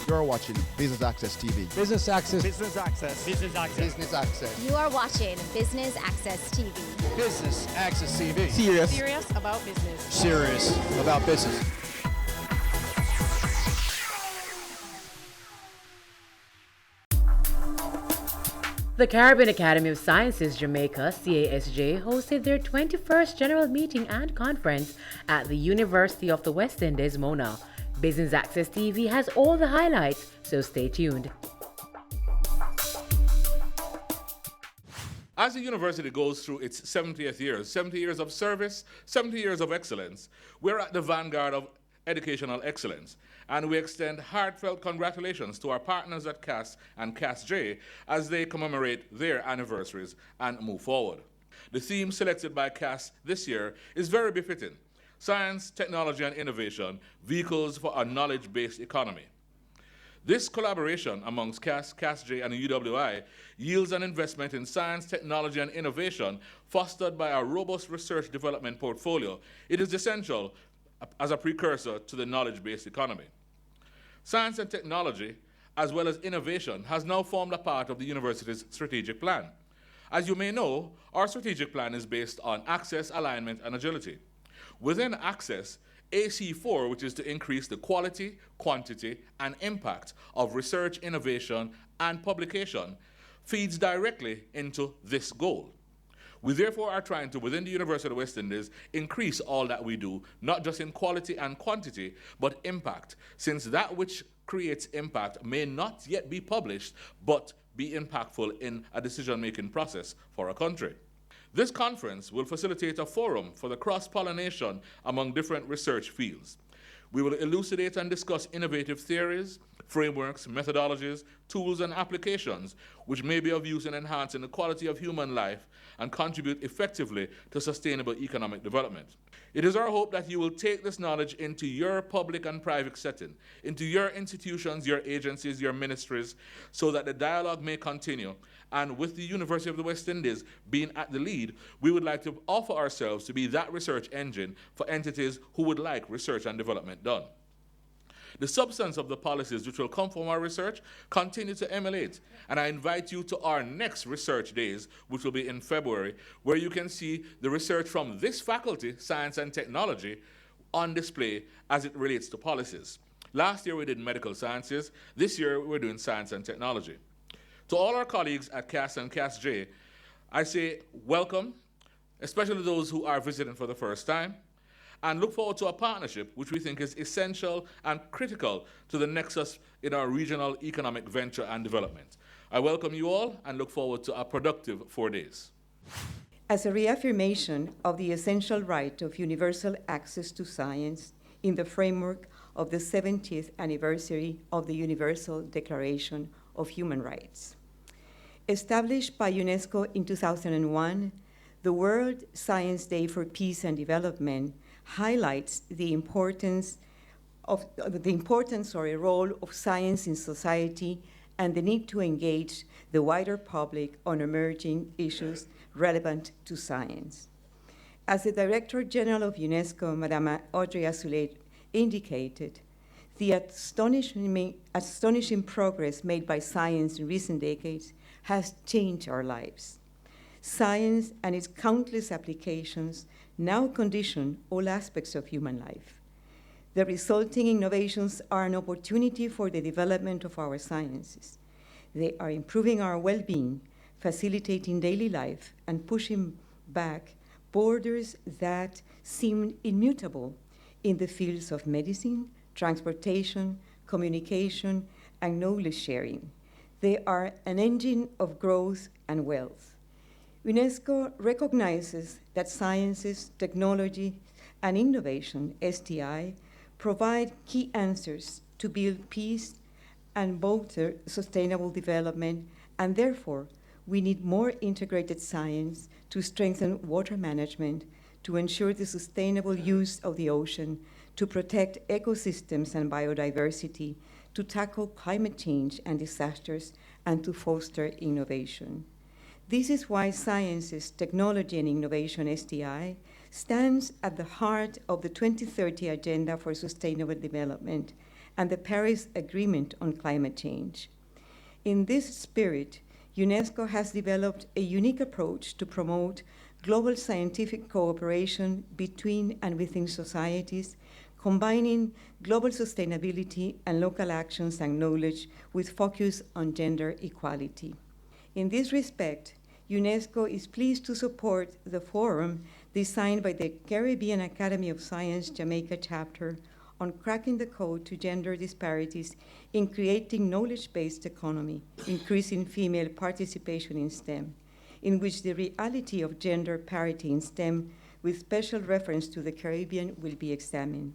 You're watching Business Access TV. Business Access. Business Access. Business Access. Business Access. You are watching Business Access TV. Business Access TV. Serious about business. Serious about business. The Caribbean Academy of Sciences Jamaica, CASJ, hosted their 21st General Meeting and Conference at the University of the West Indies, Mona. Business Access TV has all the highlights, so stay tuned. As the university goes through its 70th year, 70 years of service, 70 years of excellence, we're at the vanguard of educational excellence. And we extend heartfelt congratulations to our partners at CAS and CASJ as they commemorate their anniversaries and move forward. The theme selected by CAS this year is very befitting: science, technology, and innovation, vehicles for a knowledge-based economy. This collaboration amongst CAS, CASJ, and UWI yields an investment in science, technology, and innovation fostered by a robust research development portfolio. It is essential as a precursor to the knowledge-based economy. Science and technology, as well as innovation, has now formed a part of the university's strategic plan. As you may know, our strategic plan is based on access, alignment, and agility. Within access, AC4, which is to increase the quality, quantity, and impact of research, innovation, and publication, feeds directly into this goal. We therefore are trying to, within the University of the West Indies, increase all that we do, not just in quality and quantity, but impact, since that which creates impact may not yet be published, but be impactful in a decision-making process for a country. This conference will facilitate a forum for the cross-pollination among different research fields. We will elucidate and discuss innovative theories, frameworks, methodologies, tools, and applications which may be of use in enhancing the quality of human life and contribute effectively to sustainable economic development. It is our hope that you will take this knowledge into your public and private setting, into your institutions, your agencies, your ministries, so that the dialogue may continue. And with the University of the West Indies being at the lead, we would like to offer ourselves to be that research engine for entities who would like research and development done. The substance of the policies which will come from our research continue to emulate, and I invite you to our next research days, which will be in February, where you can see the research from this faculty, science and technology, on display as it relates to policies. Last year we did medical sciences. This year we're doing science and technology. To all our colleagues at CAS and CASJ, I say welcome, especially those who are visiting for the first time, and look forward to a partnership which we think is essential and critical to the nexus in our regional economic venture and development. I welcome you all and look forward to a productive 4 days. As a reaffirmation of the essential right of universal access to science in the framework of the 70th anniversary of the Universal Declaration of Human Rights. Established by UNESCO in 2001, the World Science Day for Peace and Development highlights the importance or role of science in society and the need to engage the wider public on emerging issues relevant to science. As the Director General of UNESCO, Madame Audrey Azoulay, indicated, the astonishing progress made by science in recent decades has changed our lives. Science and its countless applications now condition all aspects of human life. The resulting innovations are an opportunity for the development of our sciences. They are improving our well-being, facilitating daily life, and pushing back borders that seemed immutable in the fields of medicine, transportation, communication, and knowledge sharing. They are an engine of growth and wealth. UNESCO recognizes that sciences, technology, and innovation, STI, provide key answers to build peace and bolster sustainable development, and therefore, we need more integrated science to strengthen water management, to ensure the sustainable use of the ocean, to protect ecosystems and biodiversity, to tackle climate change and disasters, and to foster innovation. This is why Sciences, Technology and Innovation, STI, stands at the heart of the 2030 Agenda for Sustainable Development and the Paris Agreement on Climate Change. In this spirit, UNESCO has developed a unique approach to promote global scientific cooperation between and within societies, combining global sustainability and local actions and knowledge with focus on gender equality. In this respect, UNESCO is pleased to support the forum designed by the Caribbean Academy of Science Jamaica chapter on cracking the code to gender disparities in creating knowledge-based economy, increasing female participation in STEM, in which the reality of gender parity in STEM with special reference to the Caribbean will be examined.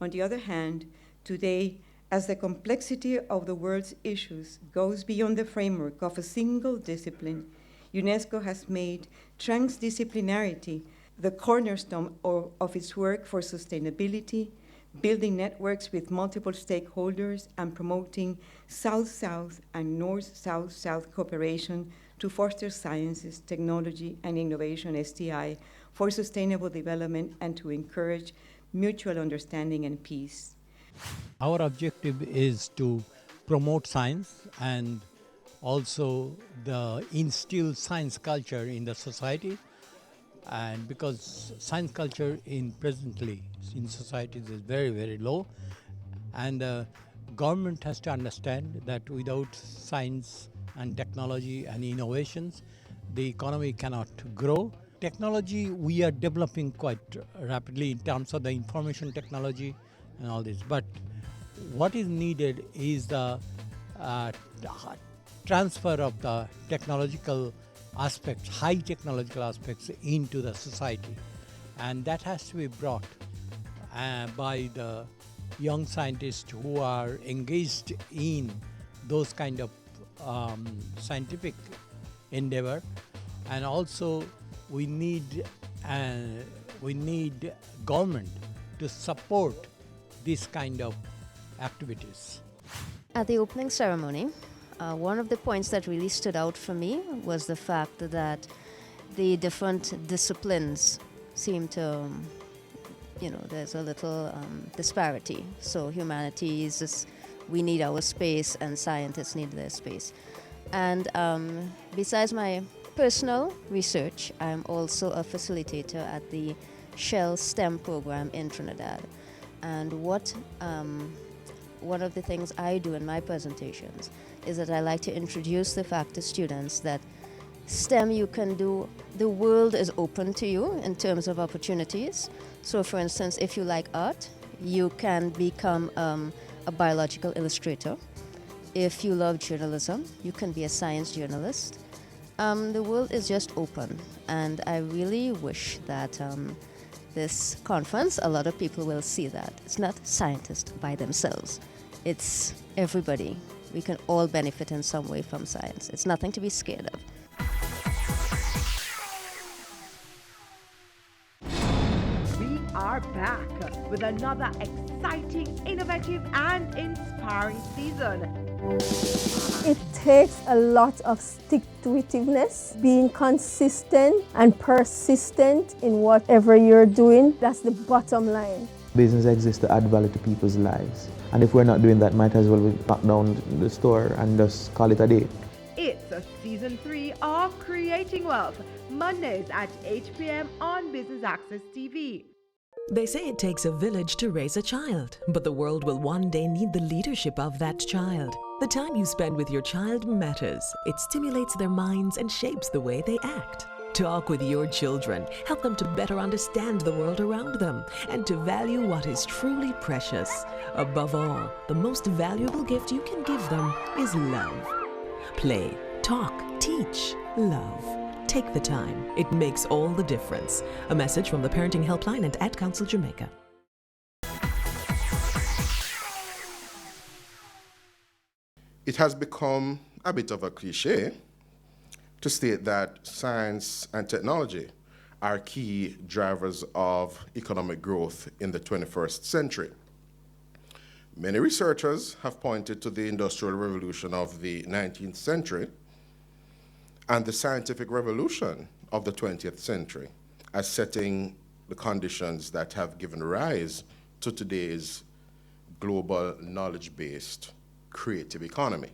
On the other hand, today, as the complexity of the world's issues goes beyond the framework of a single discipline, UNESCO has made transdisciplinarity the cornerstone of its work for sustainability, building networks with multiple stakeholders, and promoting South-South and North-South-South cooperation to foster sciences, technology, and innovation, STI, for sustainable development and to encourage mutual understanding and peace. Our objective is to promote science and also instill science culture in the society, and because science culture presently in societies is very, very low, and the government has to understand that without science and technology and innovations, the economy cannot grow. Technology we are developing quite rapidly in terms of the information technology and all this, but what is needed is the transfer of the technological aspects, high technological aspects into the society, and that has to be brought by the young scientists who are engaged in those kind of scientific endeavor. And also we need government to support this kind of activities. At the opening ceremony, one of the points that really stood out for me was the fact that the different disciplines seem to, there's a little disparity. So humanities, we need our space, and scientists need their space. And besides my personal research, I'm also a facilitator at the Shell STEM program in Trinidad. And one of the things I do in my presentations is that I like to introduce the fact to students that STEM you can do, the world is open to you in terms of opportunities. So for instance, if you like art, you can become a biological illustrator. If you love journalism, you can be a science journalist. The world is just open, and I really wish that this conference, a lot of people will see that. It's not scientists by themselves. It's everybody. We can all benefit in some way from science. It's nothing to be scared of. We are back with another exciting, innovative, and inspiring season. It takes a lot of stick-to-itiveness, being consistent and persistent in whatever you're doing. That's the bottom line. Business exists to add value to people's lives. And if we're not doing that, might as well lock down the store and just call it a day. It's a season 3 of Creating Wealth, Mondays at 8 p.m. on Business Access TV. They say it takes a village to raise a child, but the world will one day need the leadership of that child. The time you spend with your child matters. It stimulates their minds and shapes the way they act. Talk with your children. Help them to better understand the world around them and to value what is truly precious. Above all, the most valuable gift you can give them is love. Play, talk, teach, love. Take the time. It makes all the difference. A message from the Parenting Helpline and Ad Council Jamaica. It has become a bit of a cliche to state that science and technology are key drivers of economic growth in the 21st century. Many researchers have pointed to the Industrial Revolution of the 19th century and the scientific revolution of the 20th century as setting the conditions that have given rise to today's global knowledge-based creative economy.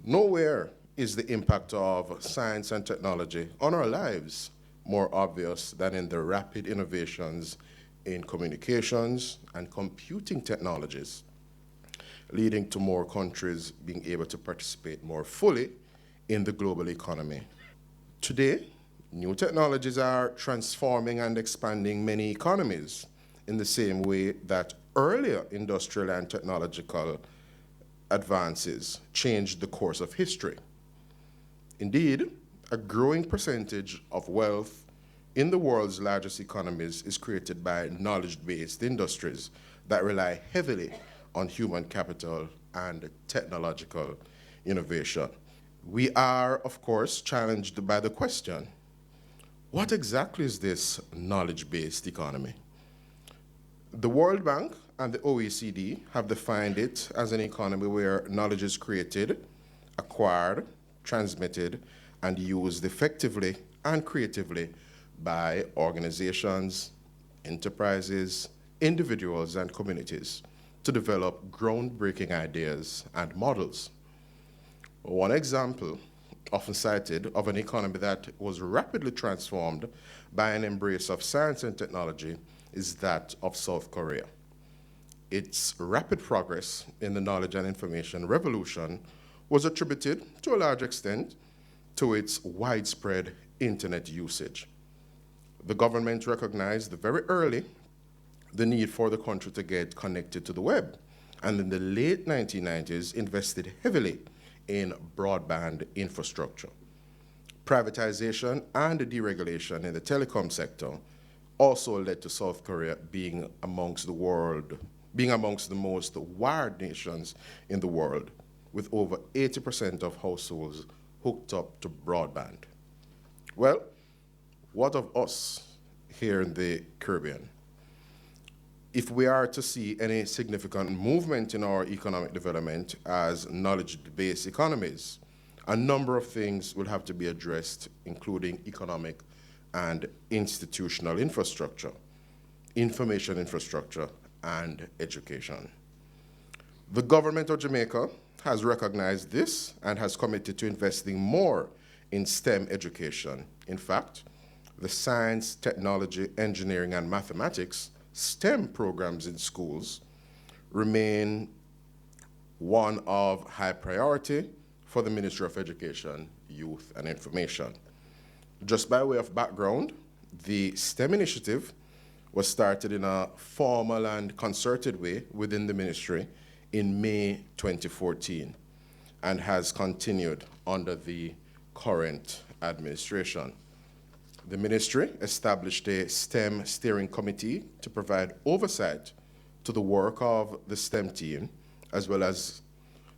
Nowhere is the impact of science and technology on our lives more obvious than in the rapid innovations in communications and computing technologies, leading to more countries being able to participate more fully in the global economy. Today, new technologies are transforming and expanding many economies in the same way that earlier industrial and technological advances changed the course of history. Indeed, a growing percentage of wealth in the world's largest economies is created by knowledge-based industries that rely heavily on human capital and technological innovation. We are, of course, challenged by the question, what exactly is this knowledge-based economy? The World Bank and the OECD have defined it as an economy where knowledge is created, acquired, transmitted, and used effectively and creatively by organizations, enterprises, individuals, and communities to develop groundbreaking ideas and models. One example, often cited, of an economy that was rapidly transformed by an embrace of science and technology is that of South Korea. Its rapid progress in the knowledge and information revolution was attributed, to a large extent, to its widespread internet usage. The government recognized very early the need for the country to get connected to the web, and in the late 1990s invested heavily in broadband infrastructure. Privatization and deregulation in the telecom sector also led to South Korea being amongst the most wired nations in the world, with over 80% of households hooked up to broadband. Well, what of us here in the Caribbean? If we are to see any significant movement in our economic development as knowledge-based economies, a number of things will have to be addressed, including economic and institutional infrastructure, information infrastructure, and education. The government of Jamaica has recognized this and has committed to investing more in STEM education. In fact, the science, technology, engineering, and mathematics STEM programs in schools remain one of high priority for the Ministry of Education, Youth, and Information. Just by way of background, the STEM initiative was started in a formal and concerted way within the ministry in May 2014 and has continued under the current administration. The ministry established a STEM steering committee to provide oversight to the work of the STEM team, as well as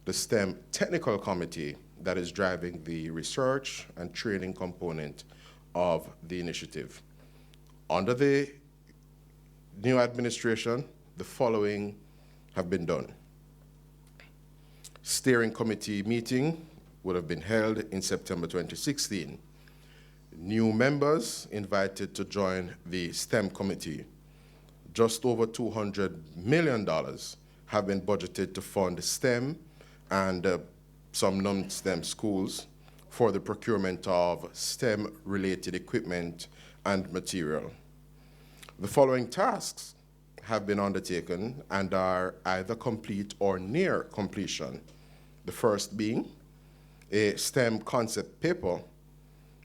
the STEM technical committee that is driving the research and training component of the initiative. Under the new administration, the following have been done. Steering committee meeting would have been held in September 2016. New members invited to join the STEM committee. Just over $200 million have been budgeted to fund STEM and some non-STEM schools for the procurement of STEM-related equipment and material. The following tasks have been undertaken and are either complete or near completion. The first being a STEM concept paper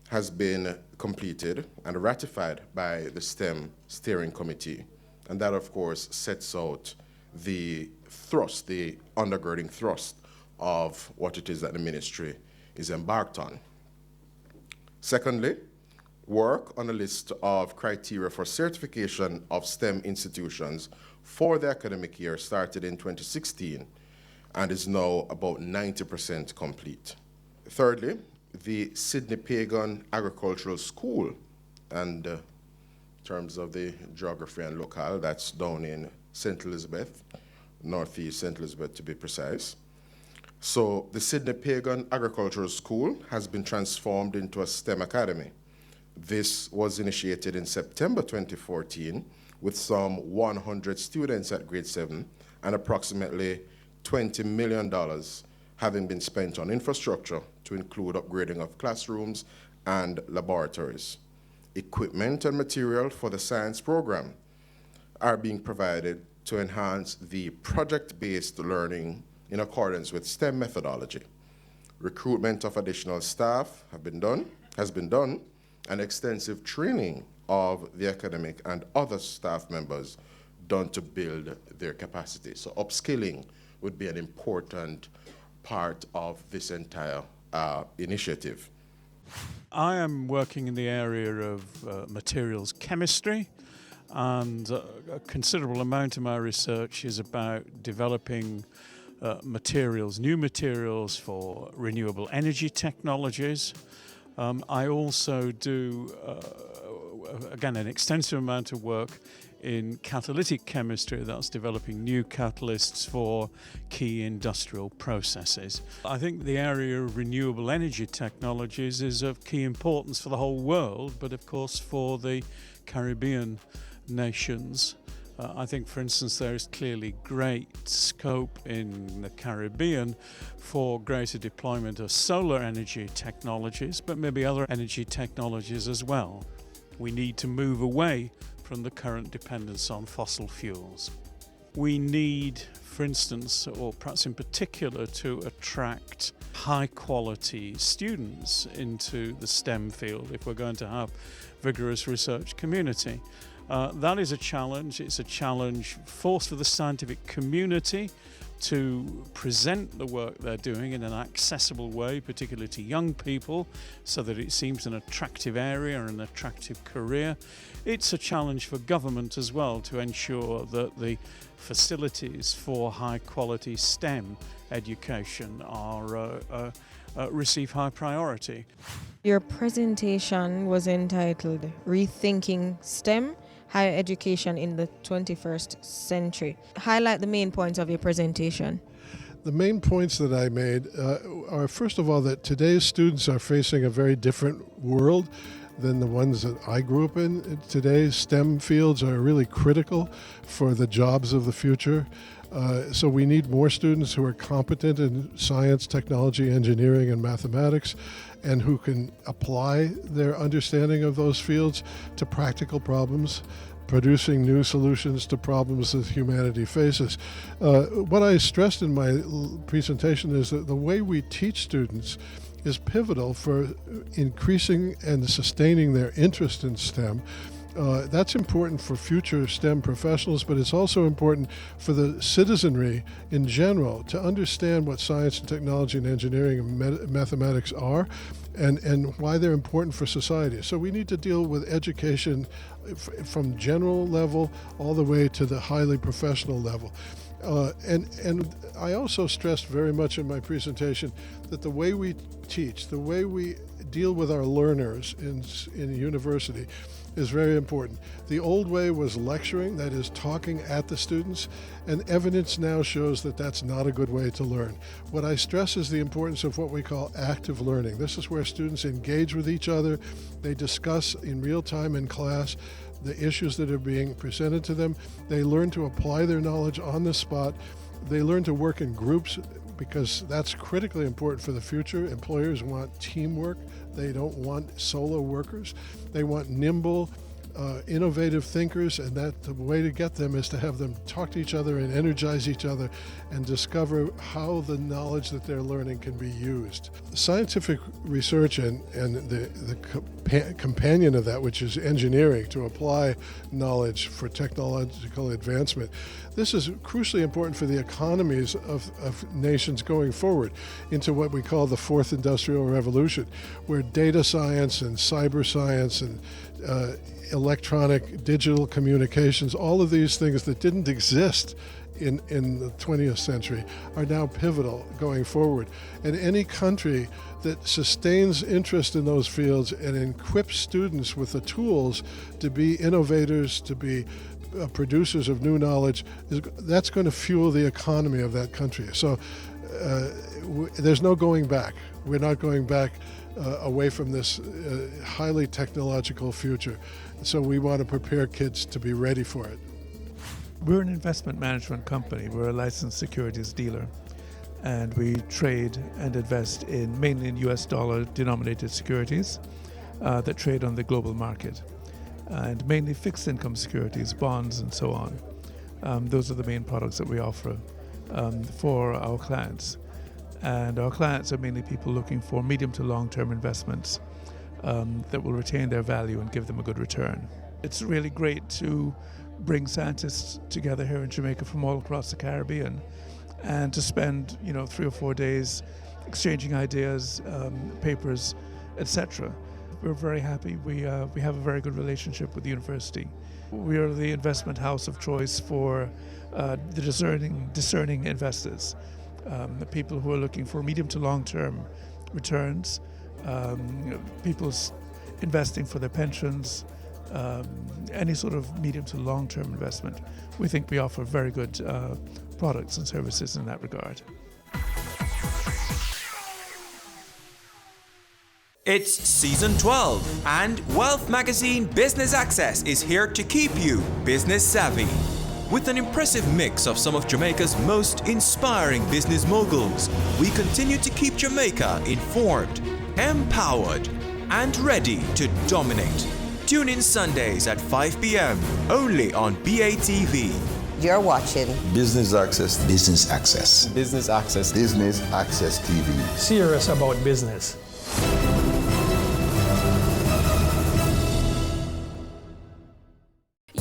has been completed and ratified by the STEM steering committee. And that, of course, sets out the thrust, the undergirding thrust of what it is that the ministry is embarked on. Secondly, work on a list of criteria for certification of STEM institutions for the academic year started in 2016 and is now about 90% complete. Thirdly, the Sydney Pagan Agricultural School, and in terms of the geography and locale, that's down in St. Elizabeth, northeast St. Elizabeth to be precise. So the Sydney Pagan Agricultural School has been transformed into a STEM academy. This was initiated in September 2014 with some 100 students at grade 7 and approximately $20 million having been spent on infrastructure to include upgrading of classrooms and laboratories. Equipment and material for the science program are being provided to enhance the project-based learning in accordance with STEM methodology. Recruitment of additional staff has been done, and extensive training of the academic and other staff members done to build their capacity. So upskilling would be an important part of this entire initiative. I am working in the area of materials chemistry, and a considerable amount of my research is about developing new materials for renewable energy technologies. I also do, again, an extensive amount of work in catalytic chemistry, that's developing new catalysts for key industrial processes. I think the area of renewable energy technologies is of key importance for the whole world, but of course for the Caribbean nations. I think, for instance, there is clearly great scope in the Caribbean for greater deployment of solar energy technologies, but maybe other energy technologies as well. We need to move away from the current dependence on fossil fuels. We need, for instance, or perhaps in particular, to attract high-quality students into the STEM field if we're going to have vigorous research community. That is a challenge. It's a challenge for the scientific community to present the work they're doing in an accessible way, particularly to young people, so that it seems an attractive area and an attractive career. It's a challenge for government as well to ensure that the facilities for high-quality STEM education are receive high priority. Your presentation was entitled Rethinking STEM, Higher Education in the 21st Century. Highlight the main points of your presentation. The main points that I made are, first of all, that today's students are facing a very different world than the ones that I grew up in. Today's STEM fields are really critical for the jobs of the future. So we need more students who are competent in science, technology, engineering, and mathematics, and who can apply their understanding of those fields to practical problems, producing new solutions to problems that humanity faces. What I stressed in my presentation is that the way we teach students is pivotal for increasing and sustaining their interest in STEM. That's important for future STEM professionals, but it's also important for the citizenry in general to understand what science and technology and engineering and mathematics are and why they're important for society. So we need to deal with education from general level all the way to the highly professional level. And I also stressed very much in my presentation that the way we teach, the way we deal with our learners in university is very important. The old way was lecturing, that is talking at the students, and evidence now shows that that's not a good way to learn. What I stress is the importance of what we call active learning. This is where students engage with each other, they discuss in real time in class the issues that are being presented to them, they learn to apply their knowledge on the spot, they learn to work in groups because that's critically important for the future. Employers want teamwork. They don't want solo workers. They want nimble, innovative thinkers, and that the way to get them is to have them talk to each other and energize each other and discover how the knowledge that they're learning can be used. Scientific research and the companion of that, which is engineering, to apply knowledge for technological advancement, this is crucially important for the economies of nations going forward into what we call the fourth industrial revolution, where data science and cyber science and electronic digital communications, all of these things that didn't exist in the 20th century are now pivotal going forward. And any country that sustains interest in those fields and equips students with the tools to be innovators, to be producers of new knowledge, that's going to fuel the economy of that country. So there's no going back. We're not going back away from this highly technological future. So we want to prepare kids to be ready for it. We're an investment management company. We're a licensed securities dealer, and we trade and invest in mainly in US dollar denominated securities that trade on the global market, and mainly fixed income securities, bonds, and so on. Those are the main products that we offer for our clients. And our clients are mainly people looking for medium to long-term investments that will retain their value and give them a good return. It's really great to bring scientists together here in Jamaica from all across the Caribbean and to spend 3 or 4 days exchanging ideas, papers, etc. We're very happy. We have a very good relationship with the university. We are the investment house of choice for the discerning investors, the people who are looking for medium to long-term returns, people investing for their pensions, any sort of medium to long-term investment. We think we offer very good products and services in that regard. It's season 12, and Wealth Magazine Business Access is here to keep you business savvy. With an impressive mix of some of Jamaica's most inspiring business moguls, we continue to keep Jamaica informed, empowered, and ready to dominate. Tune in Sundays at 5 p.m. only on BATV. You're watching Business Access. Business Access. Business Access. Business Access TV. Serious about business.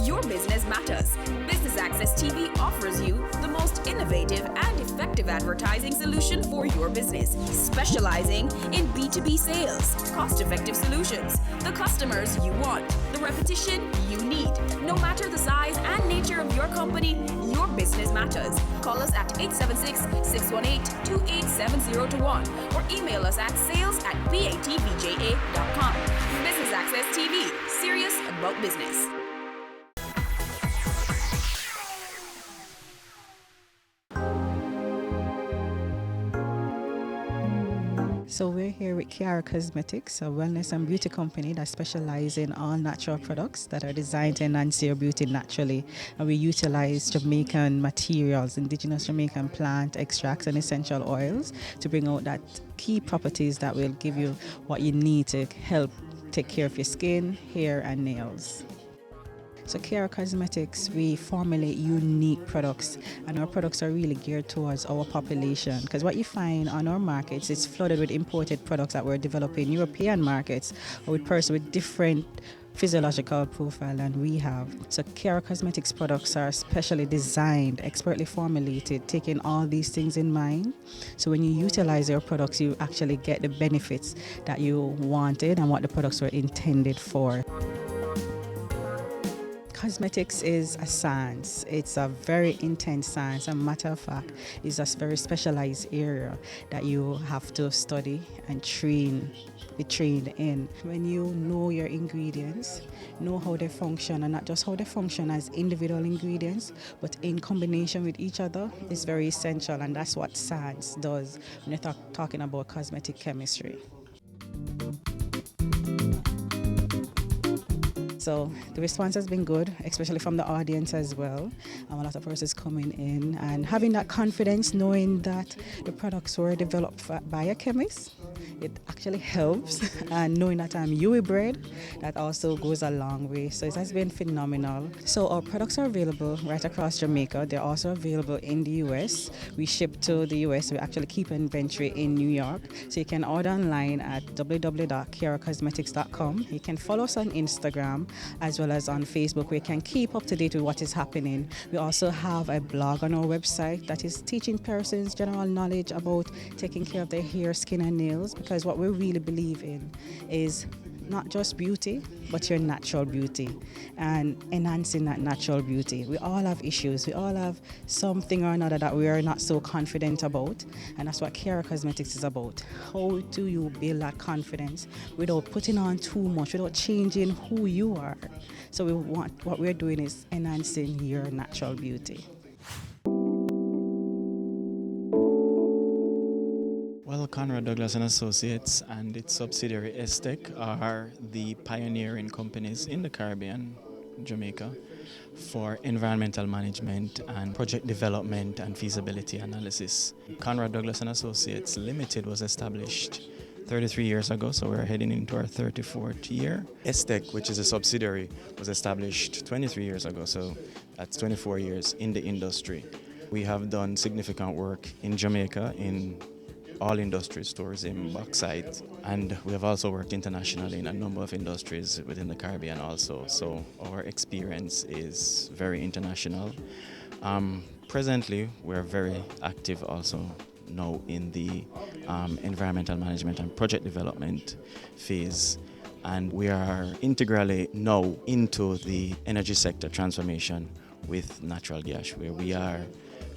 Your business matters. Business Access TV offers you the most innovative and effective advertising solution for your business, specializing in B2B sales, cost-effective solutions, the customers you want, the repetition you need. No matter the size and nature of your company, your business matters. Call us at 876-618-2870 or email us at sales@batvja.com. Business Access TV, serious about business. So we're here with Kiara Cosmetics, a wellness and beauty company that specializes in all natural products that are designed to enhance your beauty naturally. And we utilize Jamaican materials, indigenous Jamaican plant extracts and essential oils to bring out that key properties that will give you what you need to help take care of your skin, hair, and nails. So Kiara Cosmetics, we formulate unique products, and our products are really geared towards our population, because what you find on our markets is flooded with imported products that we're developing European markets or with persons with different physiological profile than we have. So Kiara Cosmetics products are specially designed, expertly formulated, taking all these things in mind. So when you utilize your products, you actually get the benefits that you wanted and what the products were intended for. Cosmetics is a science. It's a very intense science. As a matter of fact, it's a very specialized area that you have to study and be trained in. When you know your ingredients, know how they function, and not just how they function as individual ingredients, but in combination with each other, is very essential, and that's what science does when you're talking about cosmetic chemistry. So the response has been good, especially from the audience as well. A lot of persons coming in and having that confidence, knowing that the products were developed by a chemist. It actually helps, and knowing that I'm UE bred, that also goes a long way. So it has been phenomenal. So our products are available right across Jamaica. They're also available in the US. We ship to the US. We actually keep inventory in New York. So you can order online at www.kiaracosmetics.com. You can follow us on Instagram as well as on Facebook, where you can keep up to date with what is happening. We also have a blog on our website that is teaching persons general knowledge about taking care of their hair, skin, and nails, because what we really believe in is not just beauty, but your natural beauty and enhancing that natural beauty. We all have issues. We all have something or another that we are not so confident about, and that's what Kiara Cosmetics is about. How do you build that confidence without putting on too much, without changing who you are? So what we're doing is enhancing your natural beauty. Well, Conrad Douglas and Associates and its subsidiary Estec are the pioneering companies in the Caribbean, Jamaica, for environmental management and project development and feasibility analysis. Conrad Douglas and Associates Limited was established 33 years ago, so we're heading into our 34th year. ESTEC, which is a subsidiary, was established 23 years ago, so that's 24 years in the industry. We have done significant work in Jamaica in all industries, tourism, bauxite, and we have also worked internationally in a number of industries within the Caribbean also, so our experience is very international. Presently, we're very active also now in the environmental management and project development phase, and we are integrally now into the energy sector transformation with natural gas, where we are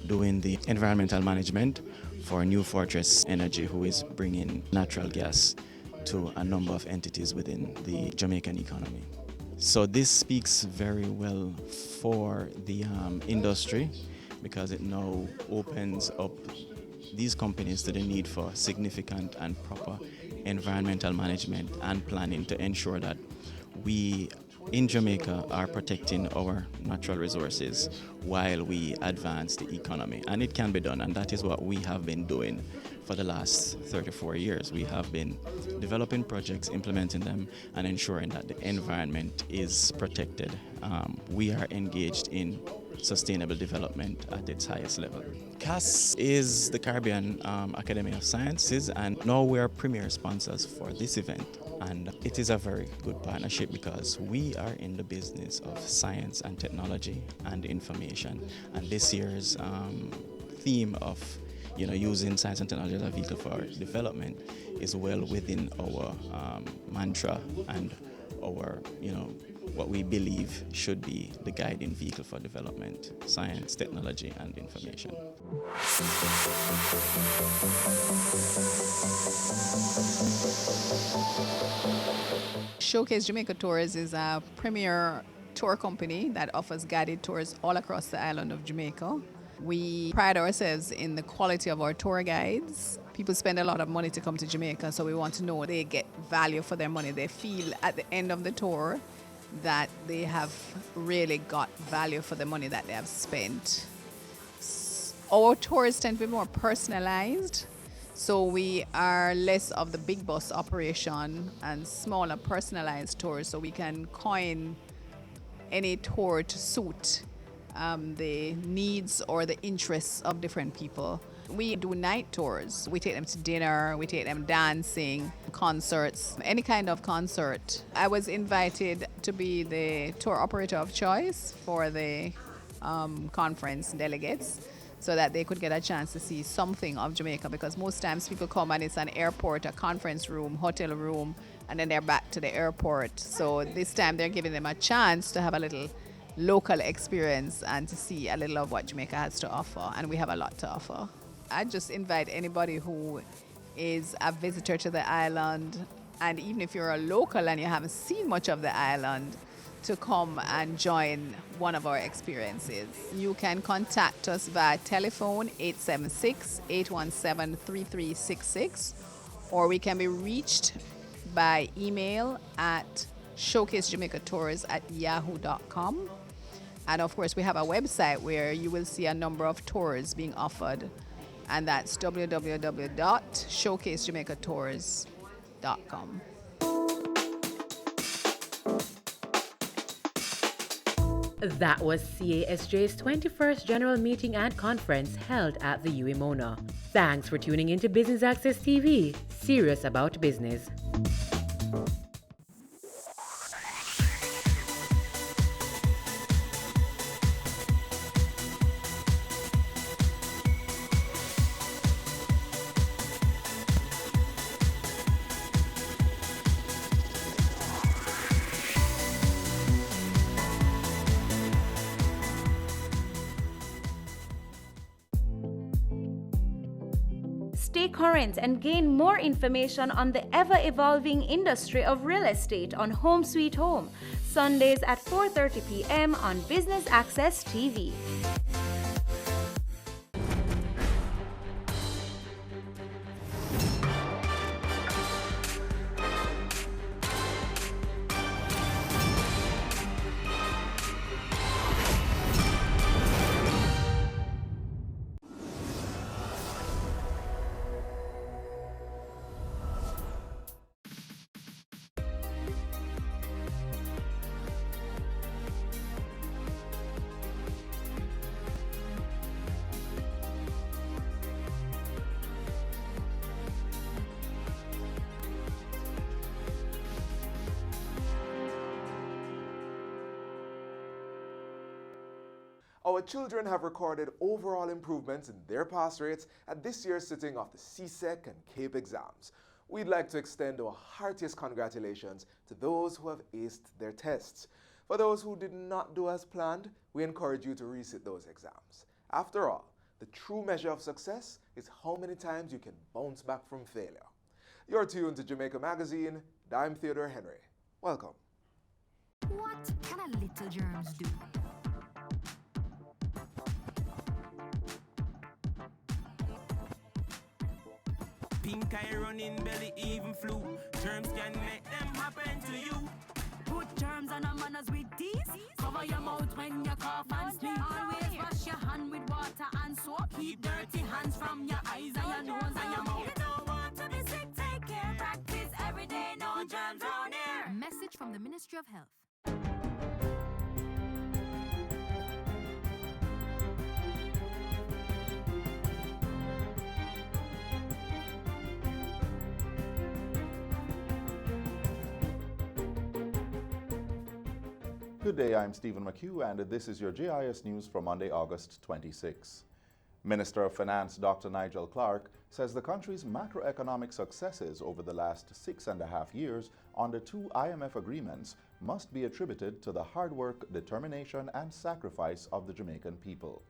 doing the environmental management for New Fortress Energy, who is bringing natural gas to a number of entities within the Jamaican economy. So this speaks very well for the industry, because it now opens up these companies to the need for significant and proper environmental management and planning to ensure that we in Jamaica are protecting our natural resources while we advance the economy. And it can be done, and that is what we have been doing for the last 34 years. We have been developing projects, implementing them, and ensuring that the environment is protected. We are engaged in sustainable development at its highest level. CAS is the Caribbean Academy of Sciences, and now we are premier sponsors for this event. And it is a very good partnership because we are in the business of science and technology and information. And this year's theme of using science and technology as a vehicle for development is well within our mantra and our, what we believe should be the guiding vehicle for development: science, technology, and information. Showcase Jamaica Tours is a premier tour company that offers guided tours all across the island of Jamaica. We pride ourselves in the quality of our tour guides. People spend a lot of money to come to Jamaica, so we want to know they get value for their money. They feel at the end of the tour that they have really got value for the money that they have spent. Our tours tend to be more personalized, so we are less of the big bus operation and smaller personalized tours, so we can coin any tour to suit the needs or the interests of different people. We do night tours. We take them to dinner, we take them dancing, concerts, any kind of concert. I was invited to be the tour operator of choice for the conference delegates, so that they could get a chance to see something of Jamaica, because most times people come and it's an airport, a conference room, hotel room, and then they're back to the airport. So this time they're giving them a chance to have a little local experience and to see a little of what Jamaica has to offer, and we have a lot to offer. I just invite anybody who is a visitor to the island, and even if you're a local and you haven't seen much of the island, to come and join one of our experiences. You can contact us via telephone 876-817-3366, or we can be reached by email at showcasejamaicatours@yahoo.com. And of course, we have a website where you will see a number of tours being offered, and that's www.showcasejamaicatours.com. That was CASJ's 21st General Meeting and Conference held at the UWI Mona. Thanks for tuning into Business Access TV, serious about business. Stay current and gain more information on the ever-evolving industry of real estate on Home Sweet Home, Sundays at 4:30 p.m. on Business Access TV. Our children have recorded overall improvements in their pass rates at this year's sitting of the CSEC and CAPE exams. We'd like to extend our heartiest congratulations to those who have aced their tests. For those who did not do as planned, we encourage you to resit those exams. After all, the true measure of success is how many times you can bounce back from failure. You're tuned to Jamaica Magazine. I'm Theodore Henry. Welcome. What can a little germs do? Pink eye running belly, even flu. Germs can make them happen to you. Put germs on our manners with these. Cover your mouth when you cough and sneeze. Always wash your hand with water and soap. Keep dirty hands from your eyes and your nose and your mouth. You don't want to be sick, take care. Practice every day, no germs on here. Message from the Ministry of Health. Good day, I'm Stephen McHugh, and this is your JIS News for Monday, August 26. Minister of Finance Dr. Nigel Clarke says the country's macroeconomic successes over the last 6.5 years under 2 IMF agreements must be attributed to the hard work, determination, and sacrifice of the Jamaican people.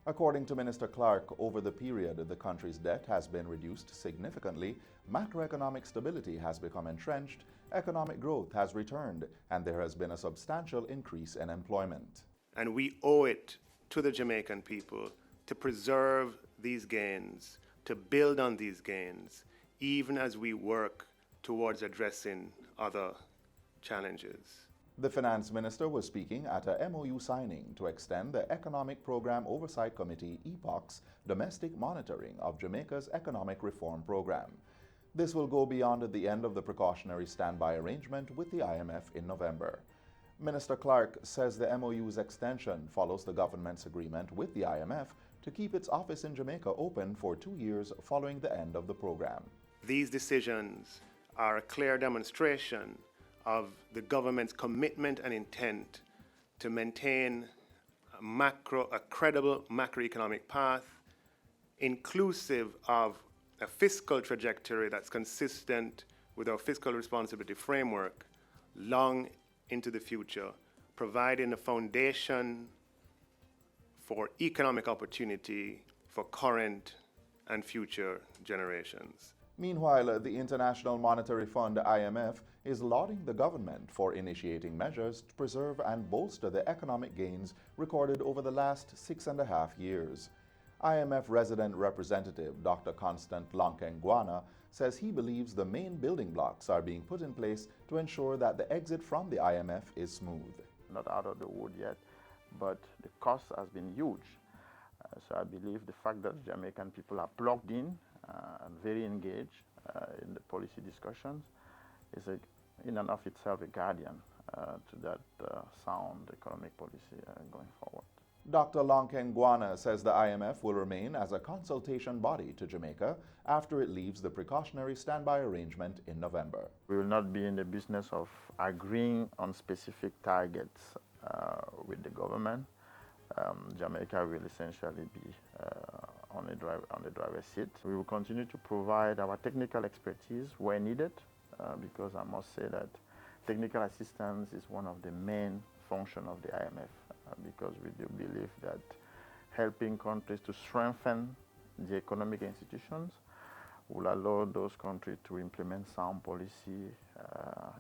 According to Minister Clarke, over the period the country's debt has been reduced significantly, macroeconomic stability has become entrenched, economic growth has returned, and there has been a substantial increase in employment. And we owe it to the Jamaican people to preserve these gains, to build on these gains, even as we work towards addressing other challenges. The Finance Minister was speaking at a MOU signing to extend the Economic Program Oversight Committee (EPOC's) domestic monitoring of Jamaica's economic reform program. This will go beyond the end of the precautionary standby arrangement with the IMF in November. Minister Clarke says the MOU's extension follows the government's agreement with the IMF to keep its office in Jamaica open for 2 years following the end of the program. These decisions are a clear demonstration of the government's commitment and intent to maintain a credible macroeconomic path, inclusive of a fiscal trajectory that's consistent with our fiscal responsibility framework long into the future, providing a foundation for economic opportunity for current and future generations. Meanwhile, the International Monetary Fund (IMF) is lauding the government for initiating measures to preserve and bolster the economic gains recorded over the last 6.5 years. IMF resident representative Dr. Constant Lonkengwana says he believes the main building blocks are being put in place to ensure that the exit from the IMF is smooth. Not out of the wood yet, but the cost has been huge. So I believe the fact that Jamaican people are plugged in and very engaged in the policy discussions is in and of itself a guardian to that sound economic policy going forward. Dr. Lonkengwana says the IMF will remain as a consultation body to Jamaica after it leaves the precautionary standby arrangement in November. We will not be in the business of agreeing on specific targets with the government. Jamaica will essentially be on the driver's seat. We will continue to provide our technical expertise where needed, because I must say that technical assistance is one of the main functions of the IMF, because we do believe that helping countries to strengthen the economic institutions will allow those countries to implement sound policy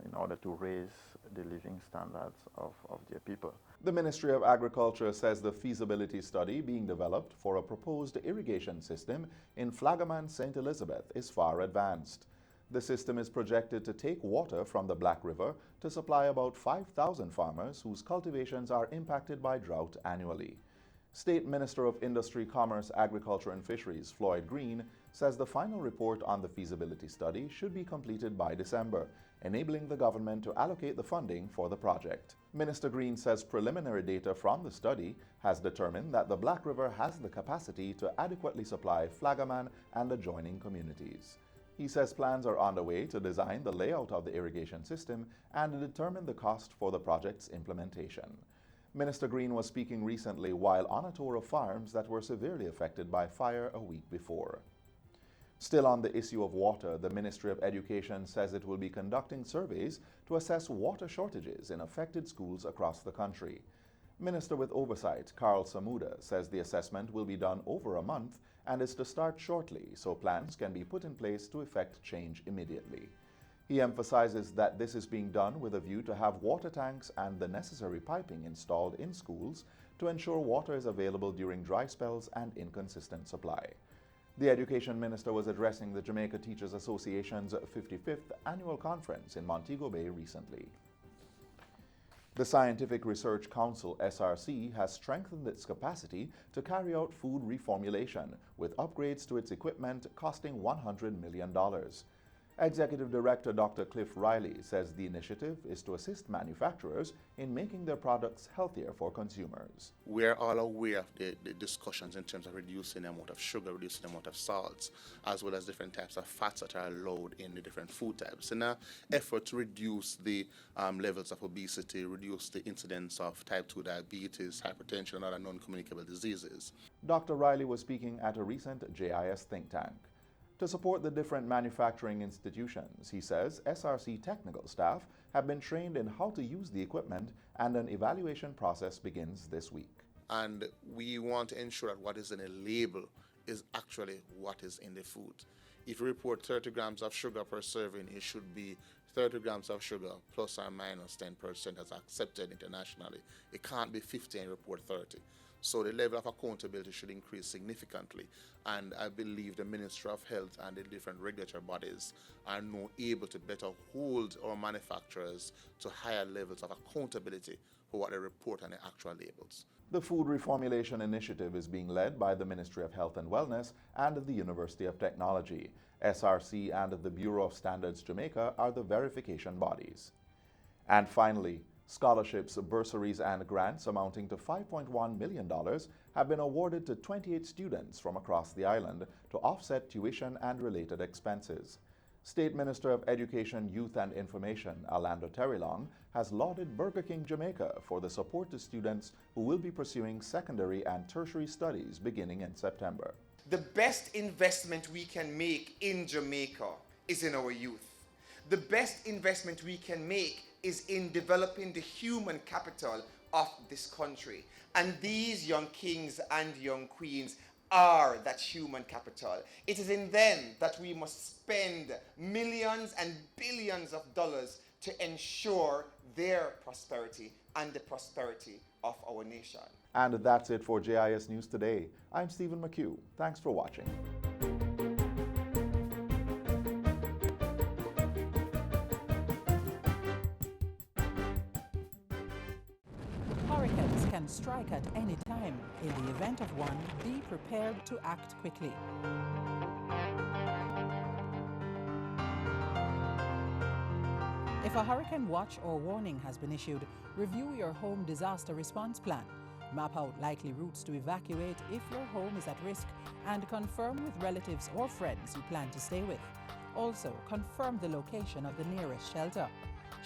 in order to raise the living standards of their people. The Ministry of Agriculture says the feasibility study being developed for a proposed irrigation system in Flagaman, St. Elizabeth is far advanced. The system is projected to take water from the Black River to supply about 5,000 farmers whose cultivations are impacted by drought annually. State Minister of Industry, Commerce, Agriculture and Fisheries, Floyd Green, says the final report on the feasibility study should be completed by December, enabling the government to allocate the funding for the project. Minister Green says preliminary data from the study has determined that the Black River has the capacity to adequately supply Flagaman and adjoining communities. He says plans are underway to design the layout of the irrigation system and determine the cost for the project's implementation. Minister Green was speaking recently while on a tour of farms that were severely affected by fire a week before. Still on the issue of water, the Ministry of Education says it will be conducting surveys to assess water shortages in affected schools across the country. Minister with Oversight, Carl Samuda, says the assessment will be done over a month and is to start shortly so plans can be put in place to effect change immediately. He emphasizes that this is being done with a view to have water tanks and the necessary piping installed in schools to ensure water is available during dry spells and inconsistent supply. The Education Minister was addressing the Jamaica Teachers Association's 55th annual conference in Montego Bay recently. The Scientific Research Council, SRC, has strengthened its capacity to carry out food reformulation, with upgrades to its equipment costing $100 million. Executive Director Dr. Cliff Riley says the initiative is to assist manufacturers in making their products healthier for consumers. We're all aware of the discussions in terms of reducing the amount of sugar, reducing the amount of salts, as well as different types of fats that are allowed in the different food types. In an effort to reduce the levels of obesity, reduce the incidence of type 2 diabetes, hypertension, and other non-communicable diseases. Dr. Riley was speaking at a recent JIS think tank. To support the different manufacturing institutions, he says SRC technical staff have been trained in how to use the equipment, and an evaluation process begins this week. And we want to ensure that what is in a label is actually what is in the food. If you report 30 grams of sugar per serving, it should be 30 grams of sugar plus or minus 10% as accepted internationally. It can't be 50 and report 30. So the level of accountability should increase significantly, and I believe the Ministry of Health and the different regulatory bodies are now able to better hold our manufacturers to higher levels of accountability for what they report on the actual labels. The food reformulation initiative is being led by the Ministry of Health and Wellness and the University of Technology. SRC and the Bureau of Standards Jamaica are the verification bodies. And finally, scholarships, bursaries, and grants amounting to $5.1 million have been awarded to 28 students from across the island to offset tuition and related expenses. State Minister of Education, Youth and Information, Orlando Terrelong, has lauded Burger King Jamaica for the support to students who will be pursuing secondary and tertiary studies beginning in September. The best investment we can make in Jamaica is in our youth. The best investment we can make is in developing the human capital of this country. And these young kings and young queens are that human capital. It is in them that we must spend millions and billions of dollars to ensure their prosperity and the prosperity of our nation. And that's it for JIS News Today. I'm Stephen McHugh. Thanks for watching. Hurricanes can strike at any time. In the event of one, be prepared to act quickly. If a hurricane watch or warning has been issued, review your home disaster response plan. Map out likely routes to evacuate if your home is at risk, and confirm with relatives or friends you plan to stay with. Also, confirm the location of the nearest shelter.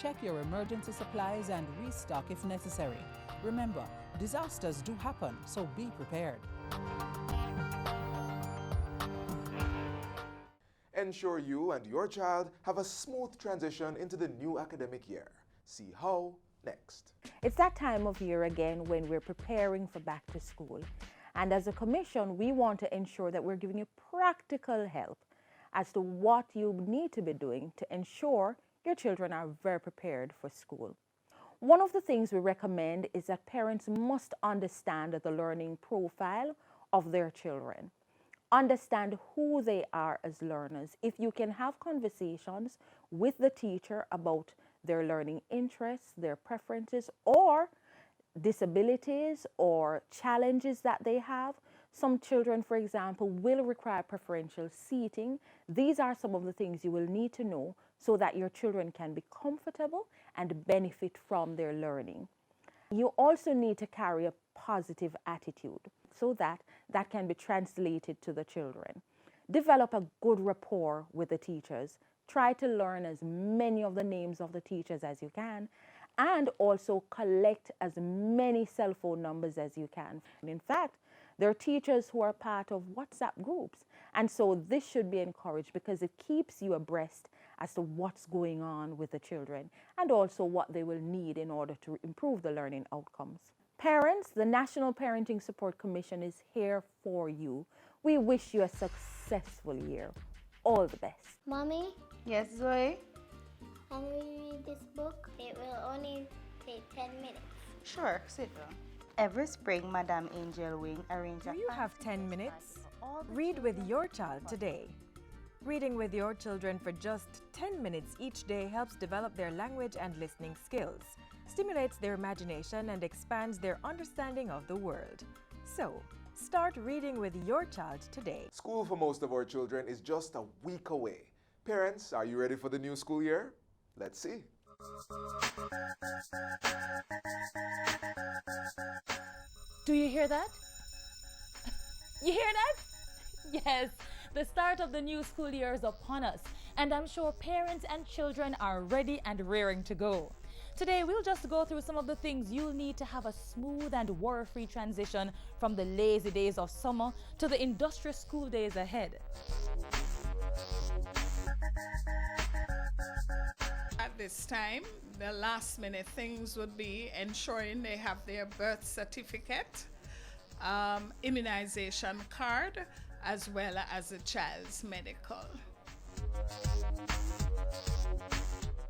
Check your emergency supplies and restock if necessary. Remember, disasters do happen, so be prepared. Ensure you and your child have a smooth transition into the new academic year. See how next. It's that time of year again when we're preparing for back to school. And as a commission, we want to ensure that we're giving you practical help as to what you need to be doing to ensure your children are very prepared for school. One of the things we recommend is that parents must understand the learning profile of their children. Understand who they are as learners. If you can have conversations with the teacher about their learning interests, their preferences, or disabilities or challenges that they have. Some children, for example, will require preferential seating. These are some of the things you will need to know so that your children can be comfortable and benefit from their learning. You also need to carry a positive attitude so that that can be translated to the children. Develop a good rapport with the teachers. Try to learn as many of the names of the teachers as you can, and also collect as many cell phone numbers as you can. And in fact, there are teachers who are part of WhatsApp groups. And so this should be encouraged because it keeps you abreast as to what's going on with the children and also what they will need in order to improve the learning outcomes. Parents, the National Parenting Support Commission is here for you. We wish you a successful year. All the best. Mommy? Yes, Zoe? Can we read this book? It will only take 10 minutes. Sure, sit down. Every spring, Madame Angel Wing arranges a... Do you have 10 minutes? Read with your child today. Reading with your children for just 10 minutes each day helps develop their language and listening skills, stimulates their imagination, and expands their understanding of the world. So, start reading with your child today. School for most of our children is just a week away. Parents, are you ready for the new school year? Let's see. Do you hear that? You hear that? Yes, the start of the new school year is upon us, and I'm sure parents and children are ready and raring to go. Today, we'll just go through some of the things you'll need to have a smooth and worry-free transition from the lazy days of summer to the industrious school days ahead. At this time, the last minute things would be ensuring they have their birth certificate, immunization card, as well as a child's medical.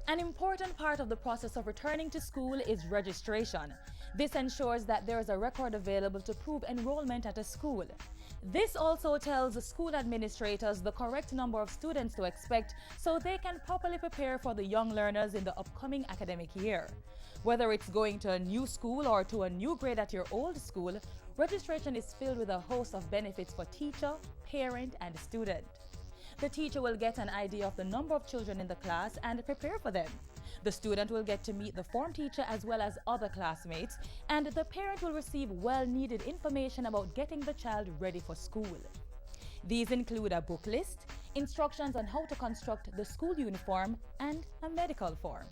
An important part of the process of returning to school is registration. This ensures that there is a record available to prove enrollment at a school. This also tells the school administrators the correct number of students to expect so they can properly prepare for the young learners in the upcoming academic year. Whether it's going to a new school or to a new grade at your old school, registration is filled with a host of benefits for teacher, parent, and student. The teacher will get an idea of the number of children in the class and prepare for them. The student will get to meet the form teacher as well as other classmates, and the parent will receive well-needed information about getting the child ready for school. These include a book list, instructions on how to construct the school uniform, and a medical form.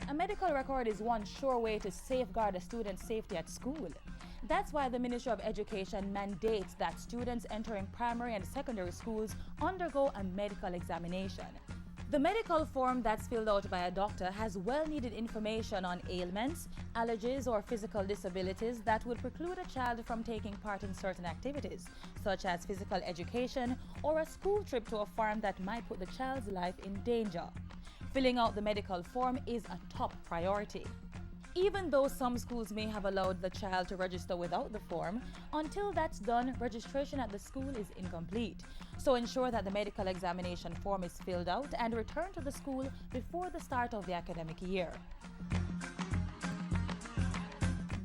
A medical record is one sure way to safeguard a student's safety at school. That's why the Ministry of Education mandates that students entering primary and secondary schools undergo a medical examination. The medical form that's filled out by a doctor has well-needed information on ailments, allergies, or physical disabilities that would preclude a child from taking part in certain activities, such as physical education or a school trip to a farm that might put the child's life in danger. Filling out the medical form is a top priority. Even though some schools may have allowed the child to register without the form, until that's done, registration at the school is incomplete. So ensure that the medical examination form is filled out and returned to the school before the start of the academic year.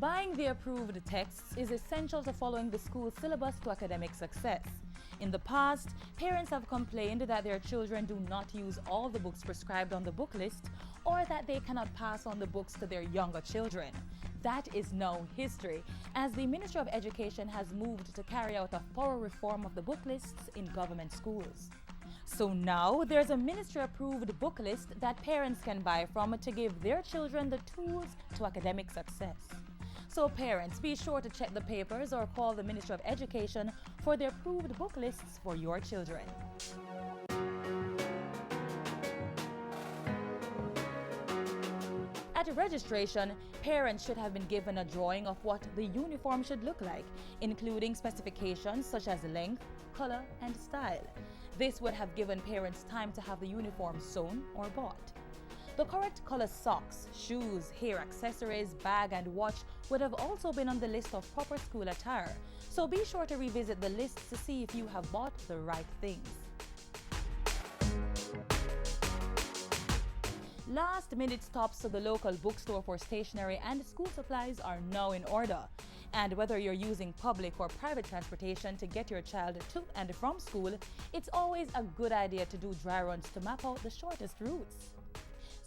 Buying the approved texts is essential to following the school syllabus to academic success. In the past, parents have complained that their children do not use all the books prescribed on the book list, or that they cannot pass on the books to their younger children. That is now history, as the Ministry of Education has moved to carry out a thorough reform of the book lists in government schools. So now there's a ministry-approved book list that parents can buy from to give their children the tools to academic success. So parents, be sure to check the papers or call the Ministry of Education for the approved book lists for your children. At registration, parents should have been given a drawing of what the uniform should look like, including specifications such as length, color, and style. This would have given parents time to have the uniform sewn or bought. The correct color socks, shoes, hair accessories, bag, and watch would have also been on the list of proper school attire, so be sure to revisit the lists to see if you have bought the right things. Last-minute stops to the local bookstore for stationery and school supplies are now in order. And whether you're using public or private transportation to get your child to and from school, it's always a good idea to do dry runs to map out the shortest routes.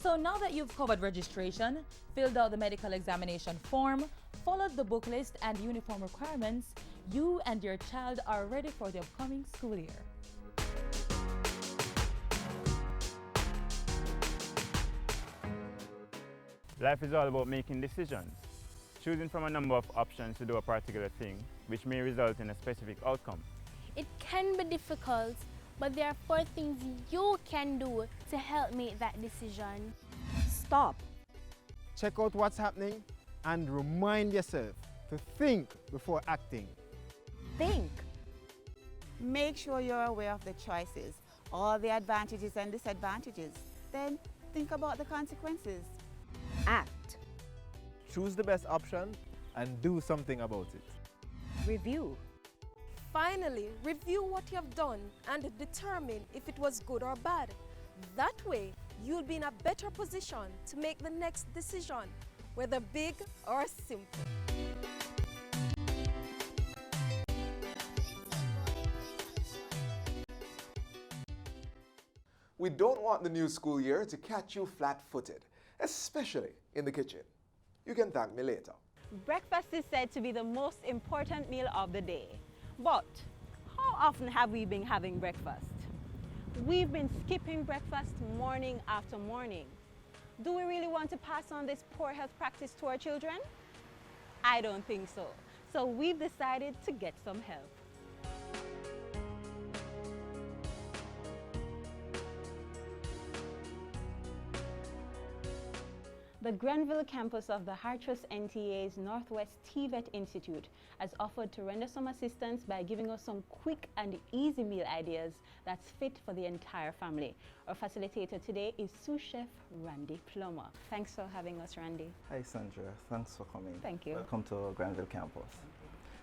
So now that you've covered registration, filled out the medical examination form, followed the book list and uniform requirements, you and your child are ready for the upcoming school year. Life is all about making decisions, choosing from a number of options to do a particular thing, which may result in a specific outcome. It can be difficult, but there are 4 things you can do to help make that decision. Stop. Check out what's happening and remind yourself to think before acting. Think. Make sure you're aware of the choices, all the advantages and disadvantages. Then think about the consequences. Act. Choose the best option and do something about it. Review. Finally, review what you have done and determine if it was good or bad. That way, you'll be in a better position to make the next decision, whether big or simple. We don't want the new school year to catch you flat-footed, especially in the kitchen. You can thank me later. Breakfast is said to be the most important meal of the day. But how often have we been having breakfast? We've been skipping breakfast morning after morning. Do we really want to pass on this poor health practice to our children? I don't think so. So we've decided to get some help. The Grenville campus of the Hartress NTA's Northwest TVET Institute has offered to render some assistance by giving us some quick and easy meal ideas that's fit for the entire family. Our facilitator today is sous chef Randy Plummer. Thanks for having us, Randy. Hi Sandra, thanks for coming. Thank you. Welcome to Grenville campus.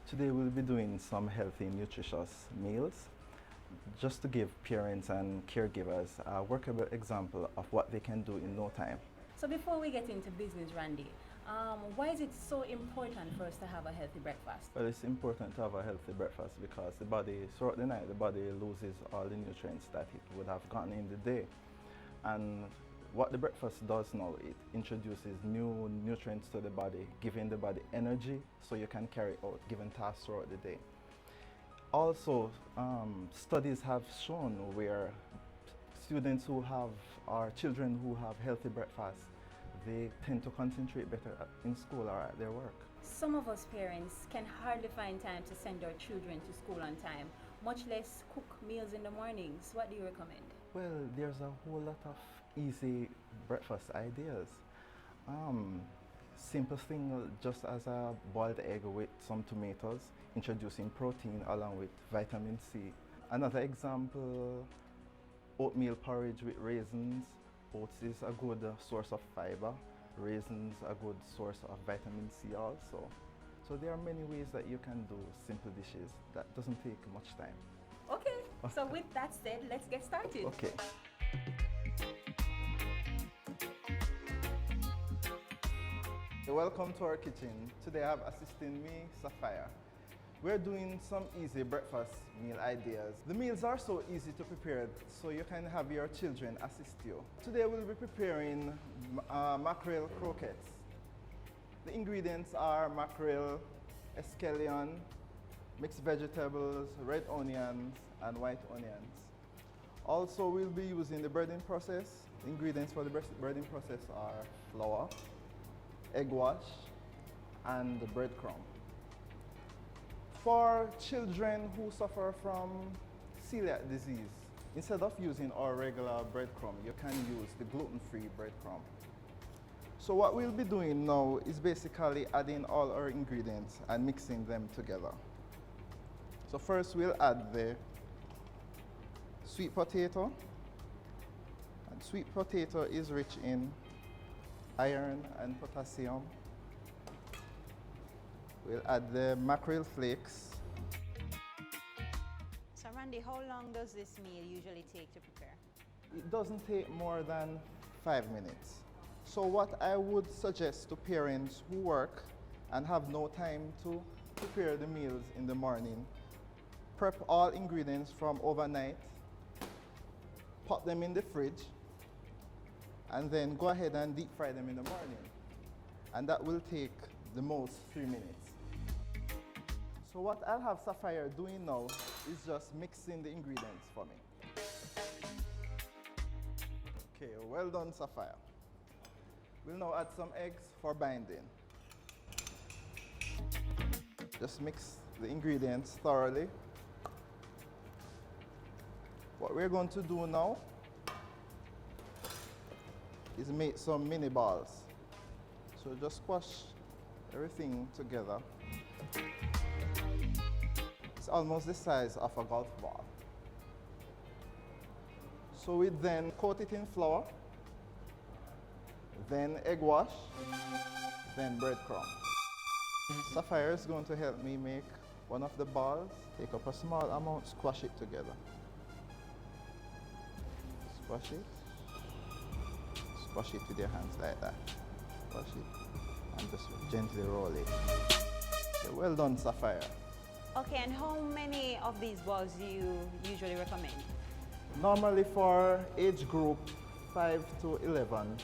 Today we'll be doing some healthy, nutritious meals just to give parents and caregivers a workable example of what they can do in no time. So before we get into business, Randy, why is it so important for us to have a healthy breakfast? Well, it's important to have a healthy breakfast because the body, throughout the night, the body loses all the nutrients that it would have gotten in the day. And what the breakfast does now, it introduces new nutrients to the body, giving the body energy so you can carry out given tasks throughout the day. Also, studies have shown where students who have, or children who have healthy breakfast, they tend to concentrate better in school or at their work. Some of us parents can hardly find time to send our children to school on time, much less cook meals in the mornings. What do you recommend? Well, there's a whole lot of easy breakfast ideas. Simple thing, just as a boiled egg with some tomatoes, introducing protein along with vitamin C. Another example, oatmeal porridge with raisins. Oats is a good source of fiber. Raisins a good source of vitamin C also. So there are many ways that you can do simple dishes that doesn't take much time. Okay, so with that said, let's get started. Okay. Welcome to our kitchen. Today I have assisting me, Sapphire. We're doing some easy breakfast meal ideas. The meals are so easy to prepare, so you can have your children assist you. Today we'll be preparing mackerel croquettes. The ingredients are mackerel, escallion, mixed vegetables, red onions, and white onions. Also, we'll be using the breading process. The ingredients for the breading process are flour, egg wash, and the breadcrumb. For children who suffer from celiac disease, instead of using our regular breadcrumb, you can use the gluten-free breadcrumb. So what we'll be doing now is basically adding all our ingredients and mixing them together. So first we'll add the sweet potato. And sweet potato is rich in iron and potassium. We'll add the mackerel flakes. So Randy, how long does this meal usually take to prepare? It doesn't take more than 5 minutes. So what I would suggest to parents who work and have no time to prepare the meals in the morning, prep all ingredients from overnight, put them in the fridge, and then go ahead and deep fry them in the morning. And that will take the most 3 minutes. So what I'll have Sapphire doing now is just mixing the ingredients for me. Okay, well done, Sapphire. We'll now add some eggs for binding. Just mix the ingredients thoroughly. What we're going to do now is make some mini balls. So just squash everything together. It's almost the size of a golf ball. So we then coat it in flour, then egg wash, then breadcrumb. Sapphire is going to help me make one of the balls. Take up a small amount, squash it together. Squash it. Squash it with your hands like that. Squash it and just gently roll it. Okay, well done, Sapphire. Okay, and how many of these balls do you usually recommend? Normally for age group 5 to 11,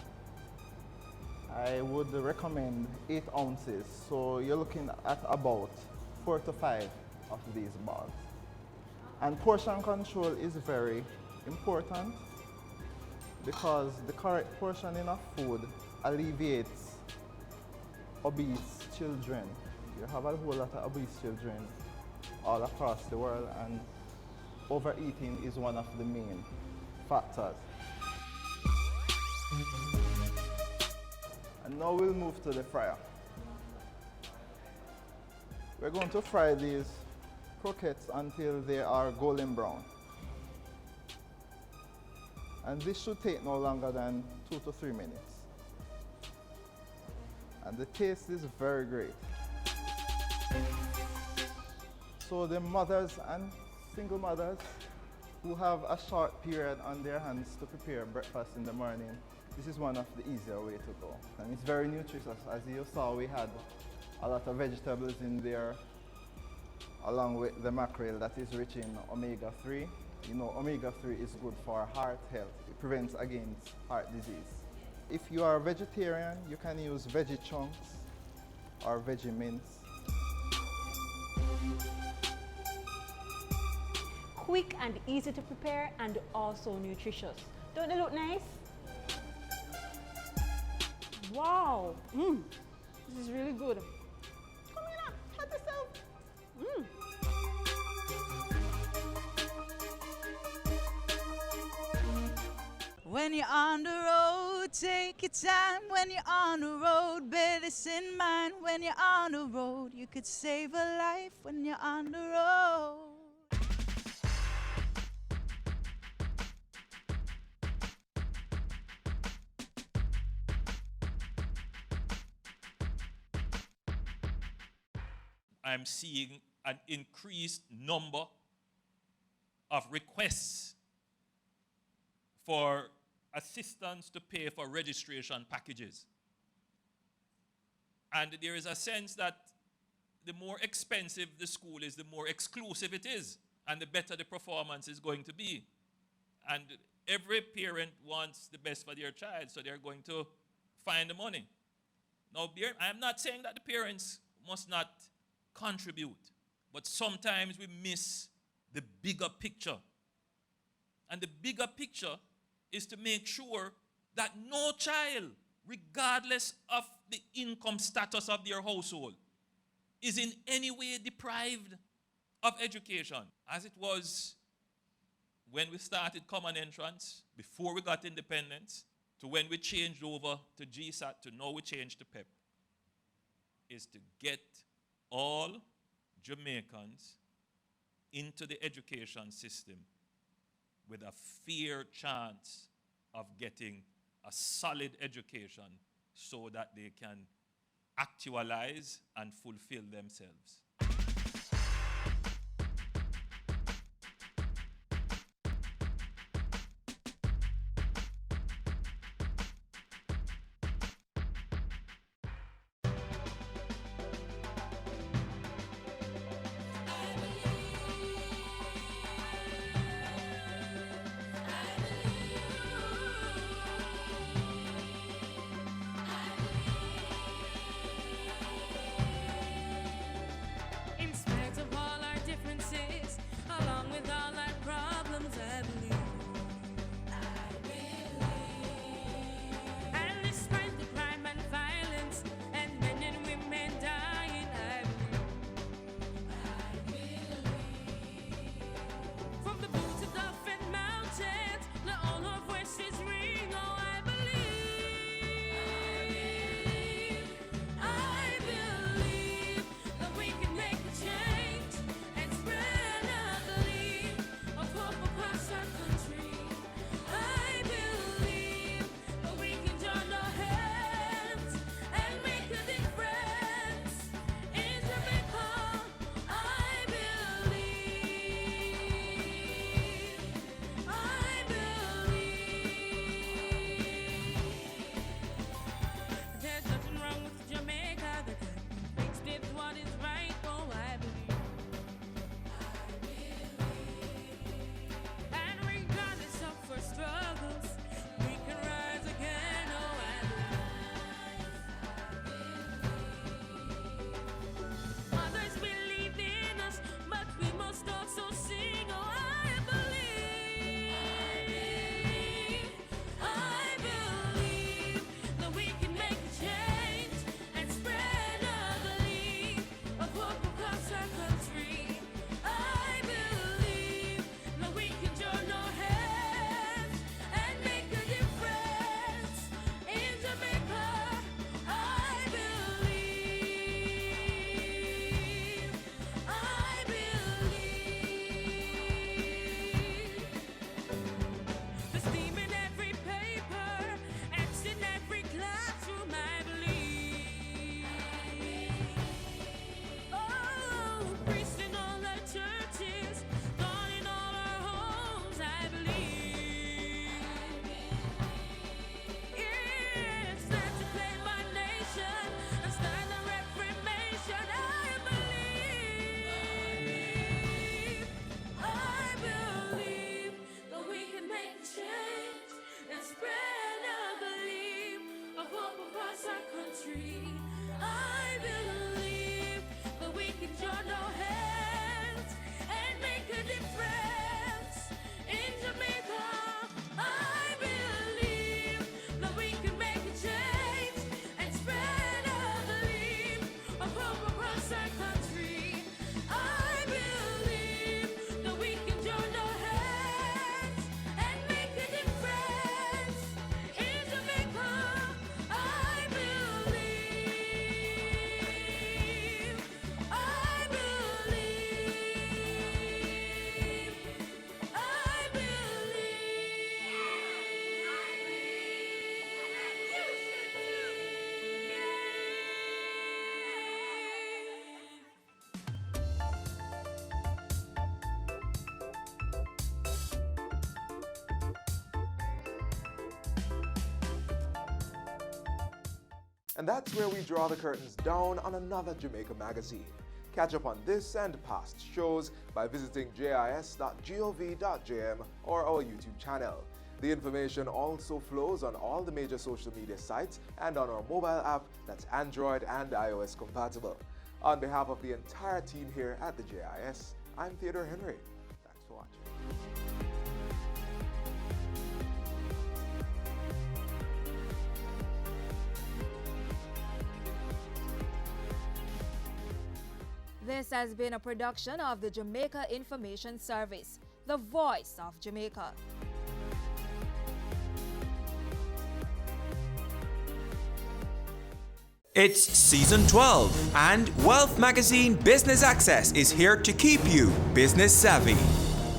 I would recommend 8 ounces. So you're looking at about 4 to 5 of these balls. And portion control is very important because the correct portioning of food alleviates obese children. You have a whole lot of obese children all across the world, and overeating is one of the main factors. And now we'll move to the fryer. We're going to fry these croquettes until they are golden brown. And this should take no longer than 2 to 3 minutes. And the taste is very great. So the mothers and single mothers who have a short period on their hands to prepare breakfast in the morning, this is one of the easier way to go. And it's very nutritious. As you saw, we had a lot of vegetables in there, along with the mackerel that is rich in omega-3. You know, omega-3 is good for heart health. It prevents against heart disease. If you are a vegetarian, you can use veggie chunks or veggie mince. Quick and easy to prepare and also nutritious. Don't they look nice? Wow, this is really good. Come here, help yourself. When you're on the road, take your time. When you're on the road, bear this in mind. When you're on the road, you could save a life when you're on the road. I'm seeing an increased number of requests for assistance to pay for registration packages. And there is a sense that the more expensive the school is, the more exclusive it is, and the better the performance is going to be. And every parent wants the best for their child, so they're going to find the money. Now, I'm not saying that the parents must not contribute, but sometimes we miss the bigger picture. And the bigger picture is to make sure that no child, regardless of the income status of their household, is in any way deprived of education. As it was when we started common entrance, before we got independence, to when we changed over to GSAT, to now we changed to PEP, is to get all Jamaicans into the education system with a fair chance of getting a solid education so that they can actualize and fulfill themselves. And that's where we draw the curtains down on another Jamaica magazine. Catch up on this and past shows by visiting jis.gov.jm or our YouTube channel. The information also flows on all the major social media sites and on our mobile app that's Android and iOS compatible. On behalf of the entire team here at the JIS, I'm Theodore Henry. Thanks for watching. This has been a production of the Jamaica Information Service, the voice of Jamaica. It's season 12, and Wealth Magazine Business Access is here to keep you business savvy.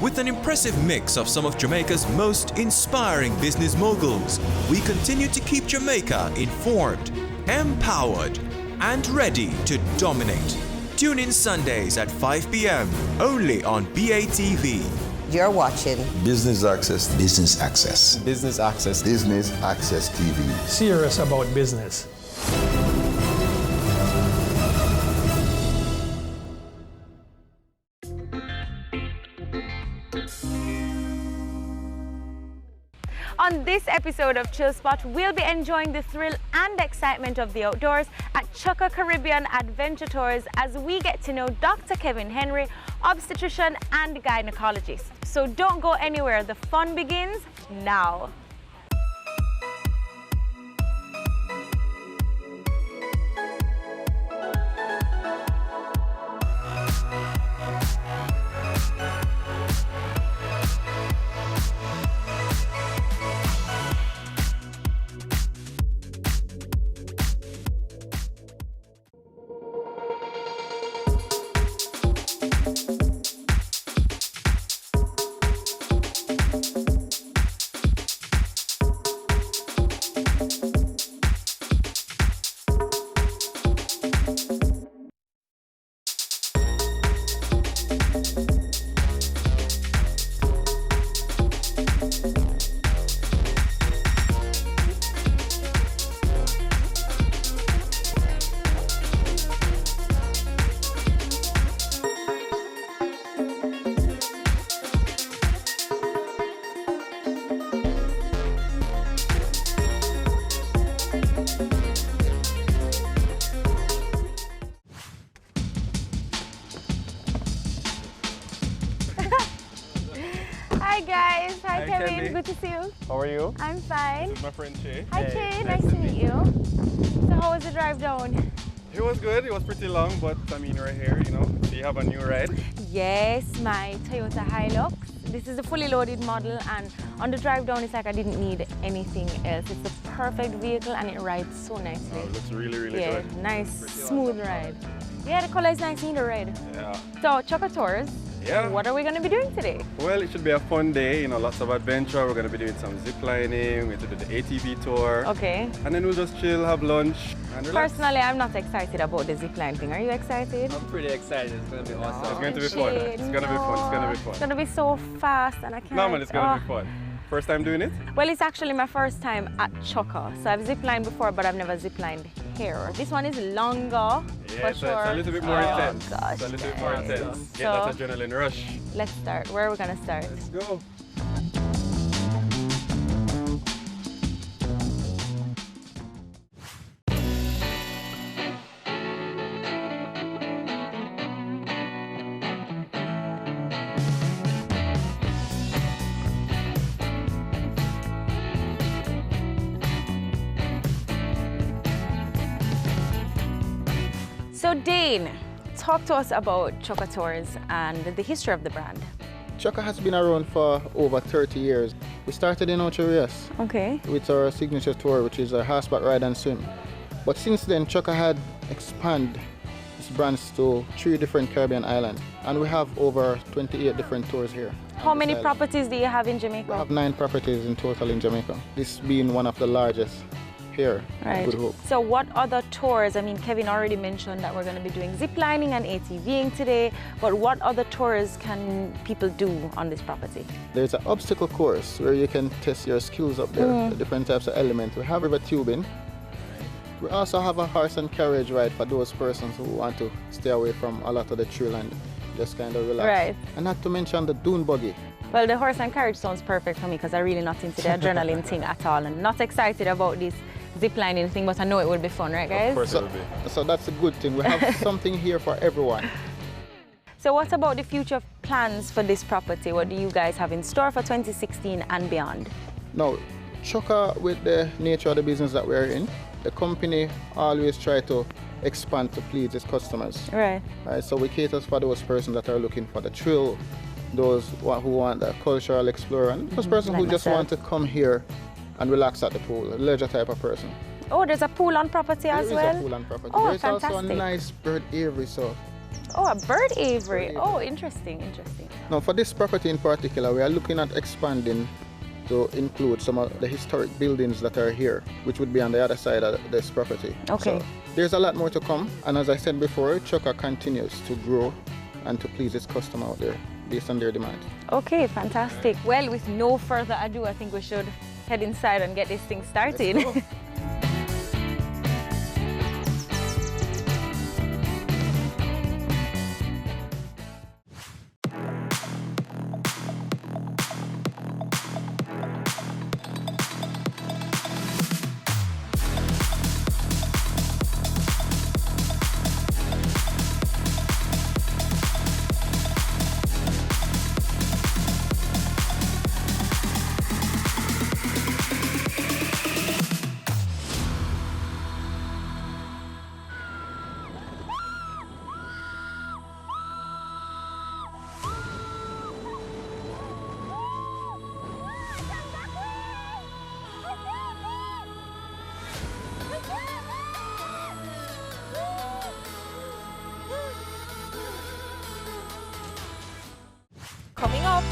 With an impressive mix of some of Jamaica's most inspiring business moguls, we continue to keep Jamaica informed, empowered, and ready to dominate. Tune in Sundays at 5 p.m. only on BATV. You're watching Business Access. Business Access. Business Access. Business Access TV. Serious about business. On this episode of Chill Spot, we'll be enjoying the thrill and excitement of the outdoors at Chukka Caribbean Adventure Tours as we get to know Dr. Kevin Henry, obstetrician and gynecologist. So don't go anywhere, the fun begins now. Hi guys, hi Kevin, Kelly. good to see you. How are you? I'm fine. This is my friend Che. Hi Che, nice to meet you. So how was the drive down? It was good, it was pretty long, but I mean we're here, you know. So you have a new ride? Yes, my Toyota Hilux. This is a fully loaded model, and on the drive down it's like I didn't need anything else. It's the perfect vehicle and it rides so nicely. Oh, it looks really, really good. Yeah, nice, smooth ride. Yeah, the color is nice in the red. Yeah. So, Chukka Tours. Yeah. What are we going to be doing today? Well, it should be a fun day, you know, lots of adventure. We're going to be doing some zip lining, we're going to do the ATV tour. Okay. And then we'll just chill, have lunch, and relax. Personally, I'm not excited about the zip line thing. Are you excited? I'm pretty excited. It's going to be awesome. It's going to be Shit, fun. It's going to be fun. It's going to be fun. It's going to be so fast and I can't. No, man, it's going to be fun. First time doing it? Well, it's actually my first time at Chukka. So I've ziplined before, but I've never ziplined here. This one is longer, Yeah, for sure. it's a little bit more intense. Gosh, it's a little bit more intense. Get So, that adrenaline rush. let's start. Where are we going to start? Let's go. So Dane, talk to us about Chukka Tours and the history of the brand. Chukka has been around for over 30 years. We started in Ocho Rios Okay. with our signature tour, which is a horseback ride and swim. But since then, Chukka had expanded its brands to 3 different Caribbean islands, and we have over 28 different tours here. How many island. properties do you have in Jamaica? We have 9 properties in total in Jamaica. This being one of the largest here at Good Hope. So what other tours, I mean, Kevin already mentioned that we're going to be doing zip lining and ATVing today, but what other tours can people do on this property? There's an obstacle course where you can test your skills up there, the different types of elements. We have river tubing. We also have a horse and carriage ride for those persons who want to stay away from a lot of the thrill and just kind of relax. Right. And not to mention the dune buggy. Well, the horse and carriage sounds perfect for me because I'm really not into the adrenaline thing at all and not excited about this ziplining thing, but I know it will be fun, right guys? Of course it will be. So that's a good thing. We have something here for everyone. So what about the future plans for this property? What do you guys have in store for 2016 and beyond? Now, Chukka, with the nature of the business that we're in, the company always try to expand to please its customers. Right. So we cater for those persons that are looking for the thrill, those who want the cultural explorer, and those persons like who just myself. want to come here and relax at the pool, a leisure type of person. Oh, there's a pool on property as well? There is a pool on property. Oh, There's fantastic. also a nice bird aviary. Oh, a bird aviary. Oh, interesting, interesting. Now, for this property in particular, we are looking at expanding to include some of the historic buildings that are here, which would be on the other side of this property. Okay. So there's a lot more to come, and as I said before, Chukka continues to grow and to please its customer out there based on their demand. Okay, fantastic. Well, with no further ado, I think we should head inside and get this thing started. Let's go. Coming up,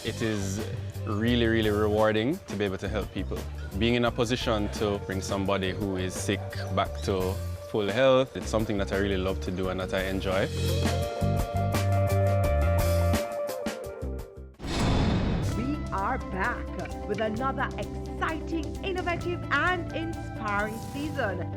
It is really, really rewarding to be able to help people. Being in a position to bring somebody who is sick back to full health, it's something that I really love to do and that I enjoy. We are back with another exciting, innovative and inspiring season.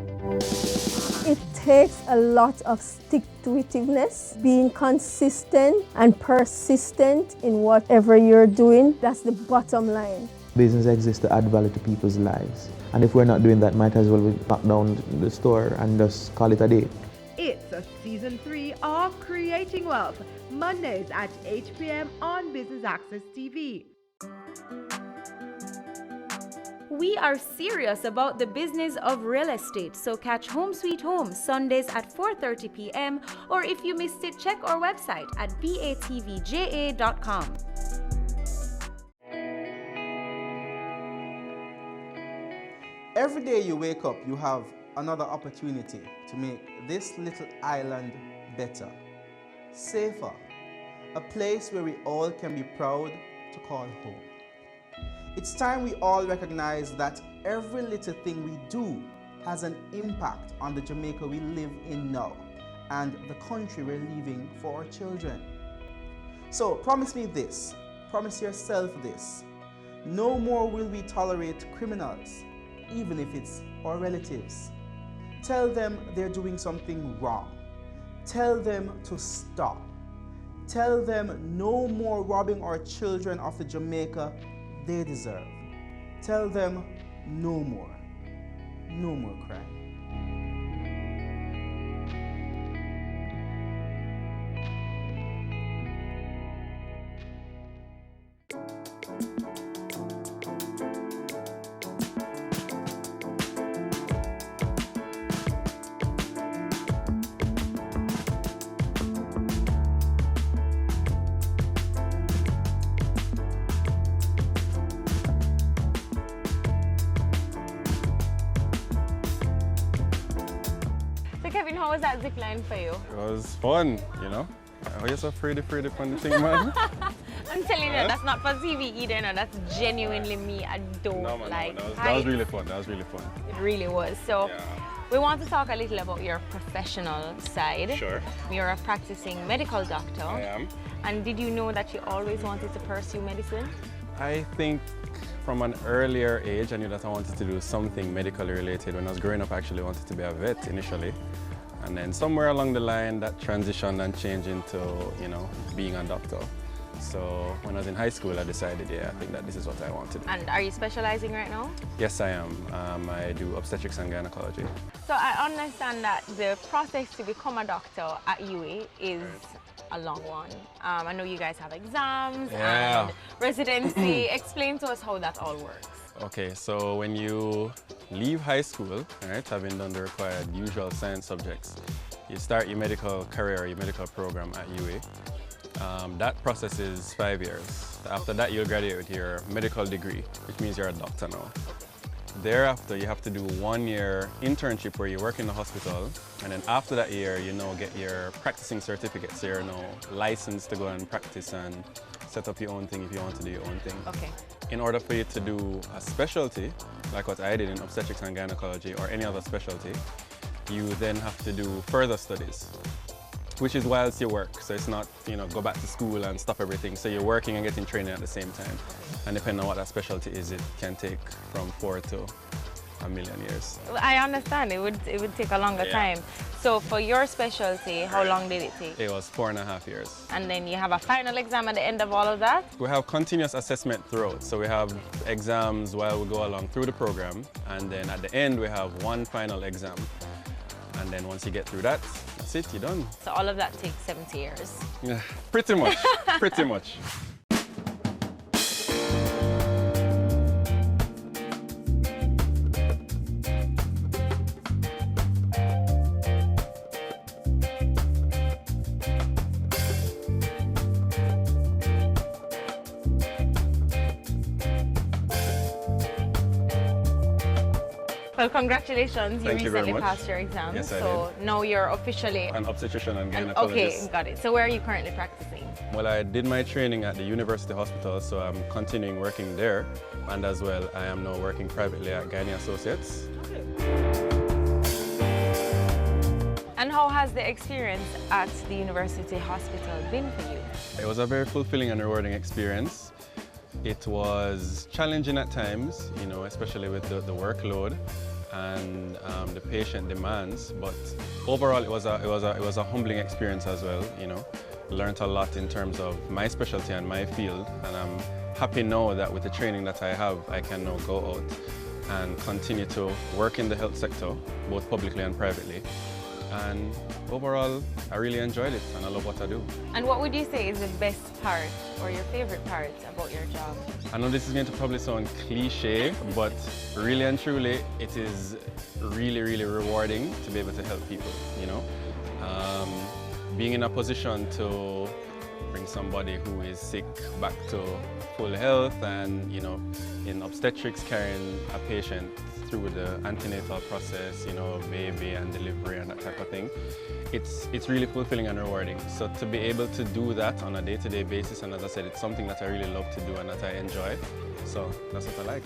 It takes a lot of stick-to-itiveness, being consistent and persistent in whatever you're doing. That's the bottom line. Business exists to add value to people's lives. And if we're not doing that, might as well we lock down the store and just call it a day. It's a season 3 of Creating Wealth, Mondays at 8 p.m. on Business Access TV. We are serious about the business of real estate, so catch Home Sweet Home Sundays at 4:30 p.m. or if you missed it, check our website at batvja.com. Every day you wake up, you have another opportunity to make this little island better, safer, a place where we all can be proud to call home. It's time we all recognize that every little thing we do has an impact on the Jamaica we live in now and the country we're leaving for our children. So promise me this, promise yourself this. No more will we tolerate criminals, even if it's our relatives. Tell them they're doing something wrong. Tell them to stop. Tell them no more robbing our children of the Jamaica they deserve. Tell them no more crime. Kevin, how was that zip line for you? It was fun, you know. Oh, you're so afraid of the thing, man. I'm telling you, that's not for TV either, no, that's genuinely me. I don't No, man, like no, that was really fun. That was really fun. It really was. So we want to talk a little about your professional side. Sure. You're a practicing medical doctor. I am. And did you know that you always wanted to pursue medicine? I think from an earlier age, I knew that I wanted to do something medically related. When I was growing up, I actually wanted to be a vet initially. And then somewhere along the line, that transitioned and changed into, being a doctor. So when I was in high school, I decided, I think that this is what I want to do. And are you specializing right now? Yes, I am. I do obstetrics and gynecology. So I understand that the process to become a doctor at UA is a long one. I know you guys have exams and residency. Explain to us how that all works. Okay, so when you leave high school, right, having done the required usual science subjects, you start your medical career, your medical program at UA. That process is 5 years. After that, you'll graduate with your medical degree, which means you're a doctor now. Thereafter, you have to do 1 year internship where you work in the hospital, and then after that year, get your practicing certificate, so you're now licensed to go and practice and set up your own thing if you want to do your own thing. Okay. In order for you to do a specialty, like what I did in obstetrics and gynecology or any other specialty, you then have to do further studies, which is whilst you work. So it's not, go back to school and stop everything. So you're working and getting training at the same time. And depending on what that specialty is, it can take from 4 to a million years. I understand, it would take a longer time. So for your specialty, how long did it take? It was 4.5 years. And then you have a final exam at the end of all of that? We have continuous assessment throughout. So we have exams while we go along through the program. And then at the end, we have one final exam. And then once you get through that, that's it, you're done. So all of that takes 70 years? Yeah, pretty much, pretty much. Well, congratulations, you Thank you very recently much. passed your exam. Yes, I so did. now you're officially An obstetrician and gynecologist. Okay, got it. So where are you currently practicing? Well, I did my training at the University Hospital, so I'm continuing working there. And as well, I am now working privately at Gyne Associates. And how has the experience at the University Hospital been for you? It was a very fulfilling and rewarding experience. It was challenging at times, especially with the workload and the patient demands. But overall, it was a humbling experience as well. Learned a lot in terms of my specialty and my field, and I'm happy now that with the training that I have, I can now go out and continue to work in the health sector, both publicly and privately. And overall, I really enjoyed it and I love what I do. And what would you say is the best part or your favorite part about your job? I know this is going to probably sound cliche, but really and truly, it is really, really rewarding to be able to help people, Being in a position to bring somebody who is sick back to full health and, in obstetrics, carrying a patient through the antenatal process, baby and delivery and that type of thing. It's really fulfilling and rewarding. So to be able to do that on a day-to-day basis, and as I said, it's something that I really love to do and that I enjoy. So that's what I like.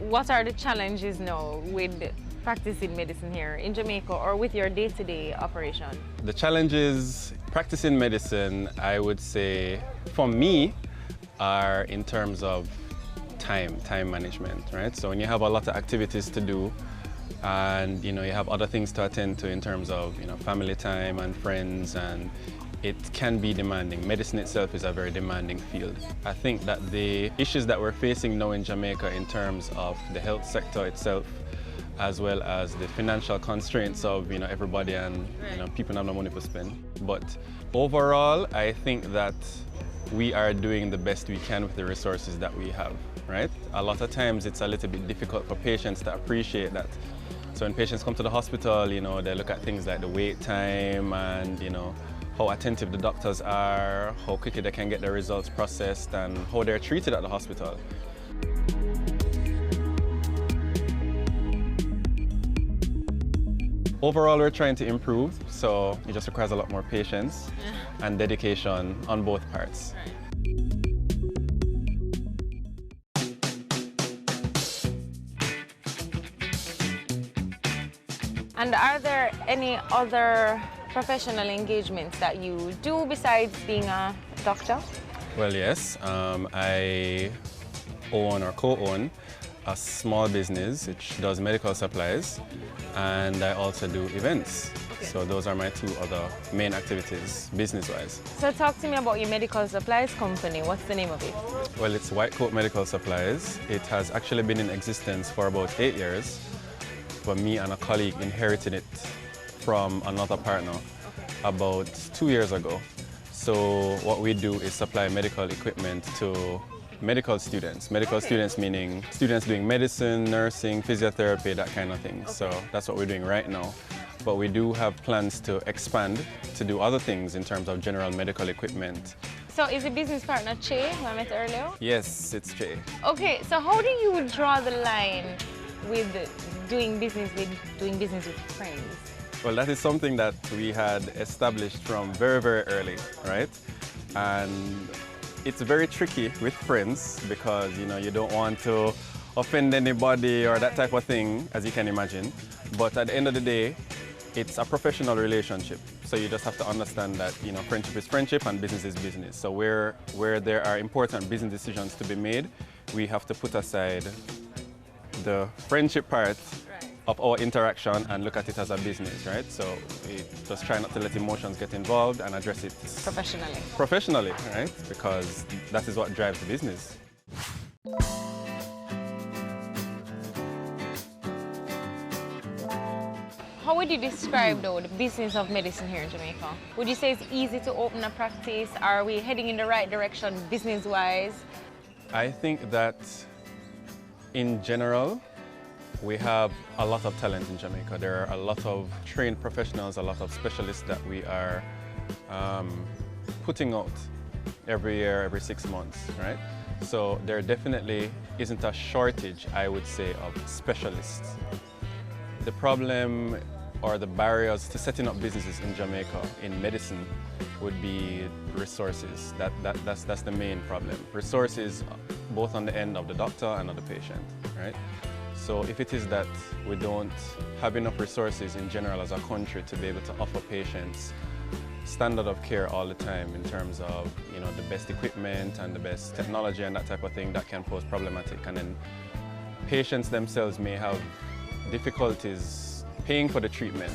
What are the challenges now with practicing medicine here in Jamaica or with your day-to-day operation? The challenges practicing medicine, I would say, for me, are in terms of time management, right? So when you have a lot of activities to do and you have other things to attend to in terms of family time and friends, and it can be demanding. Medicine itself is a very demanding field. I think that the issues that we're facing now in Jamaica in terms of the health sector itself, as well as the financial constraints of everybody and people have no money to spend. But overall, I think that we are doing the best we can with the resources that we have, right? A lot of times it's a little bit difficult for patients to appreciate that. So when patients come to the hospital, they look at things like the wait time and, how attentive the doctors are, how quickly they can get their results processed, and how they're treated at the hospital. Overall, we're trying to improve, so it just requires a lot more patience and dedication on both parts. And are there any other professional engagements that you do besides being a doctor? Well, yes. I own or co-own a small business which does medical supplies, and I also do events. So those are my two other main activities, business-wise. So talk to me about your medical supplies company. What's the name of it? Well, it's White Coat Medical Supplies. It has actually been in existence for about 8 years, but me and a colleague inherited it from another partner about 2 years ago. So what we do is supply medical equipment to medical students. Medical students meaning students doing medicine, nursing, physiotherapy, that kind of thing. So that's what we're doing right now. But we do have plans to expand to do other things in terms of general medical equipment. So is the business partner Che, who I met earlier? Yes, it's Che. Okay, so how do you draw the line with doing business with friends? Well, that is something that we had established from very, very early, right? And it's very tricky with friends because, you know, you don't want to offend anybody or that type of thing, as you can imagine. But at the end of the day, it's a professional relationship. So you just have to understand that, you know, friendship is friendship and business is business. So where there are important business decisions to be made, we have to put aside the friendship part of our interaction and look at it as a business, right? So we just try not to let emotions get involved and address it professionally, right? Because that is what drives the business. How would you describe, though, the business of medicine here in Jamaica? Would you say it's easy to open a practice? Are we heading in the right direction business-wise? I think that in general, we have a lot of talent in Jamaica. There are a lot of trained professionals, a lot of specialists that we are putting out every year, every 6 months, right? So there definitely isn't a shortage, I would say, of specialists. The problem or the barriers to setting up businesses in Jamaica in medicine would be resources. That's the main problem. Resources both on the end of the doctor and of the patient, right? So if it is that we don't have enough resources in general as a country to be able to offer patients standard of care all the time in terms of, you know, the best equipment and the best technology and that type of thing, that can pose problematic. And then patients themselves may have difficulties paying for the treatment,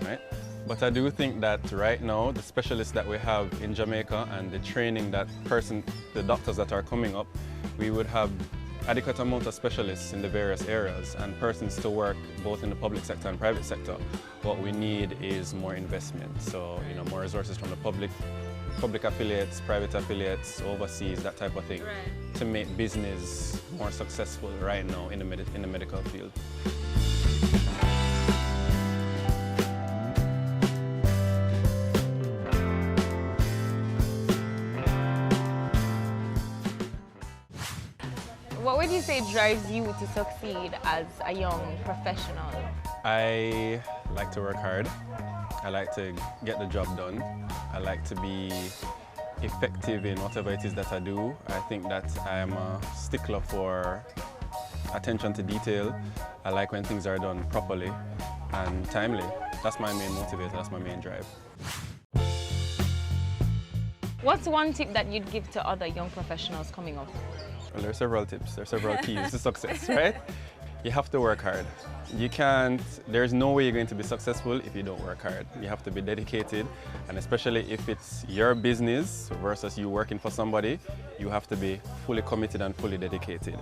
right? But I do think that right now, the specialists that we have in Jamaica and the training that the doctors that are coming up, we would have adequate amount of specialists in the various areas and persons to work both in the public sector and private sector. What we need is more investment. So, you know, more resources from the public affiliates, private affiliates, overseas, that type of thing, to make business more successful right now in the medical field. What would you say drives you to succeed as a young professional? I like to work hard. I like to get the job done. I like to be effective in whatever it is that I do. I think that I am a stickler for attention to detail. I like when things are done properly and timely. That's my main motivator, that's my main drive. What's one tip that you'd give to other young professionals coming up? Well, there are several tips, there are several keys to success, right? You have to work hard. There's no way you're going to be successful if you don't work hard. You have to be dedicated, and especially if it's your business versus you working for somebody, you have to be fully committed and fully dedicated.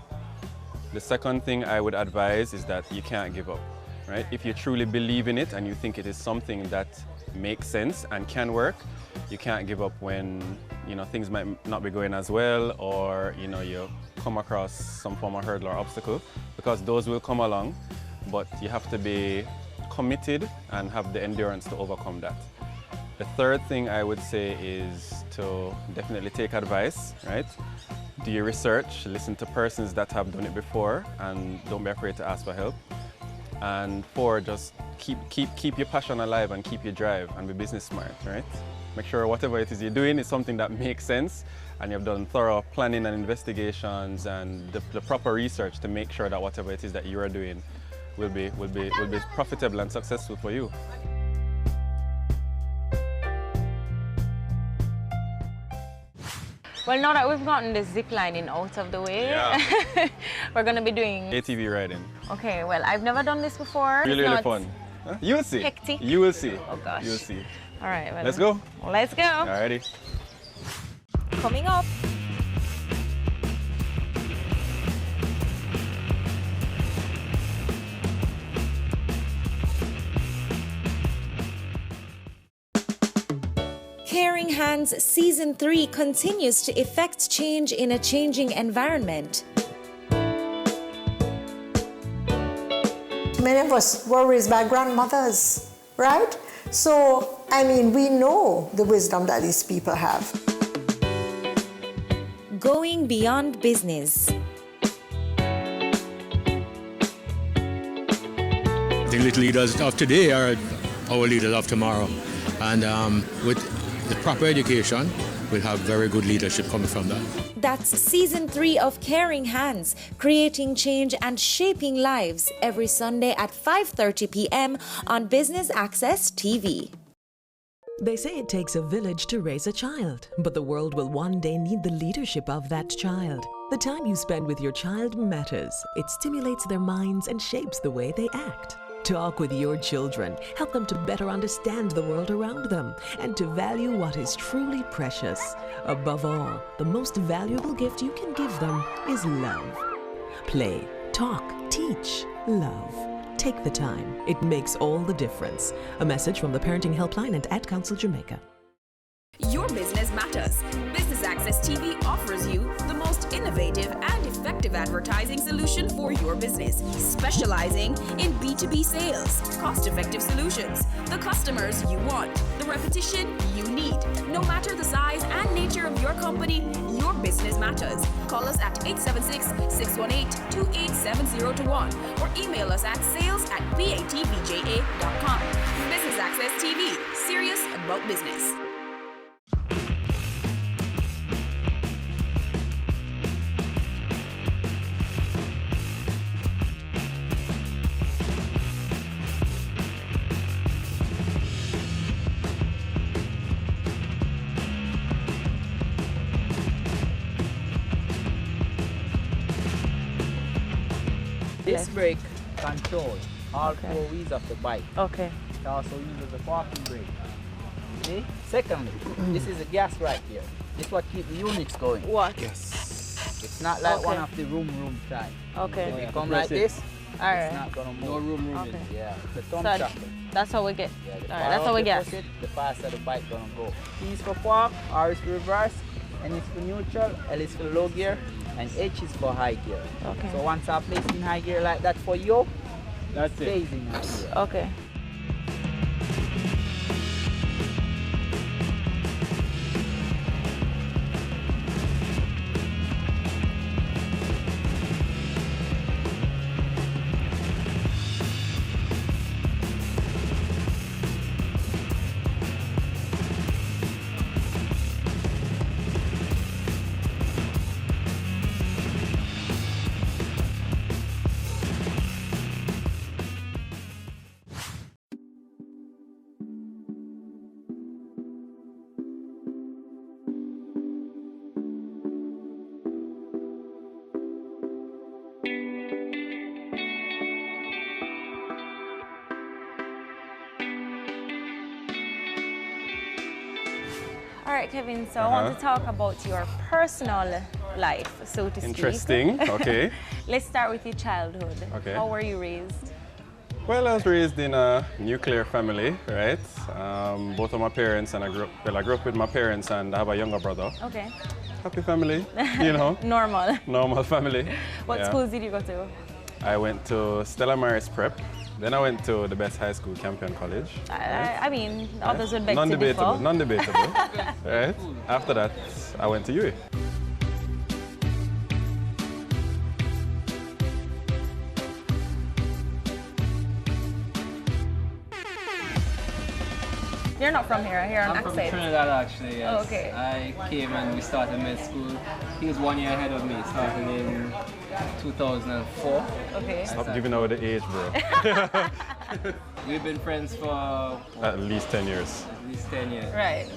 The second thing I would advise is that you can't give up, right? If you truly believe in it and you think it is something that makes sense and can work, you can't give up when, you know, things might not be going as well, or, you know, you come across some form of hurdle or obstacle, because those will come along, but you have to be committed and have the endurance to overcome that. The third thing I would say is to definitely take advice, right? Do your research, listen to persons that have done it before, and don't be afraid to ask for help. And four, just keep your passion alive and keep your drive and be business smart, right? Make sure whatever it is you're doing is something that makes sense, and you've done thorough planning and investigations and the proper research to make sure that whatever it is that you are doing will be profitable and successful for you. Well, now that we've gotten the zip lining out of the way, we're going to be doing ATV riding. Okay, well, I've never done this before. Really, really fun. Huh? You will see. Hectic. You will see. Oh gosh. You will see. All right. Well, let's go. Let's go. Alrighty. Coming up. Caring Hands Season 3 continues to effect change in a changing environment. Many of us were raised by grandmothers, right? So, I mean, we know the wisdom that these people have. Going beyond business. The little leaders of today are our leaders of tomorrow. And with the proper education, we'll have very good leadership coming from that. That's Season 3 of Caring Hands, creating change and shaping lives, every Sunday at 5:30 p.m. on Business Access TV. They say it takes a village to raise a child, but the world will one day need the leadership of that child. The time you spend with your child matters. It stimulates their minds and shapes the way they act. Talk with your children. Help them to better understand the world around them and to value what is truly precious. Above all, the most valuable gift you can give them is love. Play, talk, teach, love. Take the time. It makes all the difference. A message from the Parenting Helpline and Ad Council Jamaica. Your business matters. Business Access TV offers you the most innovative and effective advertising solution for your business, specializing in B2B sales, cost-effective solutions, the customers you want, the repetition you need. No matter the size and nature of your company, your business matters. Call us at 876-618-2870 or email us at sales@patvja.com. Business Access TV, serious about business. Disc brake control all four wheels of the bike. Okay. It also uses a parking brake. See? Secondly, this is a gas right here. This is what keeps the units going. What? Yes. It's not like one of the room type. Okay. If you come like this, Alright. it's not gonna move. No room. Okay. Yeah. The thumb So shocker. that's how we get. Yeah, the Alright, that's how we get. push it, the faster the bike gonna go. P is for park, R is for reverse, N is for neutral, L is for low gear, and H is for high gear. Okay. So once I place in high gear like that for you, That's it. stays in high gear. Okay. All right, Kevin, so I want to talk about your personal life, so to speak. Interesting, okay. Let's start with your childhood. Okay. How were you raised? Well, I was raised in a nuclear family, right? Both of my parents, and I grew up with my parents, and I have a younger brother. Okay. Happy family, you know. Normal. Normal family. What schools did you go to? I went to Stella Maris Prep. Then I went to the best high school, Campion College. I mean, others would beg to Non-debatable, differ. non-debatable. Right? After that, I went to UE. You're not from here, you're an I'm from accent. Trinidad actually, yes. Oh, okay. I came and we started med school. He was 1 year ahead of me, starting in 2004. Okay. Stop giving out the age, bro. We've been friends for At least 10 years. at least 10 years. Right.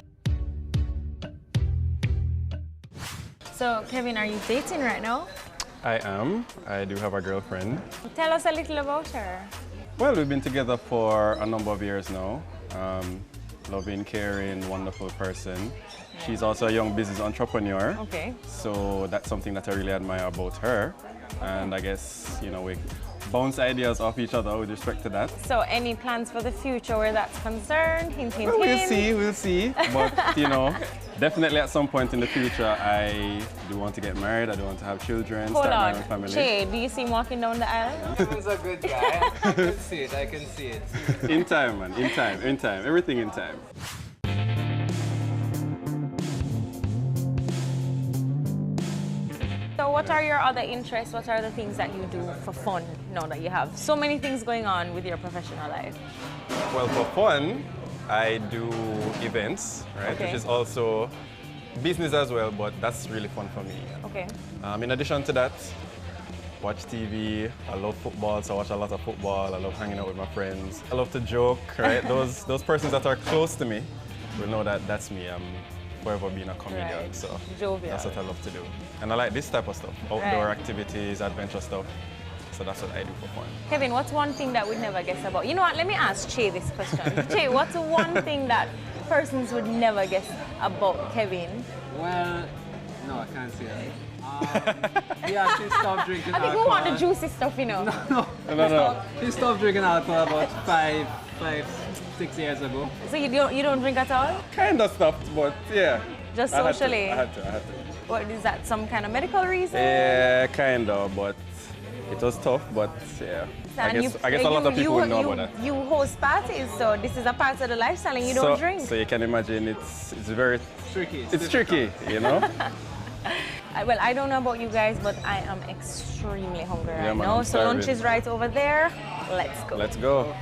So, Kevin, are you dating right now? I am. I do have a girlfriend. Tell us a little about her. Well, we've been together for a number of years now. Loving, caring, wonderful person. She's also a young business entrepreneur. Okay. So that's something that I really admire about her. And I guess, you know, we bounce ideas off each other with respect to that. So, any plans for the future where that's concerned? Hint, hint, Well, hint. we'll see. But, you know, definitely at some point in the future, I do want to get married. I do want to have children, Hold start my on. own family. Che, do you see him walking down the aisle? He's a good guy. I can see it. I can see it. In time, man. In time. In time. Everything in time. So what are your other interests? What are the things that you do for fun now that you have so many things going on with your professional life? Well, for fun, I do events, right? Okay. Which is also business as well, but that's really fun for me. Okay. In addition to that, watch TV. I love football, so I watch a lot of football. I love hanging out with my friends. I love to joke, right? those persons that are close to me will know that that's me. I'm forever being a comedian, Right. so Jovial. that's what I love to do. And I like this type of stuff, outdoor Right. activities, adventure stuff. So that's what I do for fun. Kevin, what's one thing that we'd never guess about? You know what, let me ask Che this question. Che, what's one thing that persons would never guess about Kevin? Well, no, I can't say that. He actually stopped drinking I think alcohol. we want the juicy stuff, you know. No. He stopped drinking alcohol about 6 years ago. So you don't drink at all? Kind of stopped, but yeah. Just I had to, socially? I had to. What is that, some kind of medical reason? Yeah, kind of, but it was tough, but yeah. And I guess a lot of people would know about that. You host parties, so this is a part of the lifestyle and you don't drink. So you can imagine it's very tricky. It's tricky, you know? Well, I don't know about you guys, but I am extremely hungry Yeah, right man, now. I'm So lunch starving. is right over there. Let's go. Let's go.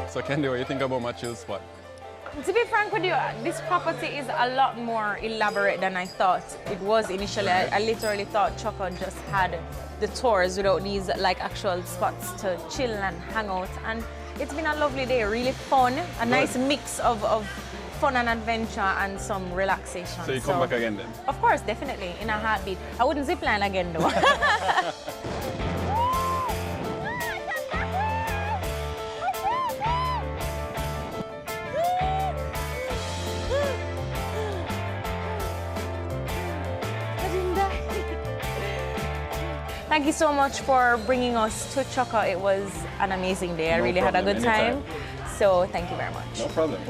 So Kendi, what do you think about my chill spot? To be frank with you, this property is a lot more elaborate than I thought it was initially. I literally thought Choco just had the tours without these like actual spots to chill and hang out. And it's been a lovely day, really fun, a nice mix of fun and adventure and some relaxation. So you come back again then? Of course, definitely, in a heartbeat. I wouldn't zip line again though. Thank you so much for bringing us to Choco. It was an amazing day. I No really had a problem, good time. anytime. So thank you very much. No problem.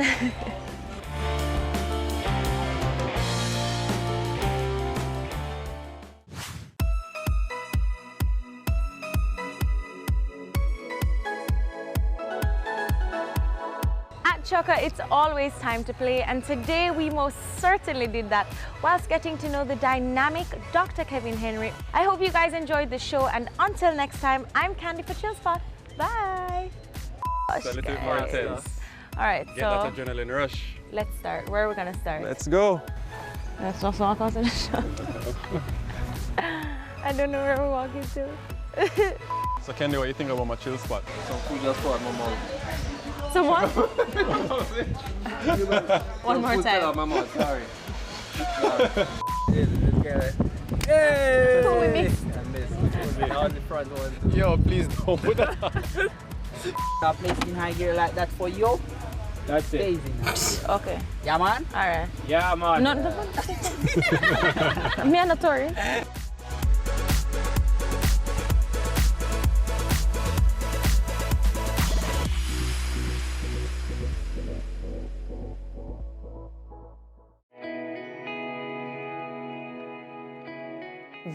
At Choco, it's always time to play, and today we most certainly did that whilst getting to know the dynamic Dr. Kevin Henry. I hope you guys enjoyed the show, and until next time, I'm Candy for Chill Spot. Bye. It's a little bit more intense. All right, Get so that adrenaline rush. let's start. Where are we gonna start? Let's go. Let's just walk out to the show. I don't know where we're walking to. So Kendi, what do you think about my chill spot? Some food just for my mouth. Someone? One more Food fell out time. my mouth, sorry. Let's get it. Yay! Who we missed? I missed. Now the front one. Yo, please don't put that on. A place in high gear like that for you. That's it. Stays in high gear. Okay. Yeah, man? All right. Yeah, man. No, me and Tori.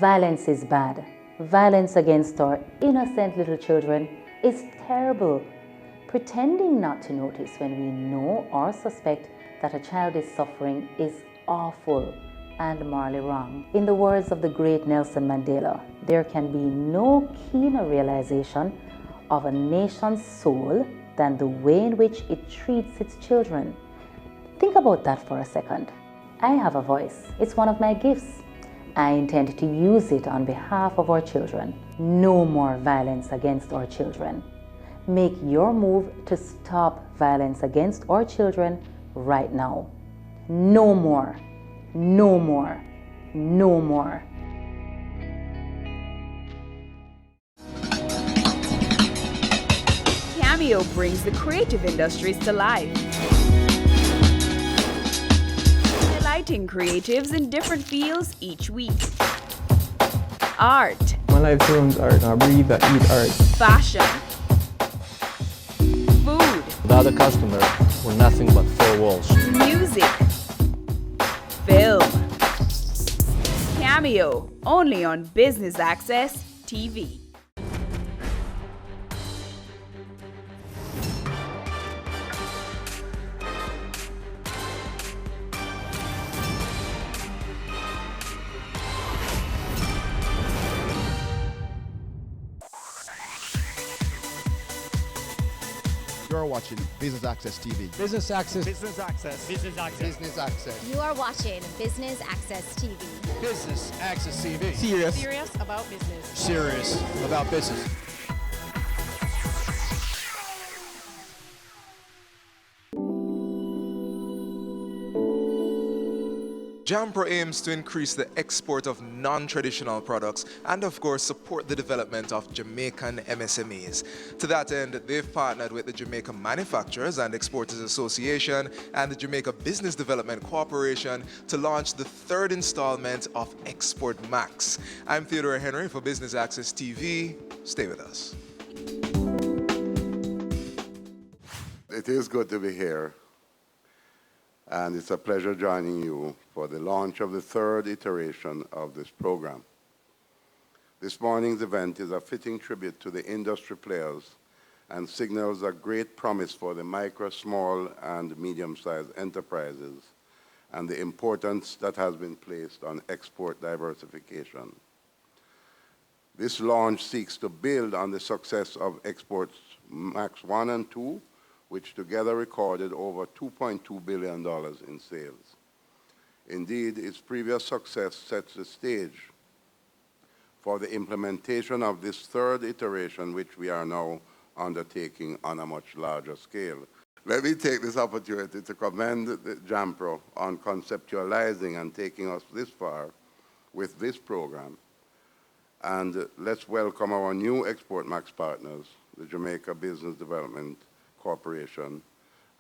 Violence is bad. Violence against our innocent little children is terrible. Pretending not to notice when we know or suspect that a child is suffering is awful and morally wrong. In the words of the great Nelson Mandela, there can be no keener realization of a nation's soul than the way in which it treats its children. Think about that for a second. I have a voice. It's one of my gifts. I intend to use it on behalf of our children. No more violence against our children. Make your move to stop violence against our children right now. No more. No more. No more. Cameo brings the creative industries to life, highlighting creatives in different fields each week. Art. My life turns art. I breathe, I eat art. Fashion. Food. Without a customer, we're nothing but four walls. Music. Film. Cameo, only on Business Access TV. You're watching Business Access TV. Business Access. Business Access. Business Access. Business Access. You are watching Business Access TV. Business Access TV. Serious about business. Serious about business. JAMPRO aims to increase the export of non-traditional products and of course support the development of Jamaican MSMEs. To that end, they've partnered with the Jamaica Manufacturers and Exporters Association and the Jamaica Business Development Corporation to launch the third installment of Export Max. I'm Theodore Henry for Business Access TV. Stay with us. It is good to be here, and it's a pleasure joining you for the launch of the third iteration of this program. This morning's event is a fitting tribute to the industry players and signals a great promise for the micro, small, and medium-sized enterprises and the importance that has been placed on export diversification. This launch seeks to build on the success of Exports Max 1 and 2, which together recorded over $2.2 billion in sales. Indeed, its previous success sets the stage for the implementation of this third iteration, which we are now undertaking on a much larger scale. Let me take this opportunity to commend the JAMPRO on conceptualizing and taking us this far with this program. And let's welcome our new Export Max partners, the Jamaica Business Development Corporation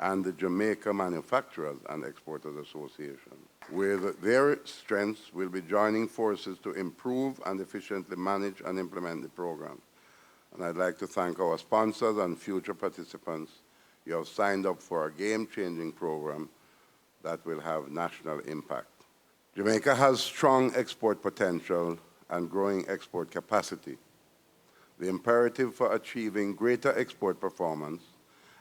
and the Jamaica Manufacturers and Exporters Association. With their strengths, we'll be joining forces to improve and efficiently manage and implement the program. And I'd like to thank our sponsors and future participants. You have signed up for a game-changing program that will have national impact. Jamaica has strong export potential and growing export capacity. The imperative for achieving greater export performance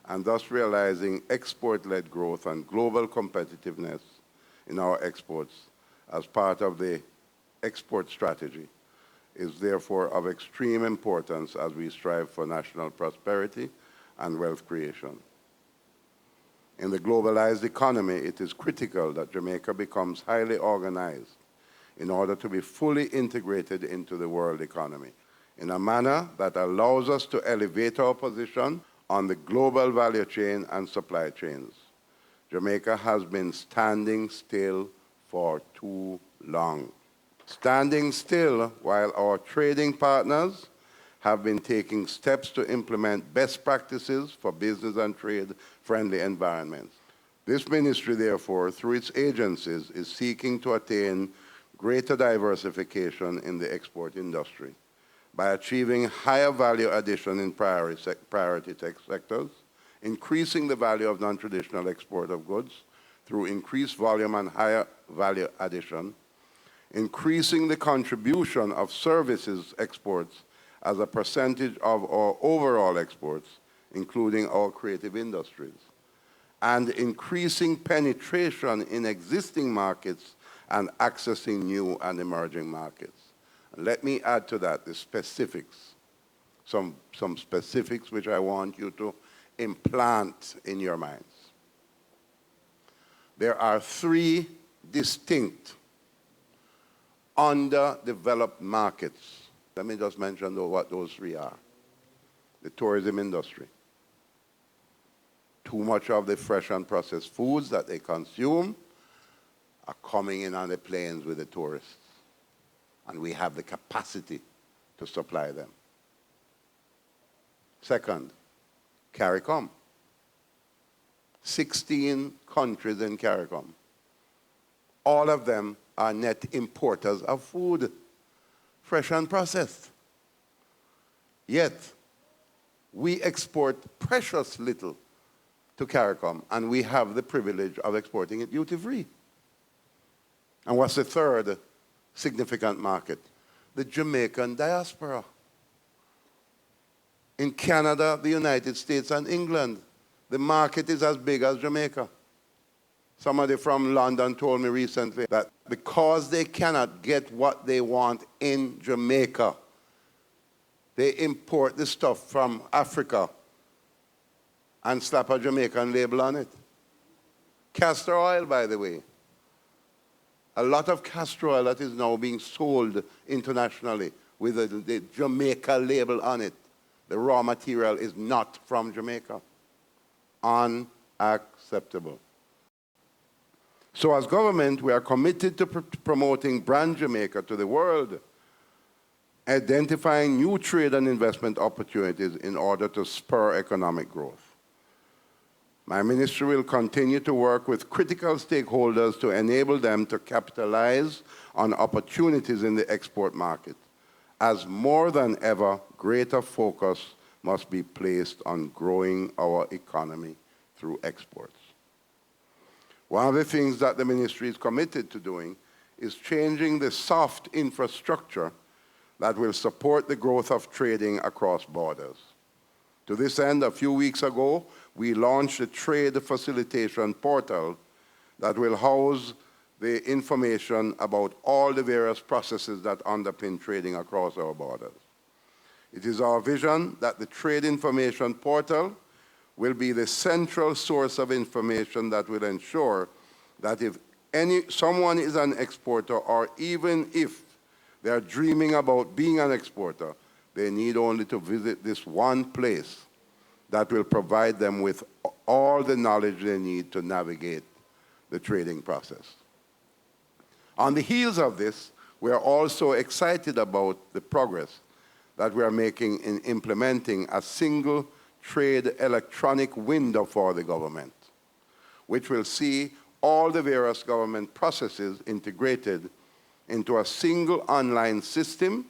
and thus realizing export-led growth and global competitiveness in our exports as part of the export strategy is therefore of extreme importance as we strive for national prosperity and wealth creation. In the globalized economy, it is critical that Jamaica becomes highly organized in order to be fully integrated into the world economy in a manner that allows us to elevate our position on the global value chain and supply chains. Jamaica has been standing still for too long. Standing still while our trading partners have been taking steps to implement best practices for business and trade-friendly environments. This ministry, therefore, through its agencies, is seeking to attain greater diversification in the export industry by achieving higher value addition in priority tech sectors, increasing the value of non-traditional export of goods through increased volume and higher value addition, increasing the contribution of services exports as a percentage of our overall exports, including our creative industries, and increasing penetration in existing markets and accessing new and emerging markets. And let me add to that the specifics, some specifics which I want you to implant in your minds. There are 3 distinct underdeveloped markets. Let me just mention what those 3 are. The tourism industry. Too much of the fresh and processed foods that they consume are coming in on the planes with the tourists. And we have the capacity to supply them. Second, CARICOM. 16 countries in CARICOM. All of them are net importers of food, fresh and processed. Yet, we export precious little to CARICOM, and we have the privilege of exporting it duty-free. And what's the third significant market? The Jamaican diaspora. In Canada, the United States, and England, the market is as big as Jamaica. Somebody from London told me recently that because they cannot get what they want in Jamaica, they import the stuff from Africa and slap a Jamaican label on it. Castor oil, by the way. A lot of castor oil that is now being sold internationally with the Jamaica label on it. The raw material is not from Jamaica. Unacceptable. So as government, we are committed to promoting brand Jamaica to the world, identifying new trade and investment opportunities in order to spur economic growth. My ministry will continue to work with critical stakeholders to enable them to capitalize on opportunities in the export market, as more than ever, greater focus must be placed on growing our economy through exports. One of the things that the ministry is committed to doing is changing the soft infrastructure that will support the growth of trading across borders. To this end, a few weeks ago, we launched a trade facilitation portal that will house the information about all the various processes that underpin trading across our borders. It is our vision that the trade information portal will be the central source of information that will ensure that if someone is an exporter, or even if they are dreaming about being an exporter, they need only to visit this one place that will provide them with all the knowledge they need to navigate the trading process. On the heels of this, we are also excited about the progress that we are making in implementing a single trade electronic window for the government, which will see all the various government processes integrated into a single online system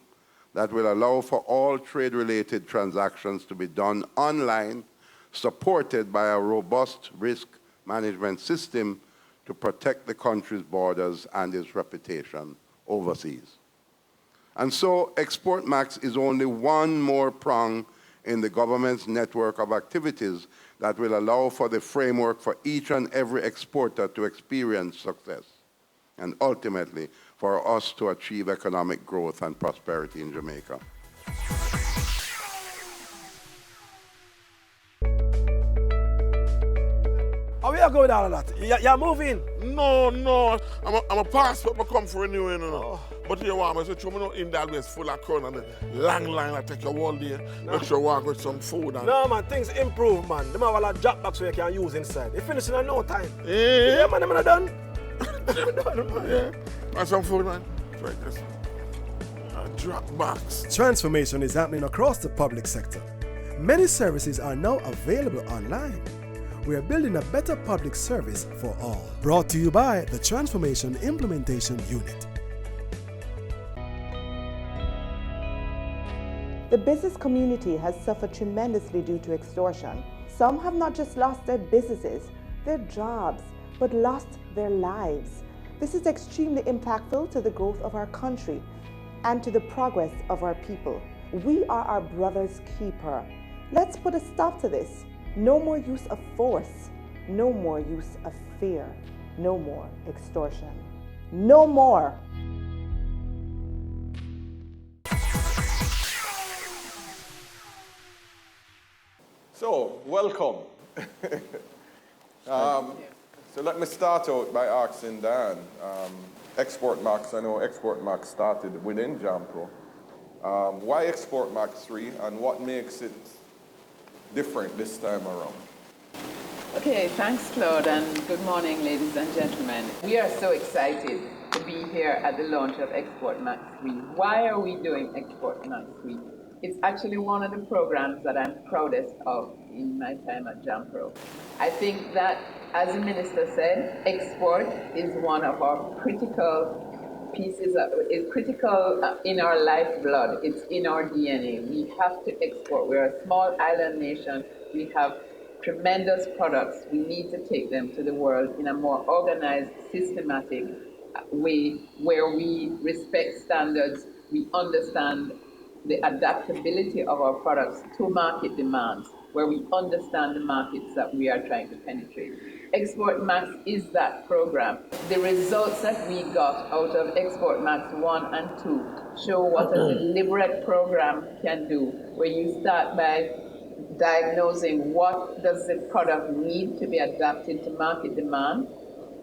that will allow for all trade-related transactions to be done online, supported by a robust risk management system to protect the country's borders and its reputation overseas. And so ExportMax is only one more prong in the government's network of activities that will allow for the framework for each and every exporter to experience success, and ultimately for us to achieve economic growth and prosperity in Jamaica. How are you going with all of that? You're moving? No. I'm a passport I come for renewing. But you want me to show me in that place full of crowd and the long line that take you all day. No. Make sure you walk with some food. And No, man, things improve, man. Them have a lot of drop box so you can use inside. You finish in no time. Yeah, man, I'm not done. Yeah. And some food, man. Try this. A drop box. Transformation is happening across the public sector. Many services are now available online. We are building a better public service for all. Brought to you by the Transformation Implementation Unit. The business community has suffered tremendously due to extortion. Some have not just lost their businesses, their jobs, but lost their lives. This is extremely impactful to the growth of our country and to the progress of our people. We are our brother's keeper. Let's put a stop to this. No more use of force. No more use of fear. No more extortion. No more. So, welcome. So let me start out by asking Dan, Export Max, I know Export Max started within Jampro. Why Export Max 3 and what makes it different this time around? Okay, thanks Claude, and good morning ladies and gentlemen. We are so excited to be here at the launch of Export Max 3. Why are we doing Export Max 3? It's actually one of the programs that I'm proudest of in my time at Jampro. I think that, as the minister said, export is one of our critical pieces, is critical in our lifeblood. It's in our DNA. We have to export. We're a small island nation. We have tremendous products. We need to take them to the world in a more organized, systematic way where we respect standards, we understand the adaptability of our products to market demands, where we understand the markets that we are trying to penetrate. Export Max is that program. The results that we got out of Export Max 1 and 2 show what a deliberate program can do, where you start by diagnosing what does the product need to be adapted to market demand,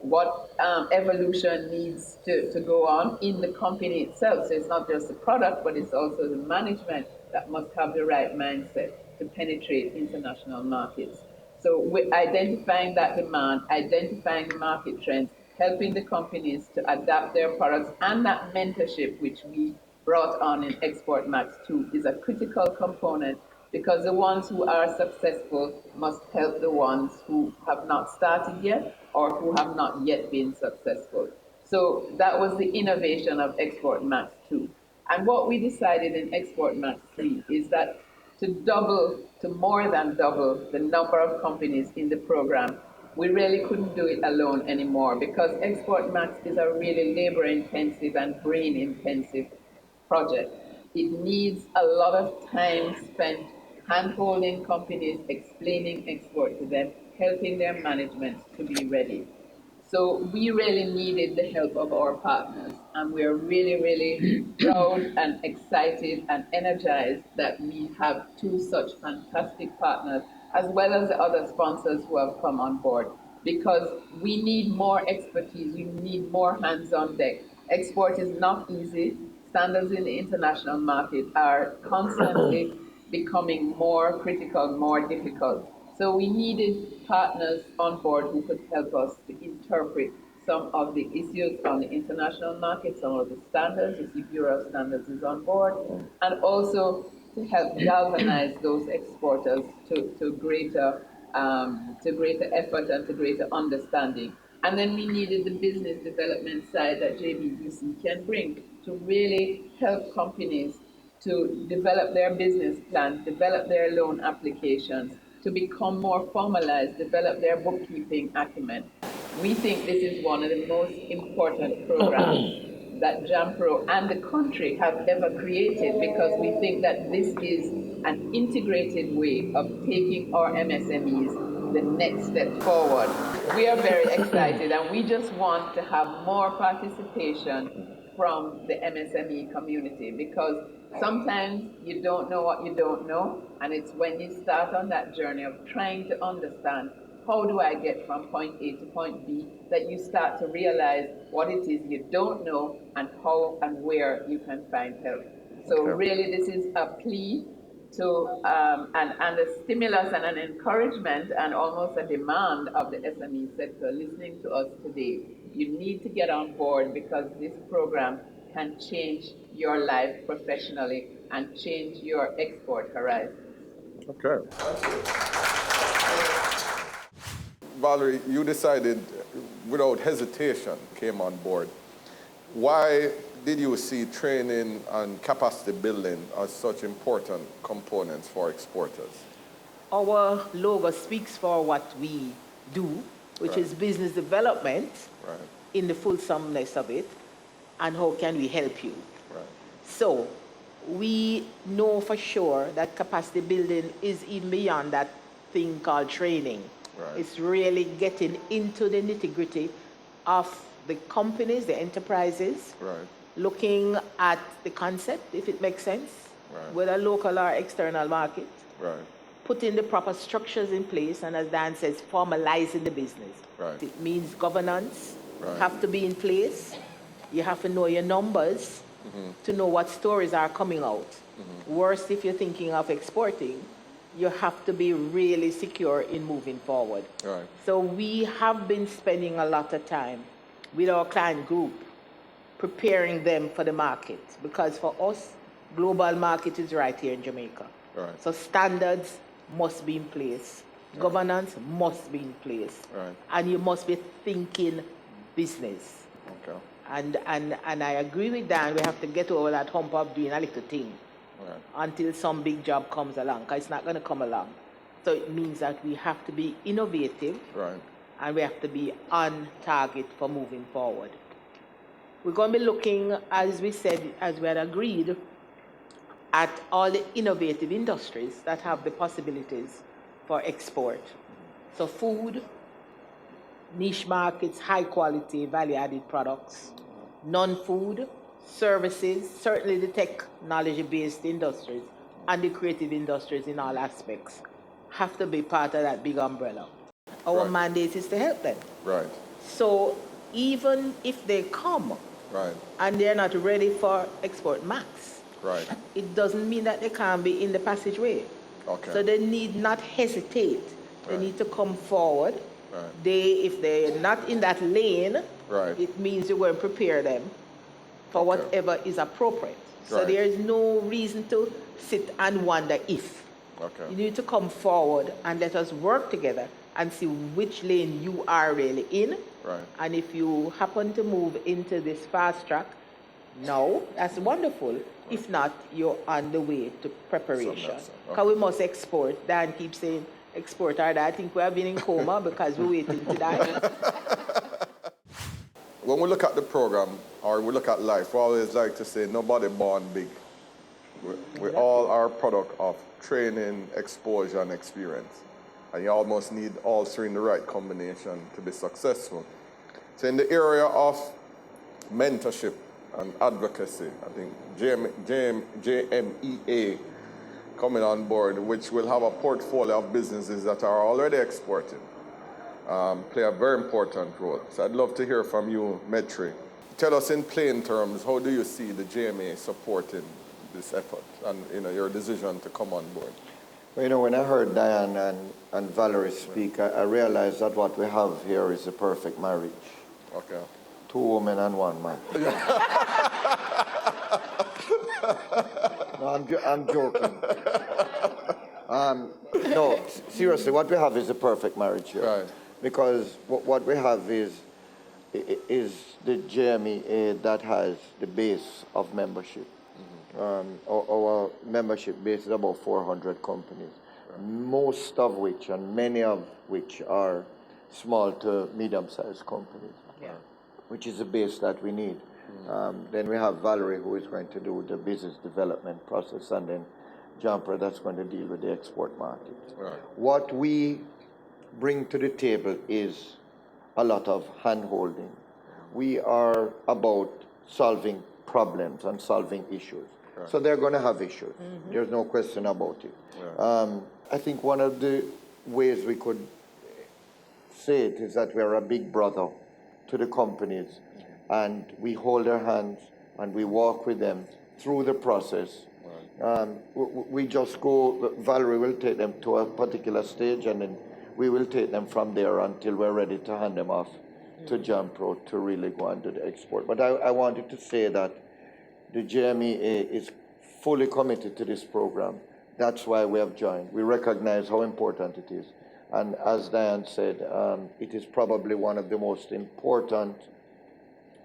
what evolution needs to go on in the company itself. So it's not just the product, but it's also the management that must have the right mindset to penetrate international markets. So we're identifying that demand, identifying the market trends, helping the companies to adapt their products, and that mentorship which we brought on in Export Max 2 is a critical component, because the ones who are successful must help the ones who have not started yet or who have not yet been successful. So that was the innovation of Export Max 2. And what we decided in Export Max 3 is that to more than double the number of companies in the program, we really couldn't do it alone anymore, because Export Max is a really labor-intensive and brain-intensive project. It needs a lot of time spent hand-holding companies, explaining export to them, helping their management to be ready. So we really needed the help of our partners, and we're really, really proud and excited and energized that we have two such fantastic partners, as well as the other sponsors who have come on board, because we need more expertise, we need more hands on deck. Export is not easy. Standards in the international market are constantly becoming more critical, more difficult. So we needed partners on board who could help us to interpret some of the issues on the international market, some of the standards. You see Bureau of Standards is on board, and also to help galvanize those exporters to greater effort and to greater understanding. And then we needed the business development side that JBUC can bring to really help companies to develop their business plans, develop their loan applications, to become more formalized, develop their bookkeeping acumen. We think this is one of the most important programs that Jampro and the country have ever created, because we think that this is an integrated way of taking our MSMEs the next step forward. We are very excited, and we just want to have more participation from the MSME community, because sometimes you don't know what you don't know, and it's when you start on that journey of trying to understand how do I get from point A to point B that you start to realize what it is you don't know and how and where you can find help. So really this is a plea to and a stimulus and an encouragement and almost a demand of the SME sector listening to us today. You need to get on board, because this program can change your life professionally and change your export horizon. Okay. Valerie, you decided without hesitation, came on board. Why did you see training and capacity building as such important components for exporters? Our logo speaks for what we do, which is business development in the fulsomeness of it, and how can we help you. So we know for sure that capacity building is even beyond that thing called training. It's really getting into the nitty-gritty of the companies, the enterprises, looking at the concept, if it makes sense, whether local or external market, putting the proper structures in place, and as Dan says, formalizing the business. It means governance have to be in place. You have to know your numbers to know what stories are coming out. Worst, if you're thinking of exporting, you have to be really secure in moving forward. So we have been spending a lot of time with our client group preparing them for the market, because for us, global market is right here in Jamaica. So standards must be in place. Governance must be in place. And you must be thinking business. And I agree with Dan, we have to get over that hump of doing a little thing until some big job comes along, because it's not going to come along. So it means that we have to be innovative and we have to be on target for moving forward. We're going to be looking, as we said, as we had agreed, at all the innovative industries that have the possibilities for export. So food, niche markets, high quality, value-added products, non-food, services, certainly the technology-based industries and the creative industries in all aspects have to be part of that big umbrella. Our mandate is to help them. So even if they come and they're not ready for Export Max, it doesn't mean that they can't be in the passageway. So they need not hesitate. They need to come forward. If they're not in that lane, it means you're going to prepare them for whatever is appropriate. So there is no reason to sit and wonder if. You need to come forward and let us work together and see which lane you are really in. And if you happen to move into this fast track, no, that's wonderful. If not, you're on the way to preparation. Because we must export. Dan keeps saying export. I think we have been in coma because we're waiting to die. When we look at the program, or we look at life, we always like to say nobody born big. We all are a product of training, exposure, and experience. And you almost need all three in the right combination to be successful. So in the area of mentorship and advocacy, I think JMEA coming on board, which will have a portfolio of businesses that are already exporting, play a very important role. So I'd love to hear from you, Metri. Tell us in plain terms, how do you see the JMA supporting this effort and your decision to come on board? Well, when I heard Diane and Valerie speak, I realized that what we have here is a perfect marriage. 2 women and 1 man. No, I'm joking. No, seriously, what we have is a perfect marriage here. Because what we have is the JMEA that has the base of membership. Our membership base is about 400 companies, most of which and many of which are small to medium-sized companies, which is the base that we need. Then we have Valerie, who is going to do the business development process, and then Jumper, that's going to deal with the export market. What we bring to the table is a lot of hand-holding. We are about solving problems and solving issues. So they're going to have issues. There's no question about it. I think one of the ways we could say it is that we're a big brother to the companies, and we hold their hands and we walk with them through the process. We just go, Valerie will take them to a particular stage, and then we will take them from there until we're ready to hand them off to Jampro to really go and do the export. But I wanted to say that the JMEA is fully committed to this program. That's why we have joined. We recognize how important it is. And as Diane said, it is probably one of the most important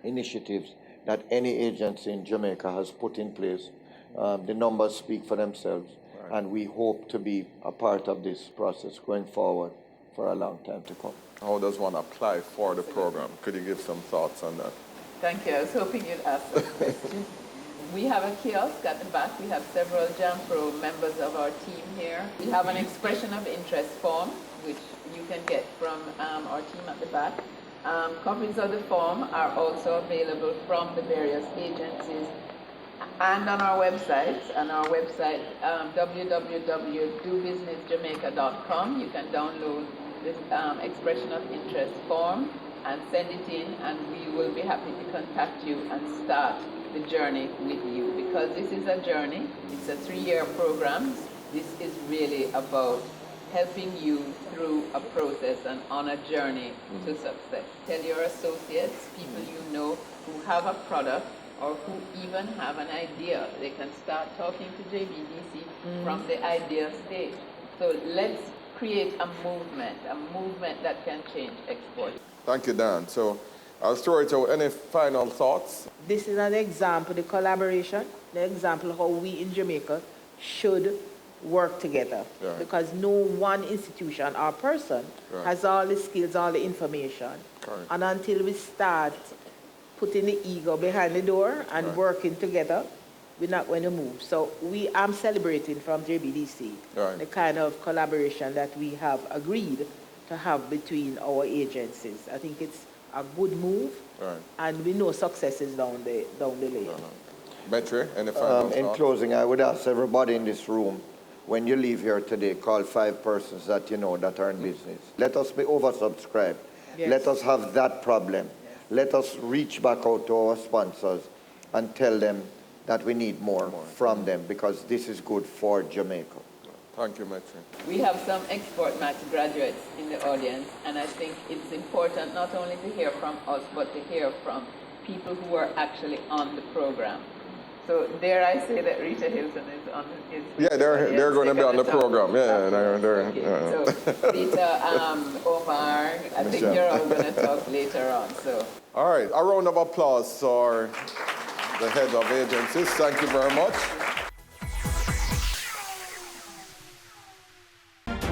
initiatives that any agency in Jamaica has put in place. The numbers speak for themselves, and we hope to be a part of this process going forward for a long time to come. How does one apply for the program? Could you give some thoughts on that? Thank you. I was hoping you'd ask that question. We have a kiosk at the back. We have several Jampro members of our team here. We have an expression of interest form, which you can get from our team at the back. Copies of the form are also available from the various agencies and on our website. On our website, www.dobusinessjamaica.com, you can download this expression of interest form and send it in, and we will be happy to contact you and start the journey with you, because this is a journey. It's a 3-year program. This is really about helping you through a process and on a journey to success. Tell your associates, people you know who have a product or who even have an idea. They can start talking to JBDC from the idea stage. So let's create a movement that can change export. Thank you, Dan. So I'll throw it out. Any final thoughts? This is an example, the collaboration, the example of how we in Jamaica should work together. Right. Because no one institution or person has all the skills, all the information. Correct. And until we start putting the ego behind the door and working together, we're not going to move. So I'm celebrating from JBDC the kind of collaboration that we have agreed to have between our agencies. I think it's a good move, and we know success is down the lane. Metri, any final In thoughts? closing, I would ask everybody in this room, when you leave here today, call 5 persons that you know that are in business. Let us be oversubscribed. Yes. Let us have that problem. Let us reach back out to our sponsors and tell them that we need more from them, because this is good for Jamaica. Thank you, Metri. We have some Export Max graduates in the audience, and I think it's important not only to hear from us, but to hear from people who are actually on the program. So dare I say that Rita Hilton is on the Yeah, they're going to be on the program. Yeah, they're So Rita, Omar, I think you're all going to talk later on. So. All right, a round of applause for the head of agencies. Thank you very much.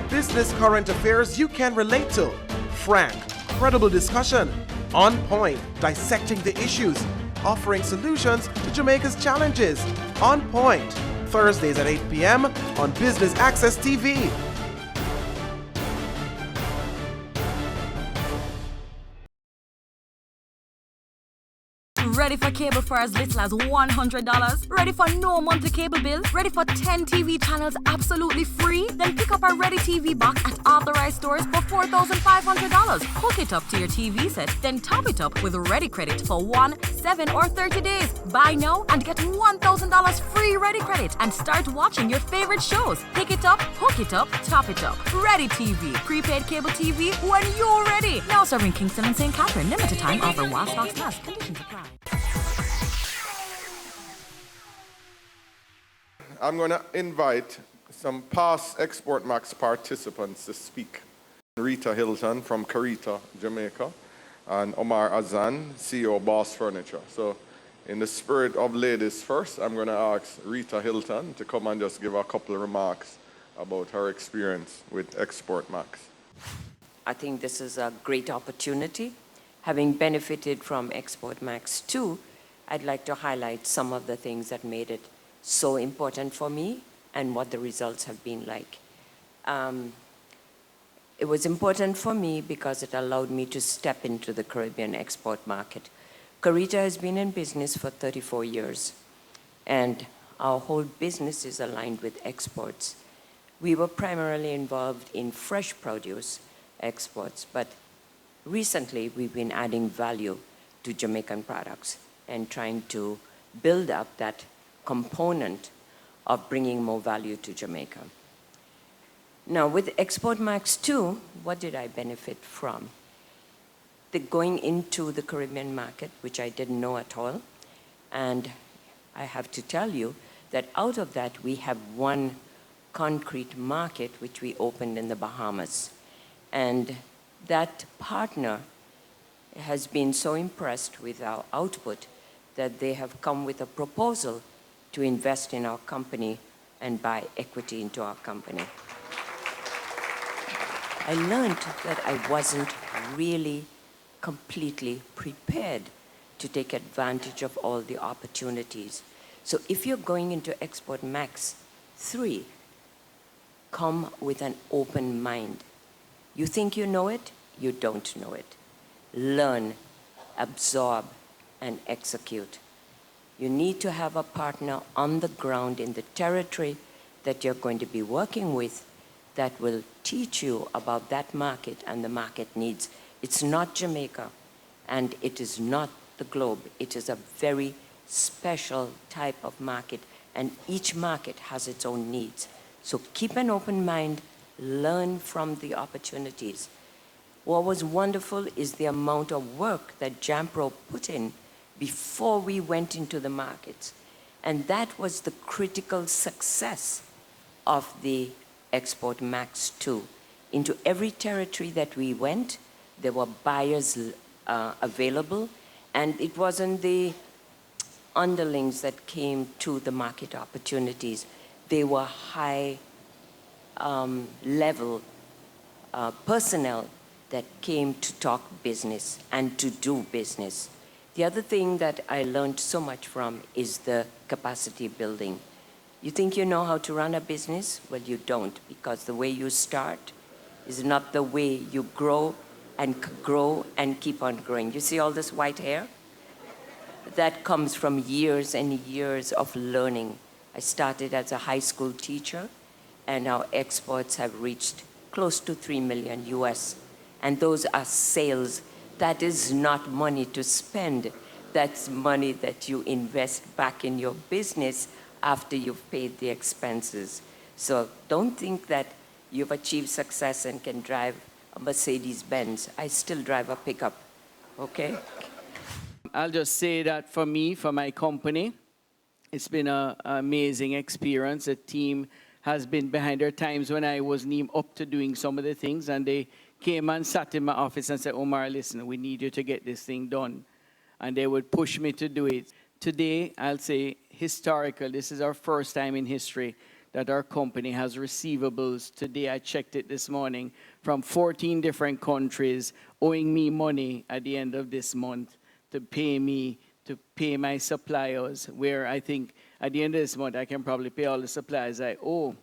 Business current affairs you can relate to. Frank, credible discussion. On point, dissecting the issues. Offering solutions to Jamaica's challenges. On Point, Thursdays at 8 p.m. on Business Access TV. Ready for cable for as little as $100? Ready for no monthly cable bill? Ready for 10 TV channels absolutely free? Then pick up our Ready TV box at authorized stores for $4,500. Hook it up to your TV set, then top it up with Ready Credit for 1, 7, or 30 days. Buy now and get $1,000 free Ready Credit and start watching your favorite shows. Pick it up, hook it up, top it up. Ready TV. Prepaid cable TV when you're ready. Now serving Kingston and St. Catherine. Limited time offer while stocks last. Conditions apply. I'm going to invite some past Export Max participants to speak. Rita Hilton from Carita, Jamaica, and Omar Azan, CEO of Boss Furniture. So in the spirit of ladies first, I'm going to ask Rita Hilton to come and just give a couple of remarks about her experience with Export Max. I think this is a great opportunity. Having benefited from Export Max 2, I'd like to highlight some of the things that made it so important for me and what the results have been like. It was important for me because it allowed me to step into the Caribbean export market. Carita has been in business for 34 years, and our whole business is aligned with exports. We were primarily involved in fresh produce exports, but recently we've been adding value to Jamaican products and trying to build up that component of bringing more value to Jamaica. Now, with Export Max 2, what did I benefit from? Going into the Caribbean market, which I didn't know at all, and I have to tell you that out of that, we have one concrete market which we opened in the Bahamas. And that partner has been so impressed with our output that they have come with a proposal to invest in our company and buy equity into our company. I learned that I wasn't really completely prepared to take advantage of all the opportunities. So if you're going into Export Max 3, come with an open mind. You think you know it, you don't know it. learn, absorb, and execute. You need to have a partner on the ground in the territory that you're going to be working with that will teach you about that market and the market needs. It's not Jamaica, and it is not the globe. It is a very special type of market, and each market has its own needs. So keep an open mind, learn from the opportunities. What was wonderful is the amount of work that Jampro put in before we went into the markets. And that was the critical success of the Export Max 2. Into every territory that we went, there were buyers available, and it wasn't the underlings that came to the market opportunities. They were high level personnel that came to talk business and to do business. The other thing that I learned so much from is the capacity building. You think you know how to run a business? Well, you don't, because the way you start is not the way you grow and keep on growing. You see all this white hair? That comes from years and years of learning. I started as a high school teacher, and our exports have reached close to $3 million US. And those are sales. That is not money to spend. That's money that you invest back in your business after you've paid the expenses. So don't think that you've achieved success and can drive a Mercedes-Benz. I still drive a pickup, okay? I'll just say that for me, for my company, it's been an amazing experience. The team has been behind. There are times when I wasn't even up to doing some of the things, and they came and sat in my office and said, Omar, listen, we need you to get this thing done. And they would push me to do it. Today, I'll say historical. This is our first time in history that our company has receivables. Today, I checked it this morning, from 14 different countries owing me money at the end of this month to pay me, to pay my suppliers, where I think at the end of this month, I can probably pay all the suppliers I owe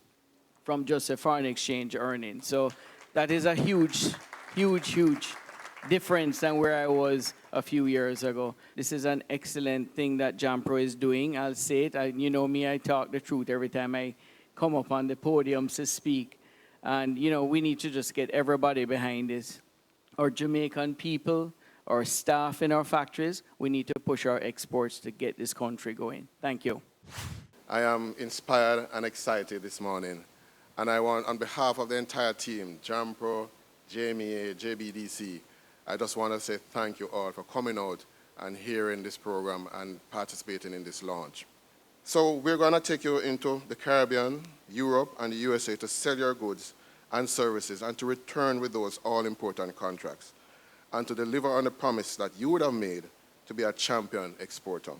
from just a foreign exchange earning. So that is a huge, huge, huge difference than where I was a few years ago. This is an excellent thing that Jampro is doing. I'll say it. You know me, I talk the truth every time I come up on the podium to speak. And, you know, we need to just get everybody behind this. Our Jamaican people, our staff in our factories, we need to push our exports to get this country going. Thank you. I am inspired and excited this morning. And I want, on behalf of the entire team, Jampro, JMEA, JBDC, I just want to say thank you all for coming out and hearing this program and participating in this launch. So we're going to take you into the Caribbean, Europe, and the USA to sell your goods and services and to return with those all-important contracts and to deliver on the promise that you would have made to be a champion exporter.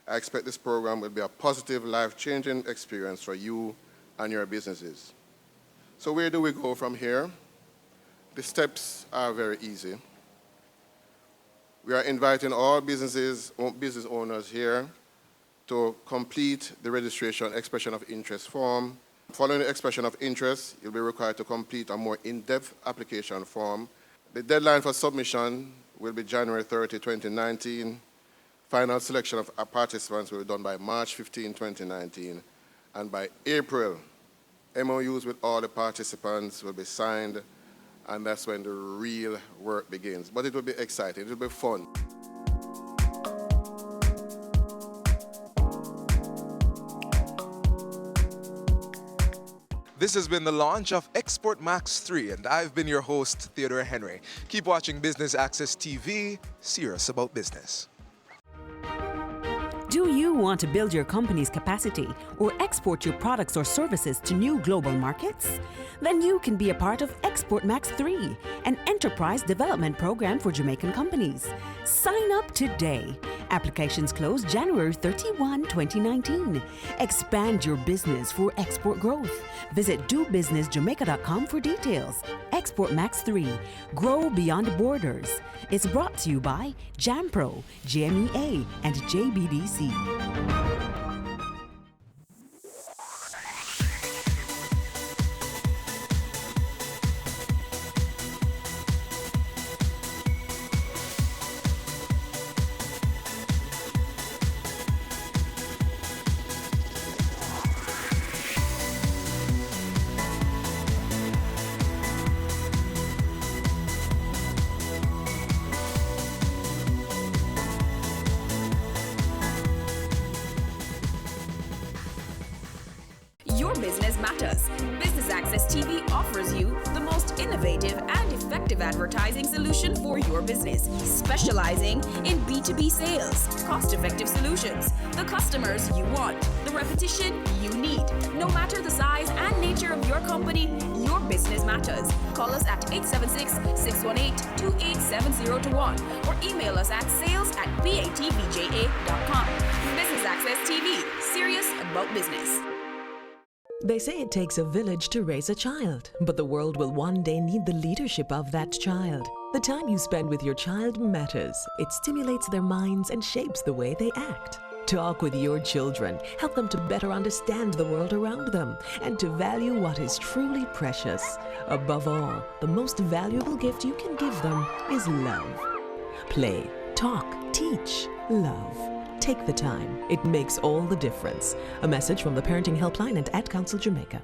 I expect this program will be a positive, life-changing experience for you and your businesses. So where do we go from here? The steps are very easy. We are inviting all business owners here to complete the registration expression of interest form. Following the expression of interest, you'll be required to complete a more in-depth application form. The deadline for submission will be January 30, 2019. Final selection of participants will be done by March 15, 2019. And by April, MOUs with all the participants will be signed, and that's when the real work begins. But it will be exciting, it will be fun. This has been the launch of Export Max 3, and I've been your host, Theodore Henry. Keep watching Business Access TV, serious about business. Do you want to build your company's capacity or export your products or services to new global markets? Then you can be a part of Export Max 3, an enterprise development program for Jamaican companies. Sign up today. Applications close January 31, 2019. Expand your business for export growth. Visit dobusinessjamaica.com for details. Export Max 3, grow beyond borders. It's brought to you by Jampro, JMEA, and JBDC. effective advertising solution for your business, specializing in B2B sales, cost-effective solutions, the customers you want, the repetition you need. No matter the size and nature of your company, your business matters. Call us at 876-618-2870 or email us at sales@batvja.com. Business Access TV, serious about business. They say it takes a village to raise a child, but the world will one day need the leadership of that child. The time you spend with your child matters. It stimulates their minds and shapes the way they act. Talk with your children. Help them to better understand the world around them and to value what is truly precious. Above all, the most valuable gift you can give them is love. Play, talk, teach, love. Take the time. It makes all the difference. A message from the Parenting Helpline and Ad Council Jamaica.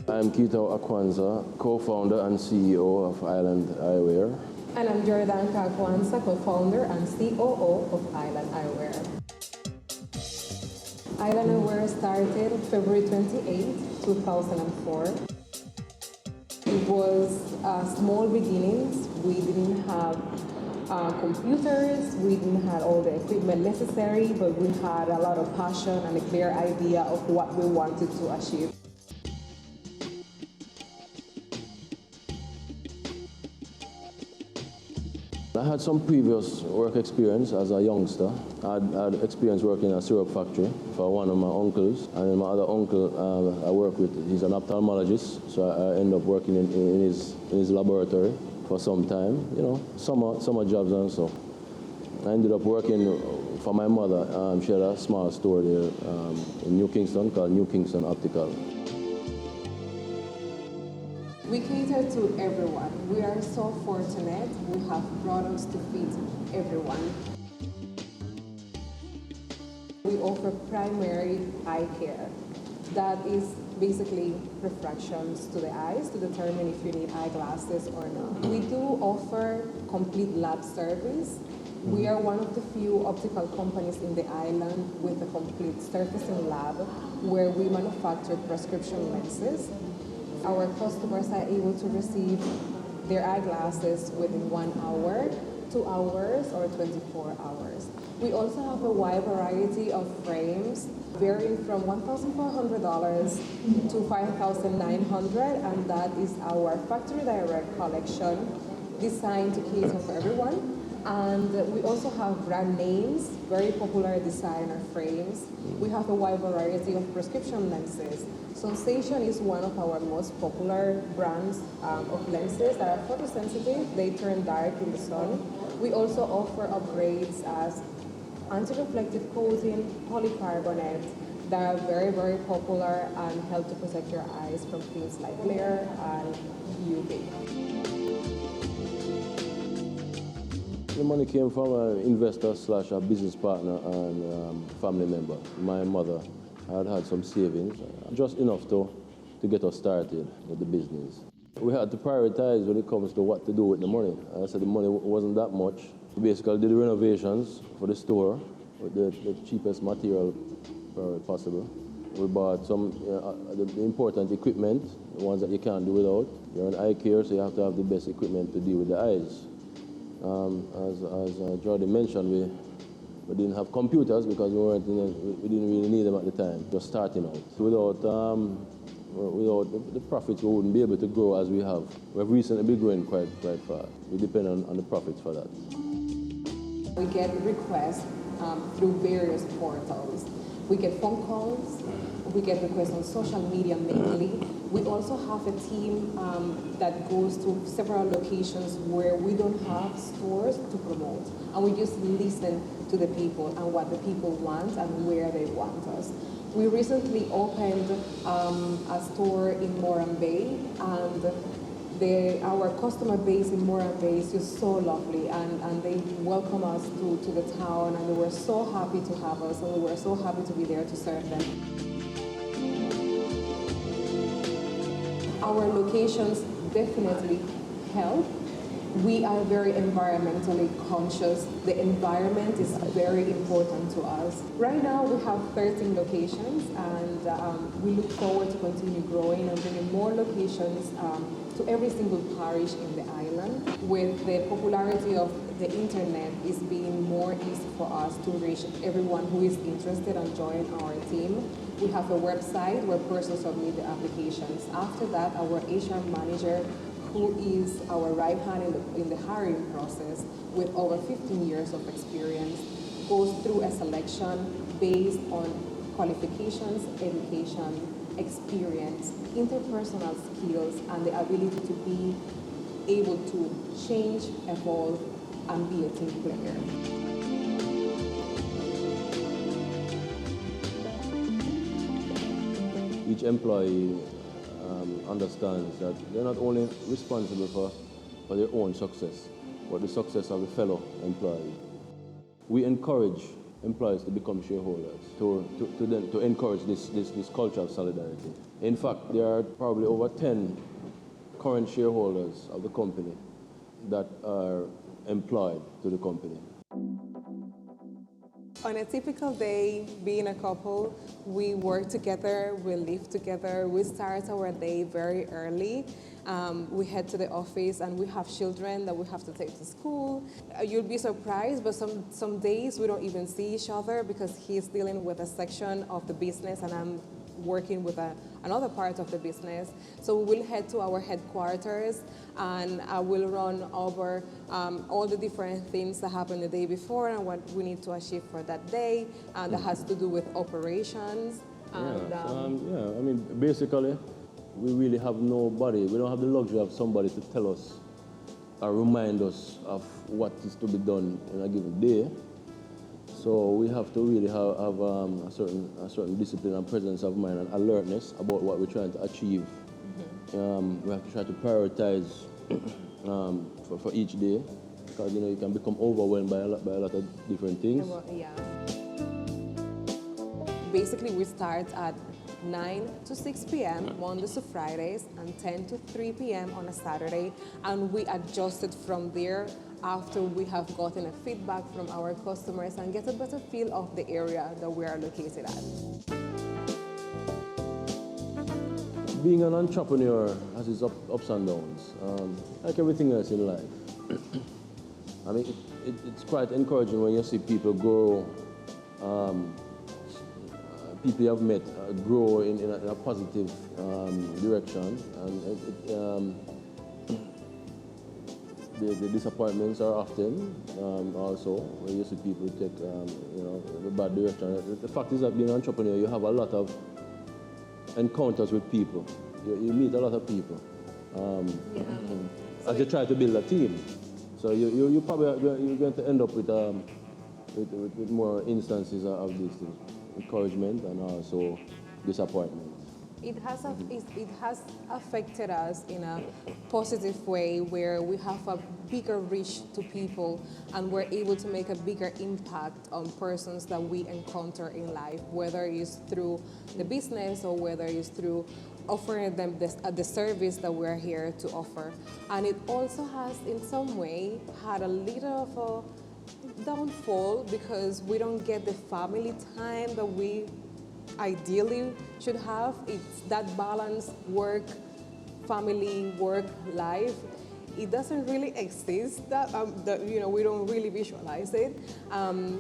I'm Kito Akwanza, co-founder and CEO of Island Eyewear. And I'm Jordan Kakwanza, co-founder and COO of Island Eyewear. Island Eyewear started February 28, 2004. It was small beginnings. We didn't have computers, we didn't have all the equipment necessary, but we had a lot of passion and a clear idea of what we wanted to achieve. I had some previous work experience as a youngster. I had experience working in a syrup factory for one of my uncles, and my other uncle I work with, he's an ophthalmologist, so I ended up working in his laboratory for some time, you know, summer jobs and so. I ended up working for my mother. She had a small store there in New Kingston called New Kingston Optical. We cater to everyone. We are so fortunate. We have products to fit everyone. We offer primary eye care. That is basically refractions to the eyes to determine if you need eyeglasses or not. We do offer complete lab service. We are one of the few optical companies in the island with a complete surfacing lab where we manufacture prescription lenses. Our customers are able to receive their eyeglasses within 1 hour, 2 hours, or 24 hours. We also have a wide variety of frames, varying from $1,400 to $5,900, and that is our factory direct collection designed to cater for everyone. And we also have brand names, very popular designer frames. We have a wide variety of prescription lenses. Sensation is one of our most popular brands of lenses that are photosensitive. They turn dark in the sun. We also offer upgrades as anti-reflective coating, polycarbonate that are very, very popular and help to protect your eyes from things like glare and UV. The money came from an investor / a business partner and family member. My mother had some savings, just enough to get us started with the business. We had to prioritize when it comes to what to do with the money. I said the money wasn't that much. We basically did the renovations for the store with the cheapest material possible. We bought some the important equipment, the ones that you can't do without. You're an eye care, so you have to have the best equipment to deal with the eyes. As Jordan mentioned, we didn't have computers because we didn't really need them at the time, just starting out. So without the profits, we wouldn't be able to grow as we have. We've recently been growing quite fast. We depend on the profits for that. We get requests through various portals. We get phone calls, we get requests on social media mainly. We also have a team that goes to several locations where we don't have stores to promote. And we just listen to the people and what the people want and where they want us. We recently opened a store in Moran Bay, and Our customer base in Mora Bay is just so lovely, and they welcome us to the town, and they were so happy to have us, and we were so happy to be there to serve them. Our locations definitely help. We are very environmentally conscious. The environment is very important to us. Right now we have 13 locations, and we look forward to continue growing and bringing more locations to every single parish in the island. With the popularity of the internet, it's being more easy for us to reach everyone who is interested in joining our team. We have a website where persons submit the applications. After that, our HR manager, who is our right hand in the hiring process with over 15 years of experience, goes through a selection based on qualifications, education, experience, interpersonal skills, and the ability to be able to change, evolve, and be a team player. Each employee understands that they're not only responsible for their own success, but the success of the fellow employee. We encourage employees to become shareholders, to encourage this culture of solidarity. In fact, there are probably over 10 current shareholders of the company that are employed to the company. On a typical day, being a couple, we work together, we live together, we start our day very early. We head to the office, and we have children that we have to take to school. You'll be surprised, but some days we don't even see each other because he's dealing with a section of the business and I'm working with another part of the business. So we will head to our headquarters, and I will run over all the different things that happened the day before and what we need to achieve for that day, and that has to do with operations. I mean, basically, we really have nobody. We don't have the luxury of somebody to tell us or remind us of what is to be done in a given day. So we have to really have a certain discipline and presence of mind and alertness about what we're trying to achieve. Mm-hmm. We have to try to prioritize for each day, because you can become overwhelmed by a lot of different things. Yeah. Basically, we start at 9 to 6 p.m. Mondays to Fridays, and 10 to 3 p.m. on a Saturday, and we adjusted from there after we have gotten a feedback from our customers and get a better feel of the area that we are located at. Being an entrepreneur has its ups and downs, like everything else in life. I mean, it's quite encouraging when you see people grow, people you have met grow in a positive direction, and the disappointments are often also when you see people take the bad direction. The fact is that being an entrepreneur, you have a lot of encounters with people. You meet a lot of people as you try to build a team. So you probably you're going to end up with more instances of these things, encouragement and also disappointment. It has affected us in a positive way, where we have a bigger reach to people and we're able to make a bigger impact on persons that we encounter in life, whether it's through the business or whether it's through offering them the service that we're here to offer. And it also has, in some way, had a little of a downfall because we don't get the family time that we ideally should have. It's that balance, work, family, work, life. It doesn't really exist. We don't really visualize it.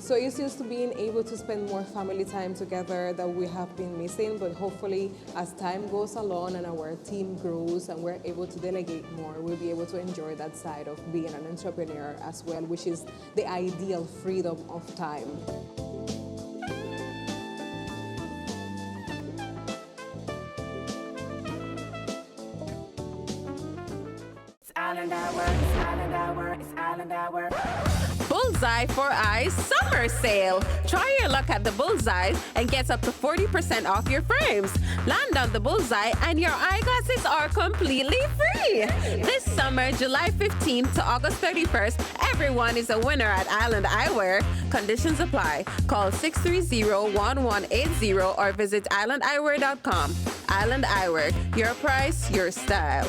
So it's just being able to spend more family time together that we have been missing. But hopefully, as time goes along and our team grows and we're able to delegate more, we'll be able to enjoy that side of being an entrepreneur as well, which is the ideal freedom of time. Bull Bullseye for Eyes summer sale. Try your luck at the Bullseye and get up to 40% off your frames. Land on the Bullseye and your eyeglasses are completely free. This summer, July 15th to August 31st, everyone is a winner at Island Eyewear. Conditions apply. Call 630-1180 or visit islandeyewear.com. Island Eyewear. Your price, your style.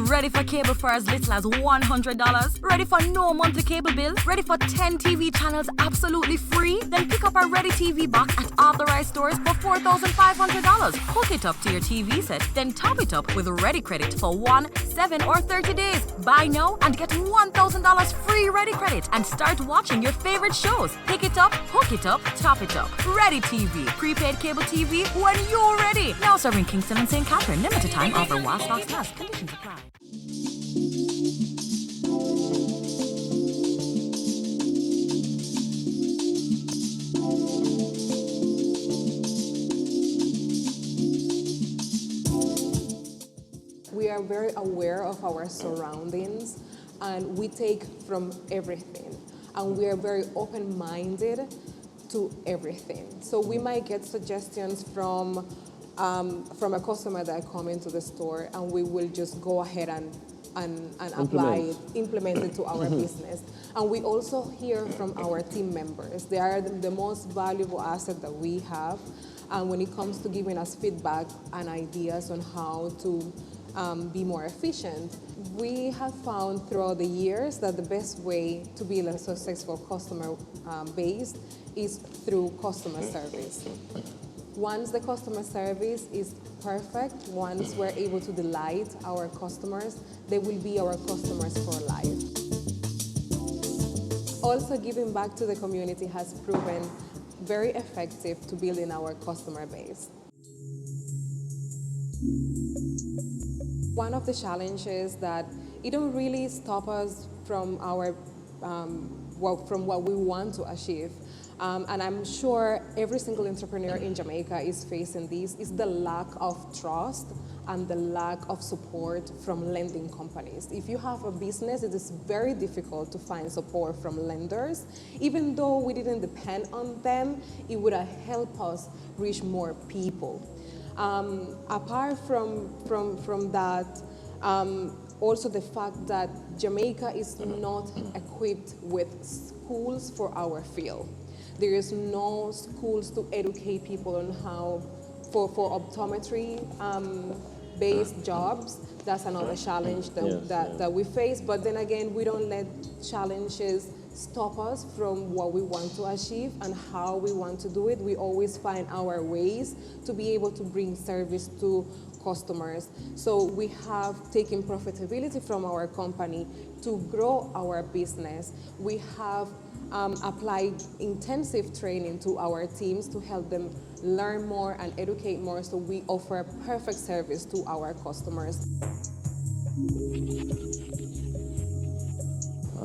Ready for cable for as little as $100? Ready for no monthly cable bill? Ready for 10 TV channels absolutely free? Then pick up our Ready TV box at authorized stores for $4,500. Hook it up to your TV set, then top it up with Ready Credit for 1, 7, or 30 days. Buy now and get $1,000 free Ready Credit and start watching your favorite shows. Pick it up, hook it up, top it up. Ready TV. Prepaid cable TV when you're ready. Now serving Kingston and St. Catherine. Limited time offer while stocks last. Conditions apply. We are very aware of our surroundings and we take from everything. And we are very open-minded to everything. So we might get suggestions from a customer that come into the store and we will just go ahead and apply it, implement it to our business. And we also hear from our team members. They are the most valuable asset that we have. And when it comes to giving us feedback and ideas on how to be more efficient, we have found throughout the years that the best way to build a successful customer base is through customer service. Once the customer service is perfect, once we're able to delight our customers, they will be our customers for life. Also, giving back to the community has proven very effective to building our customer base. One of the challenges that it don't really stop us from our from what we want to achieve. And I'm sure every single entrepreneur in Jamaica is facing this, is the lack of trust and the lack of support from lending companies. If you have a business, it is very difficult to find support from lenders. Even though we didn't depend on them, it would have helped us reach more people. Apart from that, also the fact that Jamaica is not equipped with schools for our field. There is no schools to educate people on how, for optometry based jobs. That's another challenge that we face. But then again, we don't let challenges stop us from what we want to achieve and how we want to do it. We always find our ways to be able to bring service to customers. So we have taken profitability from our company to grow our business. We have applied intensive training to our teams to help them learn more and educate more, so we offer perfect service to our customers.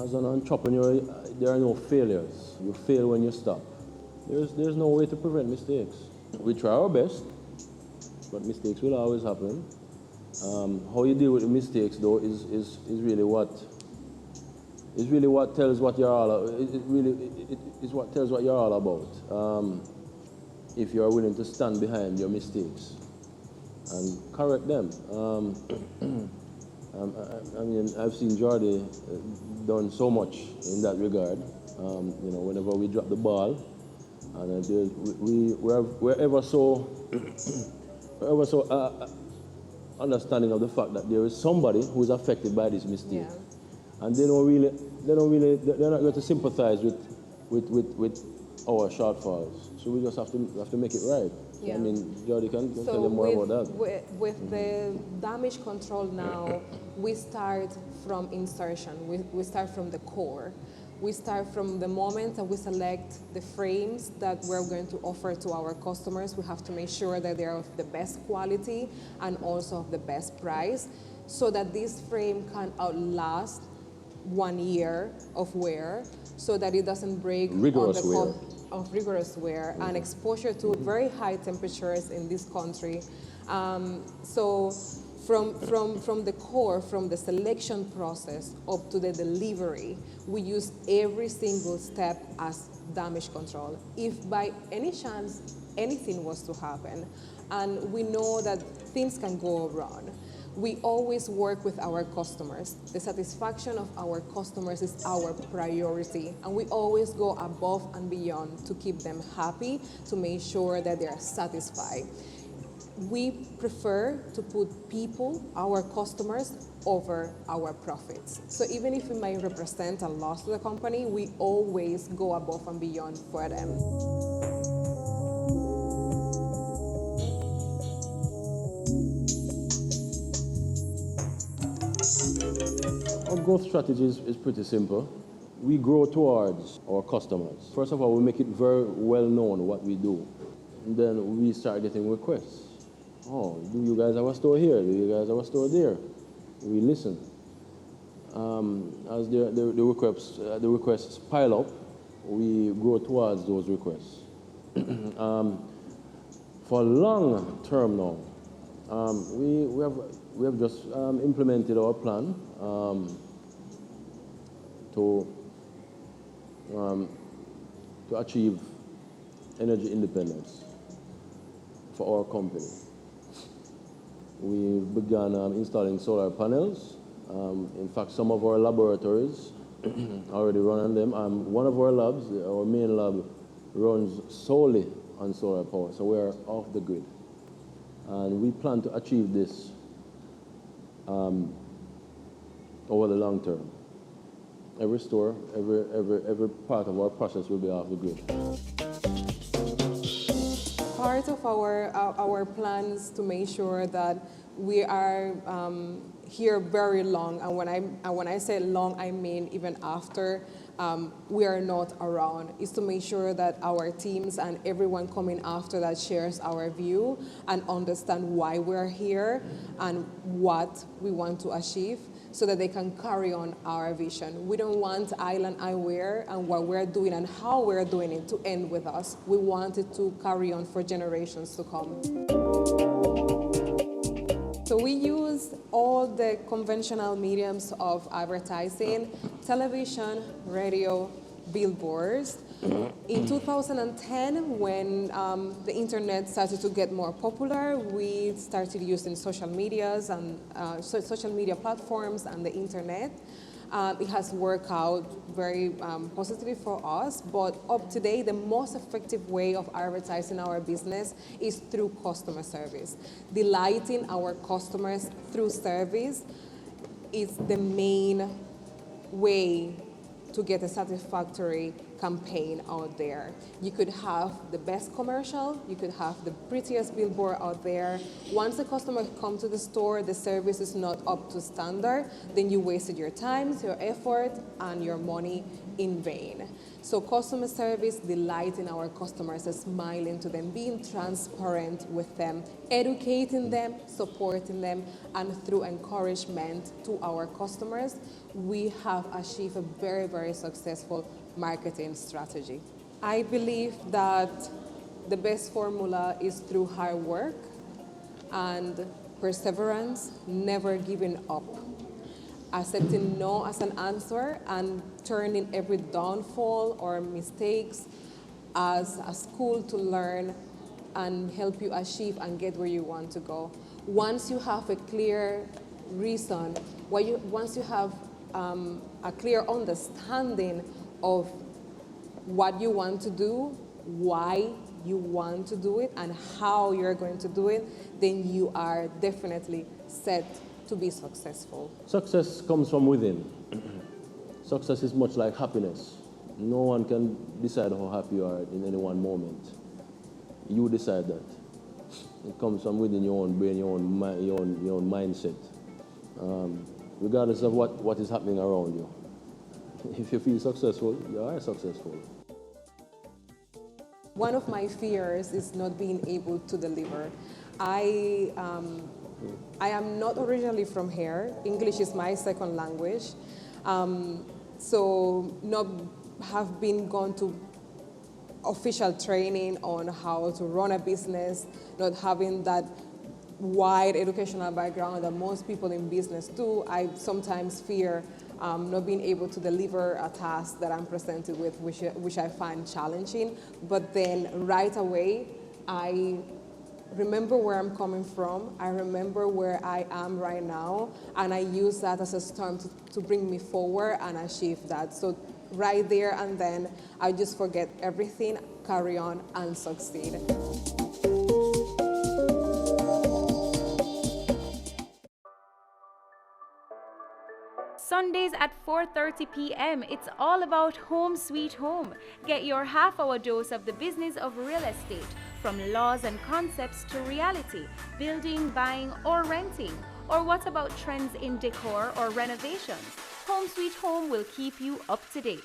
As an entrepreneur, there are no failures. You fail when you stop. There's no way to prevent mistakes. We try our best, but mistakes will always happen. How you deal with the mistakes, though, is really what tells what you're all. It is what tells what you're all about. If you are willing to stand behind your mistakes and correct them. I mean, I've seen Jordy done so much in that regard. Whenever we drop the ball, and we're ever so understanding of the fact that there is somebody who is affected by this mistake, and they're not going to sympathize with our shortfalls. So we just have to make it right. Yeah. I mean, Jordy can tell you more about that. With the damage control now, we start from insertion. We start from the core. We start from the moment that we select the frames that we're going to offer to our customers. We have to make sure that they're of the best quality and also of the best price, so that this frame can outlast 1 year of wear, so that it doesn't break of rigorous wear and exposure to very high temperatures in this country. So From the core, from the selection process up to the delivery, we use every single step as damage control. If by any chance anything was to happen, and we know that things can go wrong, we always work with our customers. The satisfaction of our customers is our priority, and we always go above and beyond to keep them happy, to make sure that they are satisfied. We prefer to put people, our customers, over our profits. So even if it might represent a loss to the company, we always go above and beyond for them. Our growth strategy is pretty simple. We grow towards our customers. First of all, we make it very well known what we do. And then we start getting requests. Oh, do you guys have a store here? Do you guys have a store there? We listen. As the requests pile up, we grow towards those requests. For long term now, we have just implemented our plan to achieve energy independence for our company. We began installing solar panels. In fact, some of our laboratories already run on them. One of our labs, our main lab, runs solely on solar power, so we are off the grid. And we plan to achieve this over the long term. Every store, every part of our process will be off the grid. Part of our plans to make sure that we are here very long, and when I say long, I mean even after we are not around, is to make sure that our teams and everyone coming after that shares our view and understand why we're here and what we want to achieve, so that they can carry on our vision. We don't want Island Eyewear and what we're doing and how we're doing it to end with us. We want it to carry on for generations to come. So we use all the conventional mediums of advertising: television, radio, billboards. In 2010, when the internet started to get more popular, we started using social medias and social media platforms and the internet. It has worked out very positively for us, but up to date, the most effective way of advertising our business is through customer service. Delighting our customers through service is the main way to get a satisfactory campaign out there. You could have the best commercial, you could have the prettiest billboard out there. Once the customer comes to the store, the service is not up to standard, then you wasted your time, your effort, and your money in vain. So customer service, delighting our customers, smiling to them, being transparent with them, educating them, supporting them, and through encouragement to our customers, we have achieved a very, very successful marketing strategy. I believe that the best formula is through hard work and perseverance, never giving up, accepting no as an answer, and turning every downfall or mistakes as a school to learn and help you achieve and get where you want to go. Once you have a clear reason, once you have a clear understanding of what you want to do, why you want to do it, and how you're going to do it, then you are definitely set to be successful. Success comes from within. Success is much like happiness. No one can decide how happy you are in any one moment. You decide that. It comes from within your own brain, your own mindset. Regardless of what is happening around you. If you feel successful, you are successful. One of my fears is not being able to deliver. I am not originally from here. English is my second language. So not have been gone to official training on how to run a business, not having that wide educational background that most people in business do, I sometimes fear not being able to deliver a task that I'm presented with, which I find challenging. But then right away, I remember where I'm coming from, I remember where I am right now, and I use that as a storm to bring me forward and achieve that. So right there and then, I just forget everything, carry on, and succeed. Sundays at 4:30 p.m. It's all about Home Sweet Home. Get your half-hour dose of the business of real estate, from laws and concepts to reality, building, buying, or renting. Or what about trends in decor or renovations? Home Sweet Home will keep you up to date.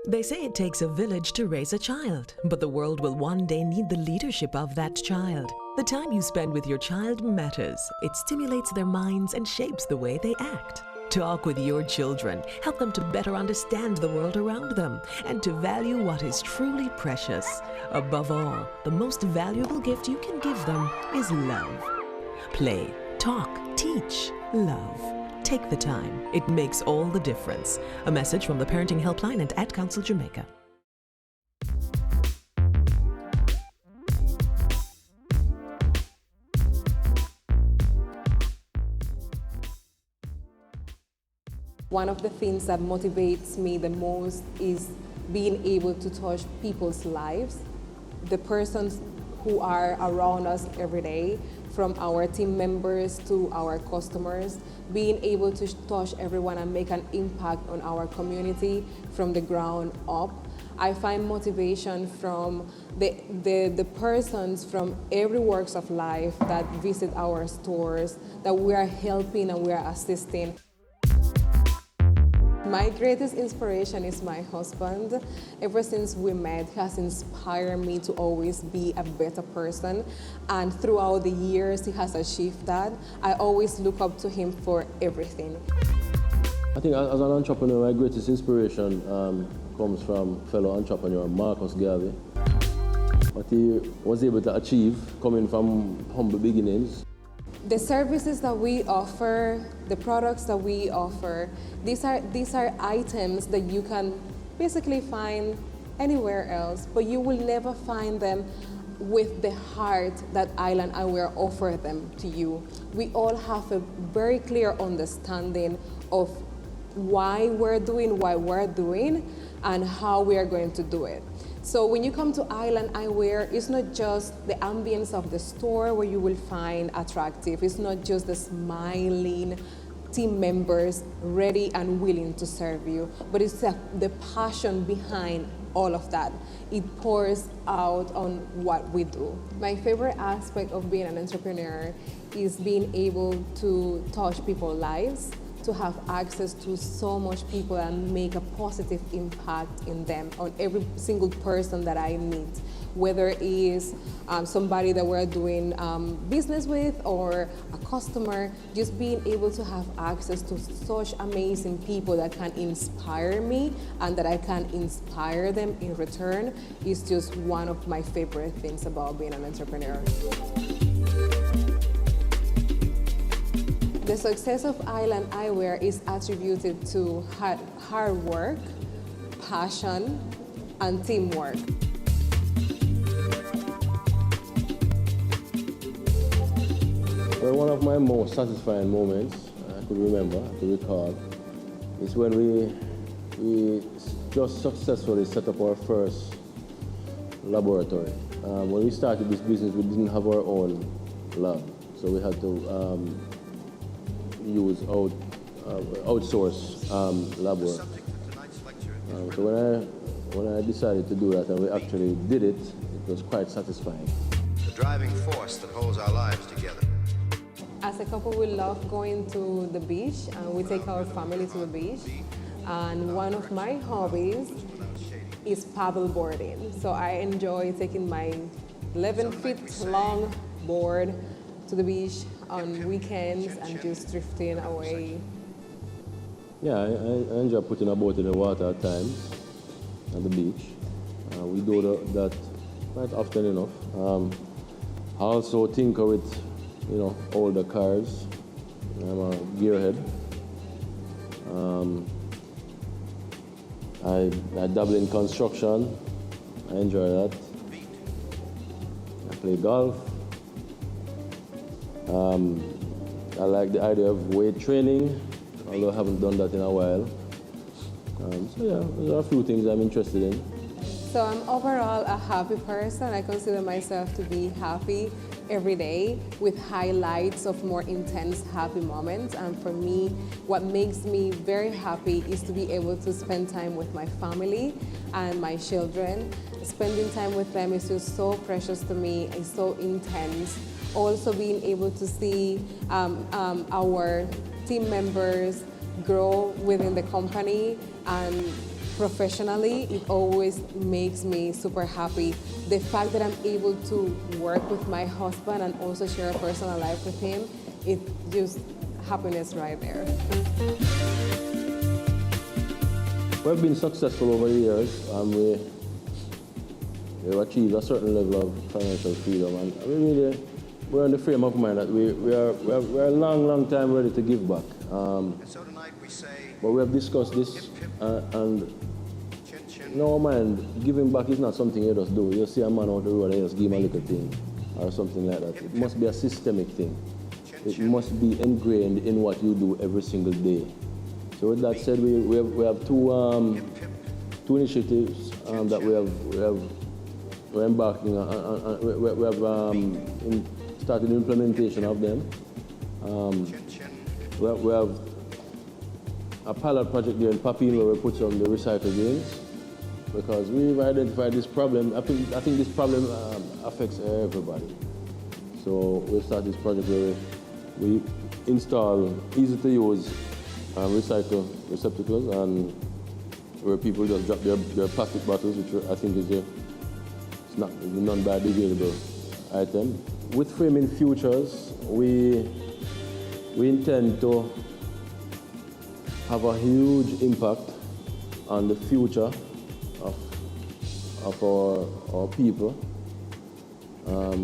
They say it takes a village to raise a child, but the world will one day need the leadership of that child. The time you spend with your child matters. It stimulates their minds and shapes the way they act. Talk with your children. Help them to better understand the world around them and to value what is truly precious. Above all, the most valuable gift you can give them is love. Play, talk, teach, love. Take the time. It makes all the difference. A message from the Parenting Helpline and Ad Council Jamaica. One of the things that motivates me the most is being able to touch people's lives, the persons who are around us every day, from our team members to our customers, being able to touch everyone and make an impact on our community from the ground up. I find motivation from the persons from every walks of life that visit our stores, that we are helping and we are assisting. My greatest inspiration is my husband. Ever since we met, he has inspired me to always be a better person. And throughout the years, he has achieved that. I always look up to him for everything. I think as an entrepreneur, my greatest inspiration comes from fellow entrepreneur Marcus Garvey. What he was able to achieve coming from humble beginnings. The services that we offer, the products that we offer, these are items that you can basically find anywhere else, but you will never find them with the heart that Island Eyewear offer them to you. We all have a very clear understanding of why we're doing, and how we are going to do it. So when you come to Island Eyewear, it's not just the ambience of the store where you will find attractive. It's not just the smiling team members ready and willing to serve you, but it's the passion behind all of that. It pours out on what we do. My favorite aspect of being an entrepreneur is being able to touch people's lives, to have access to so much people and make a positive impact in them, on every single person that I meet, whether it is somebody that we're doing business with or a customer. Just being able to have access to such amazing people that can inspire me and that I can inspire them in return is just one of my favorite things about being an entrepreneur. The success of Island Eyewear is attributed to hard work, passion, and teamwork. Well, one of my most satisfying moments I could recall, is when we just successfully set up our first laboratory. When we started this business, we didn't have our own lab, so we had to use outsource lab work. So when I decided to do that and we actually did it, it was quite satisfying. The driving force that holds our lives together. As a couple, we love going to the beach, and we take our family to the beach. And one of my hobbies is paddle boarding. So I enjoy taking my 11-foot long board to the beach on weekends and just drifting away. Yeah, I enjoy putting a boat in the water at times, at the beach. We do that quite often enough. I also tinker with, older cars. I'm a gearhead. I dabble in construction. I enjoy that. I play golf. I like the idea of weight training, although I haven't done that in a while. There are a few things I'm interested in. So I'm overall a happy person. I consider myself to be happy every day with highlights of more intense happy moments. And for me, what makes me very happy is to be able to spend time with my family and my children. Spending time with them is just so precious to me. It's so intense. Also being able to see our team members grow within the company and professionally, it always makes me super happy. The fact that I'm able to work with my husband and also share a personal life with him, it's just happiness right there. We've been successful over the years, and we've achieved a certain level of financial freedom, and we're in the frame of mind that we're a long time ready to give back. But we have discussed this, and in our mind, giving back is not something you just do. You see a man out the road and you just give him a little thing or something like that. It must be a systemic thing. It must be ingrained in what you do every single day. So with that said, we have two initiatives that we're embarking on. We have started the implementation of them. We have a pilot project there in Papine where we put some of the recycle bins, because we've identified this problem. I think this problem affects everybody. So we started this project where we install easy-to-use recycle receptacles, and where people just drop their plastic bottles, which I think is a non-biodegradable item. With Framing Futures, we intend to have a huge impact on the future of our people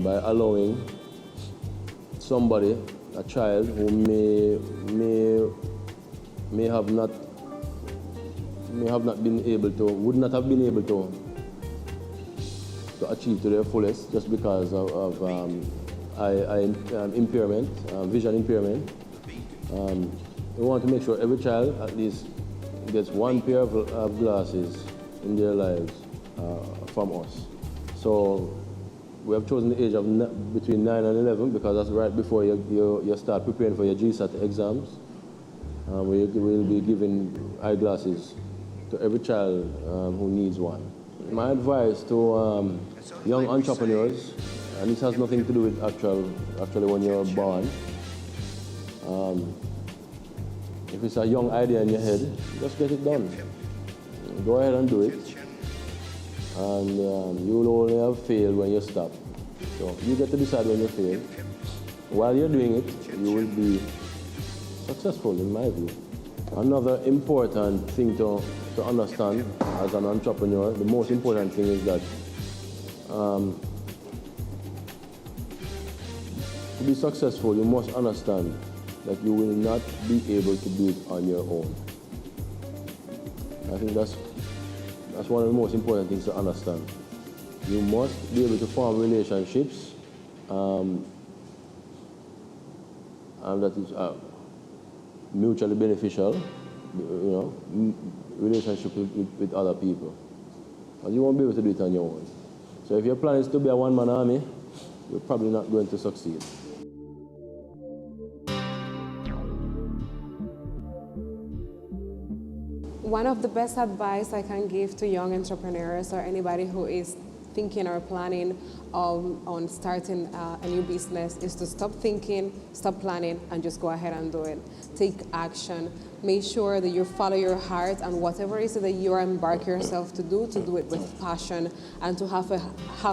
by allowing somebody, a child who would not have been able to achieve to their fullest just because of impairment, vision impairment. We want to make sure every child at least gets one pair of glasses in their lives from us. So we have chosen the age of between 9 and 11 because that's right before you start preparing for your GSAT exams. We will be giving eyeglasses to every child who needs one. My advice to young entrepreneurs, and this has nothing to do with actually when you're born. If it's a young idea in your head, just get it done. Go ahead and do it. And you will only have failed when you stop. So you get to decide when you fail. While you're doing it, you will be successful, in my view. Another important thing to understand as an entrepreneur, the most important thing is that to be successful, you must understand that you will not be able to do it on your own. I think that's one of the most important things to understand. You must be able to form relationships, and that is mutually beneficial, relationship with other people. But you won't be able to do it on your own. So if your plan is to be a one-man army, you're probably not going to succeed. One of the best advice I can give to young entrepreneurs or anybody who is thinking or planning on starting a new business is to stop thinking, stop planning, and just go ahead and do it. Take action. Make sure that you follow your heart, and whatever it is that you embark yourself to do it with passion, and to have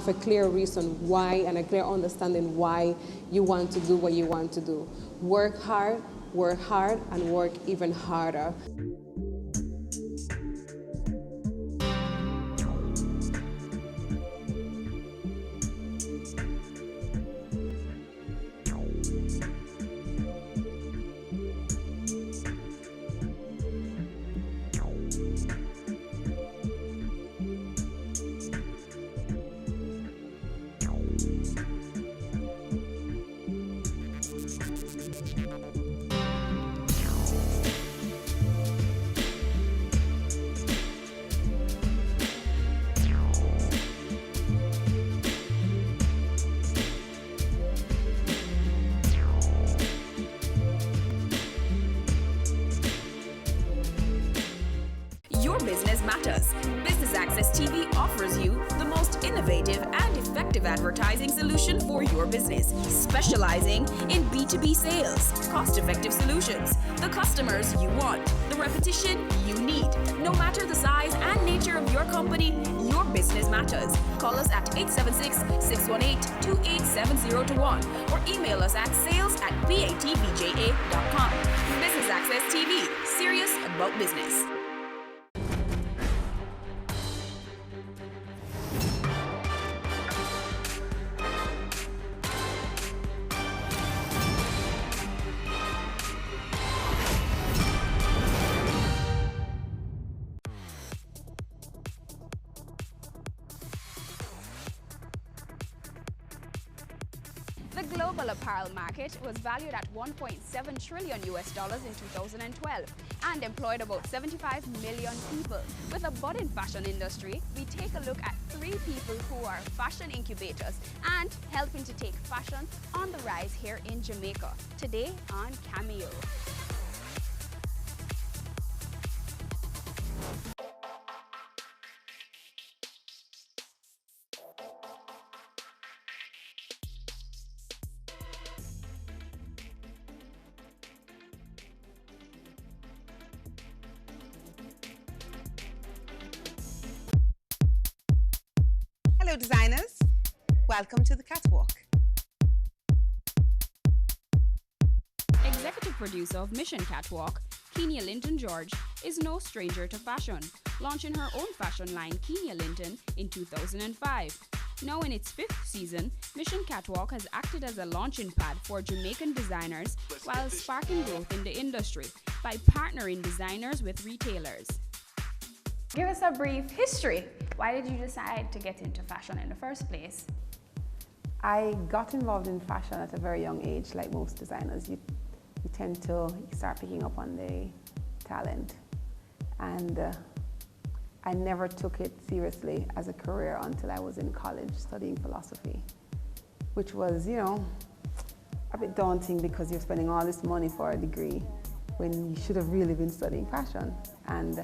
a clear reason why and a clear understanding why you want to do what you want to do. Work hard, and work even harder. Your business matters. Business Access TV offers you the most innovative and effective advertising solution for your business, specializing in B2B sales, cost-effective solutions, the customers you want, the repetition you need. No matter the size and nature of your company, your business matters. Call us at 876-618-2870 or email us at sales@batvja.com. Business Access TV, serious about business. The global apparel market was valued at $1.7 trillion in 2012 and employed about 75 million people. With a budding fashion industry, we take a look at 3 people who are fashion incubators and helping to take fashion on the rise here in Jamaica. Today on Cameo. Hello designers, welcome to the catwalk. Executive producer of Mission Catwalk, Kenya Linton George, is no stranger to fashion, launching her own fashion line Kenya Linton in 2005. Now in its 5th season, Mission Catwalk has acted as a launching pad for Jamaican designers while sparking growth in the industry by partnering designers with retailers. Give us a brief history. Why did you decide to get into fashion in the first place? I got involved in fashion at a very young age, like most designers. You tend to start picking up on the talent. And I never took it seriously as a career until I was in college studying philosophy, which was, you know, a bit daunting because you're spending all this money for a degree when you should have really been studying fashion. And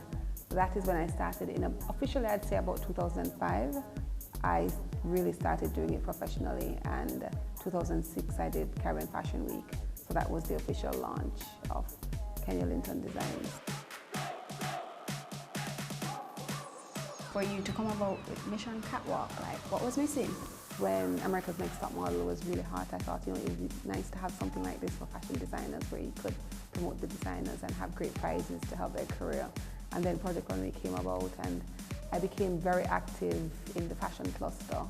that is when I started officially I'd say about 2005. I really started doing it professionally, and 2006 I did Caribbean Fashion Week. So that was the official launch of Kenya Linton Designs. For you to come about with Mission Catwalk, like what was missing? When America's Next Top Model was really hot, I thought, you know, it would be nice to have something like this for fashion designers where you could promote the designers and have great prizes to help their career. And then Project Runway came about, and I became very active in the fashion cluster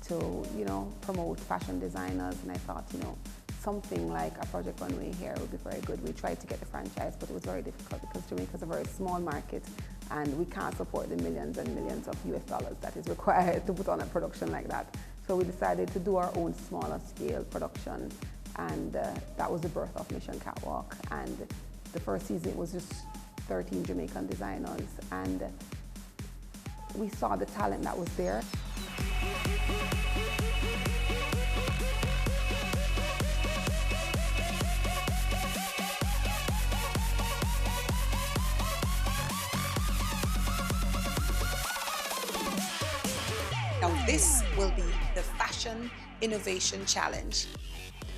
to, you know, promote fashion designers. And I thought, you know, something like a Project Runway here would be very good. We tried to get the franchise, but it was very difficult because Jamaica is a very small market, and we can't support the millions and millions of US dollars that is required to put on a production like that. So we decided to do our own smaller scale production, and that was the birth of Mission Catwalk. And the first season, it was just 13 Jamaican designers, and we saw the talent that was there. Now this will be the Fashion Innovation Challenge.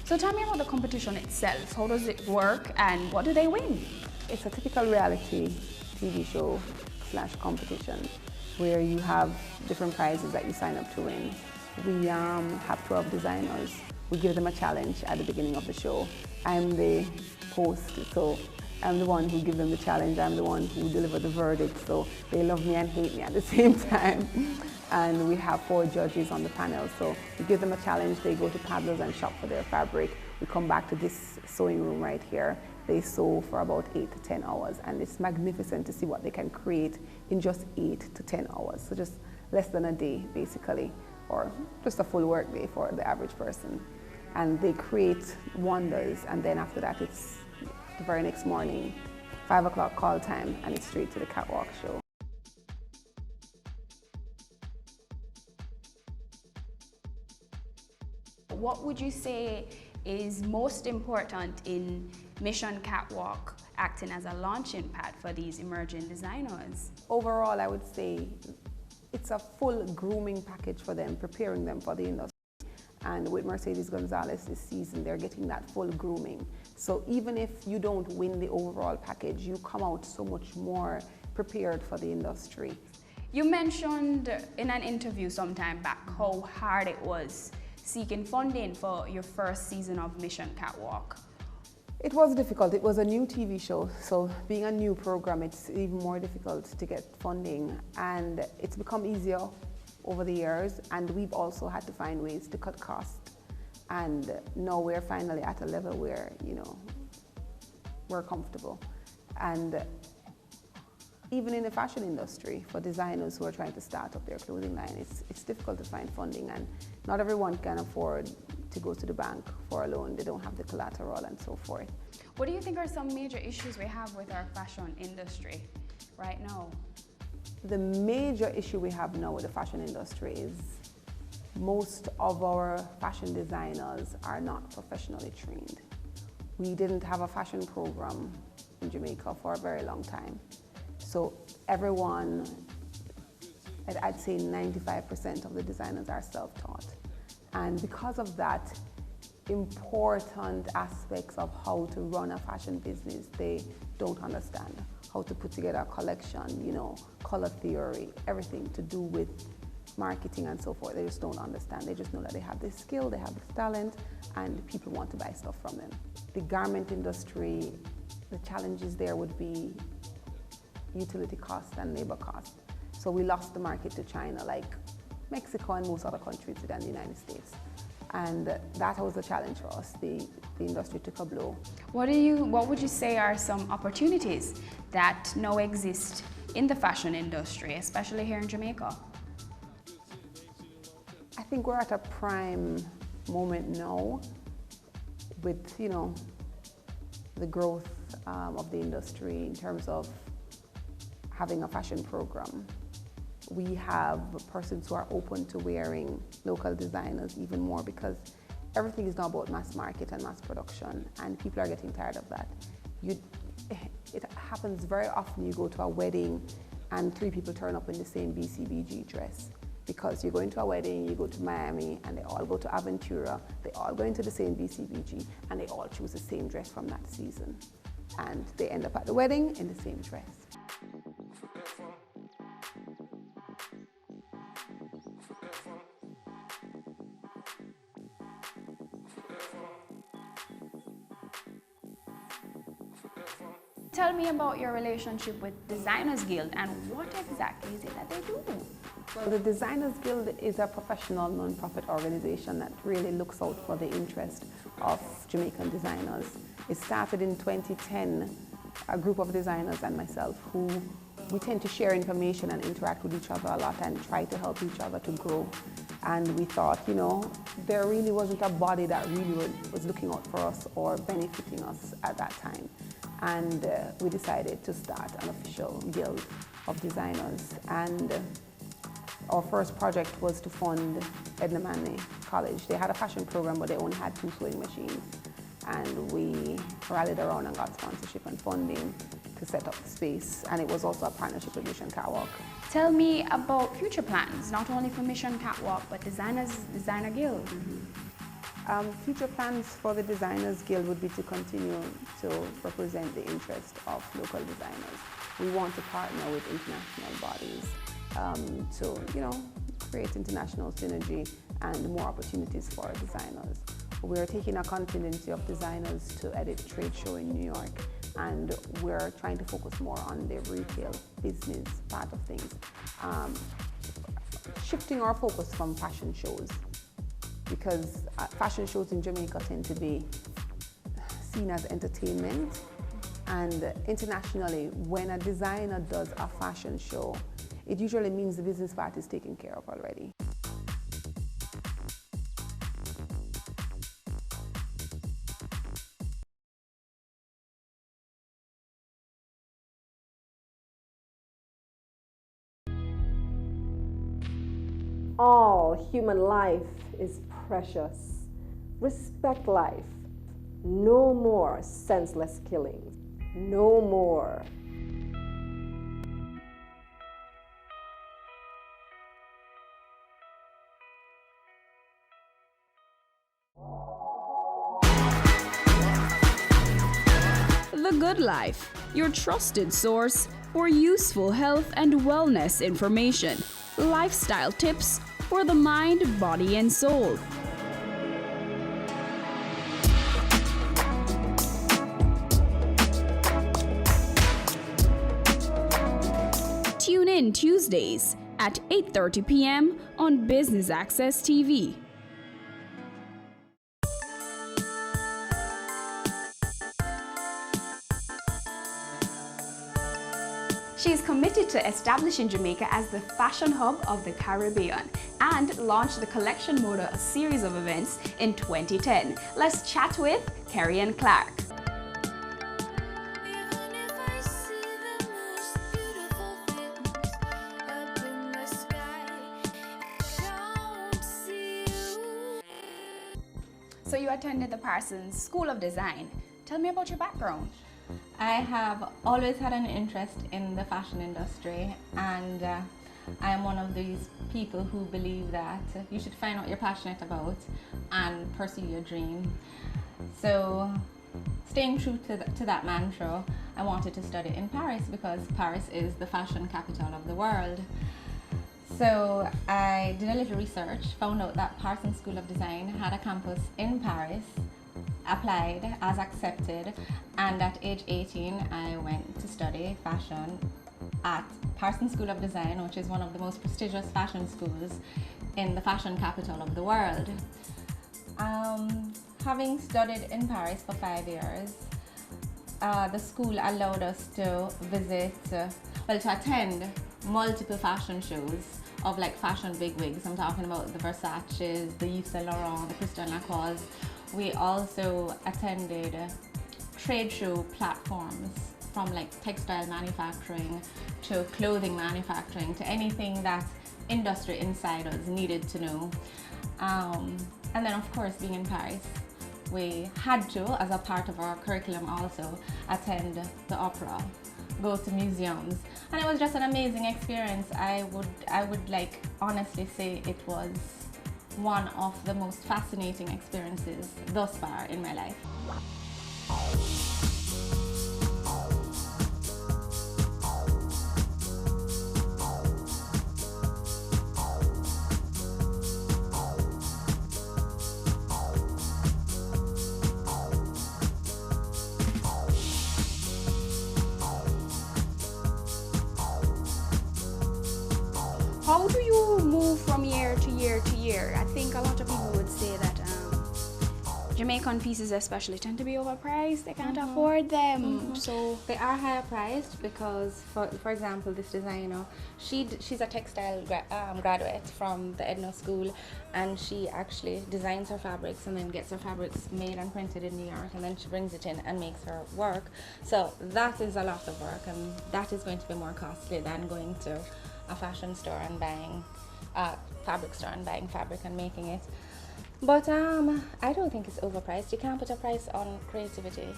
So tell me about the competition itself. How does it work and what do they win? It's a typical reality TV show / competition where you have different prizes that you sign up to win. We have 12 designers. We give them a challenge at the beginning of the show. I'm the host, so I'm the one who gives them the challenge. I'm the one who delivers the verdict, so they love me and hate me at the same time. And we have 4 judges on the panel, so we give them a challenge. They go to Pablo's and shop for their fabric. We come back to this sewing room right here. They sew for about 8 to 10 hours, and it's magnificent to see what they can create in just 8 to 10 hours. So just less than a day, basically, or just a full work day for the average person. And they create wonders, and then after that, it's the very next morning, 5 o'clock call time, and it's straight to the catwalk show. What would you say is most important in Mission Catwalk acting as a launching pad for these emerging designers? Overall, I would say it's a full grooming package for them, preparing them for the industry. And with Mercedes Gonzalez this season, they're getting that full grooming. So even if you don't win the overall package, you come out so much more prepared for the industry. You mentioned in an interview some time back how hard it was seeking funding for your first season of Mission Catwalk. It was difficult. It was a new TV show, so being a new program, it's even more difficult to get funding. And it's become easier over the years, and we've also had to find ways to cut costs. And now we're finally at a level where, you know, we're comfortable. And even in the fashion industry, for designers who are trying to start up their clothing line, it's difficult to find funding, and not everyone can afford to go to the bank for a loan. They don't have the collateral and so forth. What do you think are some major issues we have with our fashion industry right now? The major issue we have now with the fashion industry is most of our fashion designers are not professionally trained. We didn't have a fashion program in Jamaica for a very long time. So everyone, I'd say 95% of the designers are self-taught. And because of that, important aspects of how to run a fashion business, they don't understand. How to put together a collection, you know, color theory, everything to do with marketing and so forth. They just don't understand. They just know that they have this skill, they have this talent, and people want to buy stuff from them. The garment industry, the challenges there would be utility cost and labor cost. So we lost the market to China, like Mexico and most other countries than the United States. And that was a challenge for us. The industry took a blow. What would you say are some opportunities that now exist in the fashion industry, especially here in Jamaica? I think we're at a prime moment now with, you know, the growth of the industry in terms of having a fashion program. We have persons who are open to wearing local designers even more, because everything is now about mass market and mass production, and people are getting tired of that. It happens very often. You go to a wedding and 3 people turn up in the same BCBG dress, because you go into a wedding, you go to Miami, and they all go to Aventura, they all go into the same BCBG, and they all choose the same dress from that season. And they end up at the wedding in the same dress. Tell me about your relationship with Designers Guild and what exactly is it that they do? Well, the Designers Guild is a professional non-profit organization that really looks out for the interest of Jamaican designers. It started in 2010, a group of designers and myself who we tend to share information and interact with each other a lot and try to help each other to grow. And we thought, you know, there really wasn't a body that really was looking out for us or benefiting us at that time. And we decided to start an official guild of designers. And our first project was to fund Edna Manley College. They had a fashion program, but they only had 2 sewing machines. And we rallied around and got sponsorship and funding to set up the space. And it was also a partnership with Mission Catwalk. Tell me about future plans, not only for Mission Catwalk, but Designer Guild. Future plans for the Designers Guild would be to continue to represent the interest of local designers. We want to partner with international bodies to, you know, create international synergy and more opportunities for our designers. We're taking a contingency of designers to Edit Trade Show in New York, and we're trying to focus more on the retail business part of things. Shifting our focus from fashion shows, because fashion shows in Jamaica tend to be seen as entertainment. And internationally, when a designer does a fashion show, it usually means the business part is taken care of already. All human life is precious. Respect life. No more senseless killings. no more. The Good Life, your trusted source for useful health and wellness information, lifestyle tips for the mind, body, and soul. Tune in Tuesdays at 8:30 p.m. on Business Access TV. She is committed to establishing Jamaica as the fashion hub of the Caribbean and launched the Collection Motor, a series of events in 2010. Let's chat with Kerry-Ann Clark. So you attended the Parsons School of Design. Tell me about your background. I have always had an interest in the fashion industry, and I am one of these people who believe that you should find out what you're passionate about and pursue your dream. So, staying true to that mantra, I wanted to study in Paris because Paris is the fashion capital of the world. So I did a little research, found out that Parsons School of Design had a campus in Paris, applied, as accepted, and at age 18 I went to study fashion at Parsons School of Design, which is one of the most prestigious fashion schools in the fashion capital of the world. Having studied in Paris for 5 years, the school allowed us to to attend multiple fashion shows of like fashion bigwigs. I'm talking about the Versace's, the Yves Saint Laurent, the Christian Lacroix. We also attended trade show platforms from like textile manufacturing to clothing manufacturing to anything that industry insiders needed to know. And then of course, being in Paris, we had to, as a part of our curriculum also, attend the opera, go to museums, and it was just an amazing experience. I would like honestly say it was one of the most fascinating experiences thus far in my life. How do you move from year to year to year? I think a lot of people would say that Jamaican pieces especially tend to be overpriced. They can't afford them. So they are higher priced because, for example, this designer, she's a textile graduate from the Edna School, and she actually designs her fabrics and then gets her fabrics made and printed in New York, and then she brings it in and makes her work. So that is a lot of work, and that is going to be more costly than going to a fashion store and buying fabric store and buying fabric and making it. But I don't think it's overpriced. You can't put a price on creativity.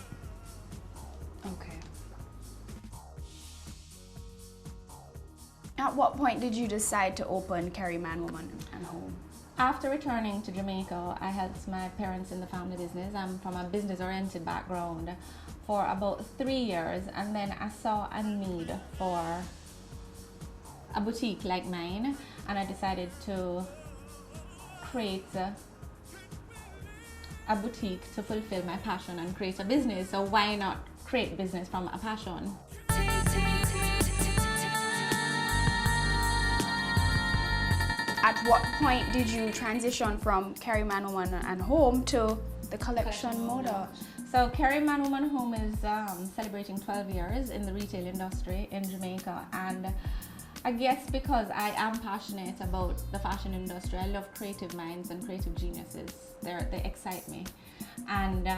Okay. At what point did you decide to open Kerry Man, Woman and Home? After returning to Jamaica, I helped my parents in the family business. I'm from a business-oriented background for about 3 years, and then I saw a need for a boutique like mine, and I decided to create a boutique to fulfill my passion and create a business. So why not create business from a passion? At what point did you transition from Kerry Man, Woman and Home to the Collection Motor? So Kerry Man, Woman, Home is celebrating 12 years in the retail industry in Jamaica, and I guess because I am passionate about the fashion industry, I love creative minds and creative geniuses. They excite me. And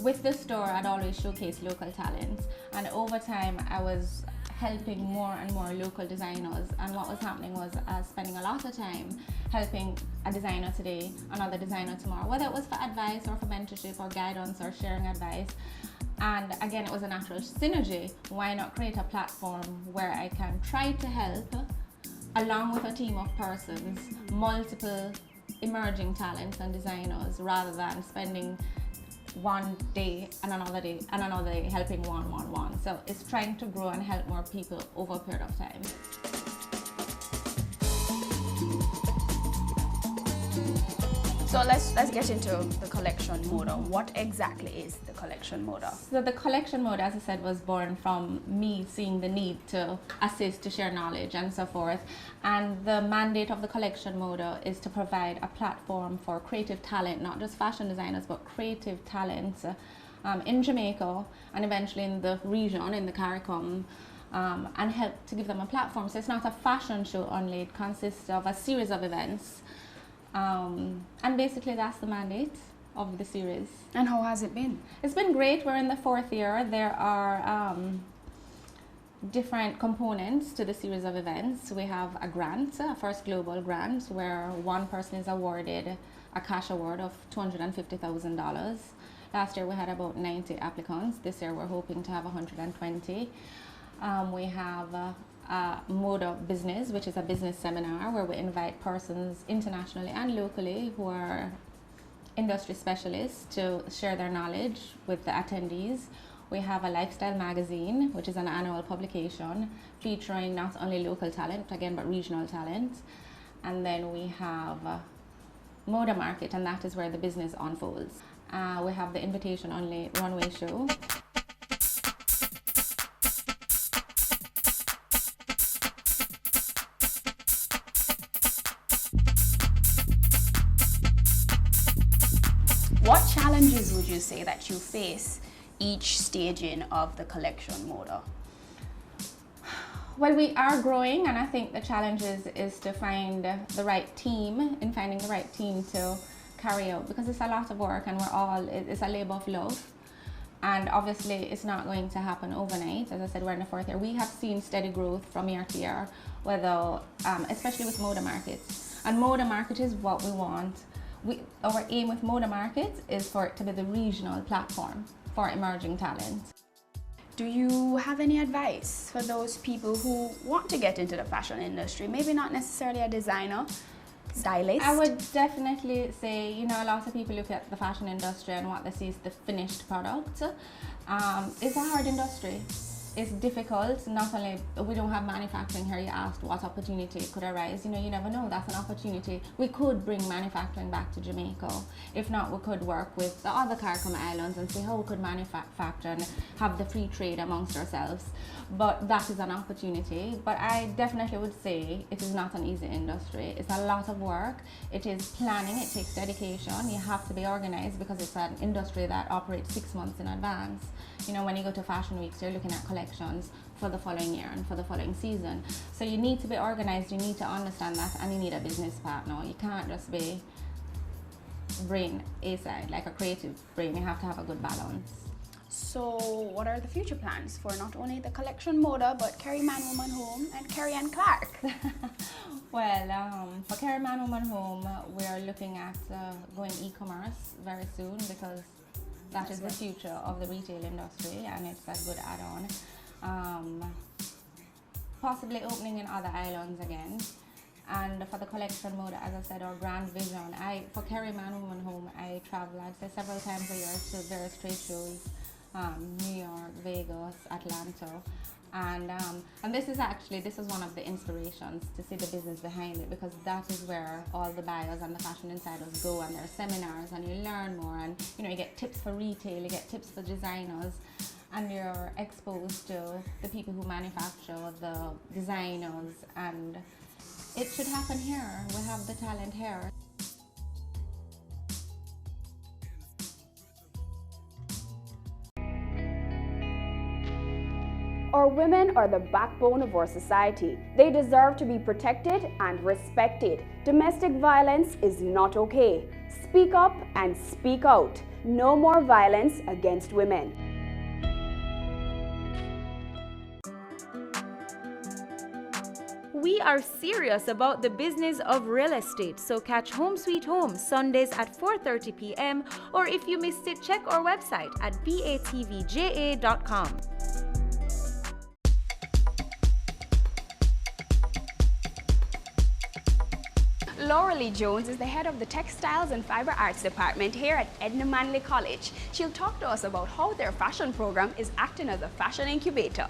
with the store, I'd always showcase local talent. And over time, I was helping more and more local designers. And what was happening was I was spending a lot of time helping a designer today, another designer tomorrow, whether it was for advice or for mentorship or guidance or sharing advice. And again, it was a natural synergy. Why not create a platform where I can try to help, along with a team of persons, multiple emerging talents and designers, rather than spending one day and another day and another day helping one. So it's trying to grow and help more people over a period of time. So let's get into the collection model. What exactly is the collection model? So the collection model, as I said, was born from me seeing the need to assist, to share knowledge and so forth. And the mandate of the collection model is to provide a platform for creative talent, not just fashion designers, but creative talent in Jamaica and eventually in the region, in the CARICOM, and help to give them a platform. So it's not a fashion show only, it consists of a series of events. And basically that's the mandate of the series. And how has it been? It's been great. We're in the 4th year. There are different components to the series of events. We have a grant, a first global grant, where one person is awarded a cash award of $250,000. Last year we had about 90 applicants. This year we're hoping to have 120. We have Mode of Business, which is a business seminar where we invite persons internationally and locally who are industry specialists to share their knowledge with the attendees. We have a lifestyle magazine, which is an annual publication featuring not only local talent, again, but regional talent. And then we have Moda Market, and that is where the business unfolds. We have the invitation-only runway show. What challenges would you say that you face each staging of the collection model? Well, we are growing, and I think the challenge is to find the right team, in finding the right team to carry out, because it's a lot of work and it's a labor of love. And obviously it's not going to happen overnight. As I said, we're in the 4th year. We have seen steady growth from year to year, whether, especially with Moda Market. And Moda Market is what we want. Our aim with Moda Market is for it to be the regional platform for emerging talent. Do you have any advice for those people who want to get into the fashion industry? Maybe not necessarily a designer, stylist? I would definitely say, a lot of people look at the fashion industry and what they see is the finished product. It's a hard industry. It's difficult. Not only, we don't have manufacturing here. You asked what opportunity could arise. You never know. That's an opportunity. We could bring manufacturing back to Jamaica. If not, we could work with the other CARICOM islands and see how we could manufacture and have the free trade amongst ourselves. But that is an opportunity. But I definitely would say it is not an easy industry. It's a lot of work. It is planning. It takes dedication. You have to be organized because it's an industry that operates 6 months in advance. When you go to fashion weeks, you're looking at collections for the following year and for the following season. So you need to be organized, you need to understand that, and you need a business partner. You can't just be brain A-side, like a creative brain. You have to have a good balance. So what are the future plans for not only the collection model, but Kerry Man Woman Home and Kerry and Clark? Well, for Kerry Man Woman Home, we are looking at going e-commerce very soon, because that is the future of the retail industry, and it's a good add-on. Possibly opening in other islands again. And for the collection mode, as I said, our grand vision, for Kerry Man Woman Home, I travel, I'd say, several times a year to various trade shows, New York, Vegas, Atlanta. And this is one of the inspirations to see the business behind it, because that is where all the buyers and the fashion insiders go, and there are seminars, and you learn more, and you get tips for retail, you get tips for designers, and you're exposed to the people who manufacture, the designers, and it should happen here. We have the talent here. Our women are the backbone of our society. They deserve to be protected and respected. Domestic violence is not okay. Speak up and speak out. No more violence against women. we are serious about the business of real estate, so catch Home Sweet Home Sundays at 4:30 p.m. or if you missed it, check our website at batvja.com. Lauralee Jones is the head of the Textiles and Fiber Arts Department here at Edna Manley College. She'll talk to us about how their fashion program is acting as a fashion incubator.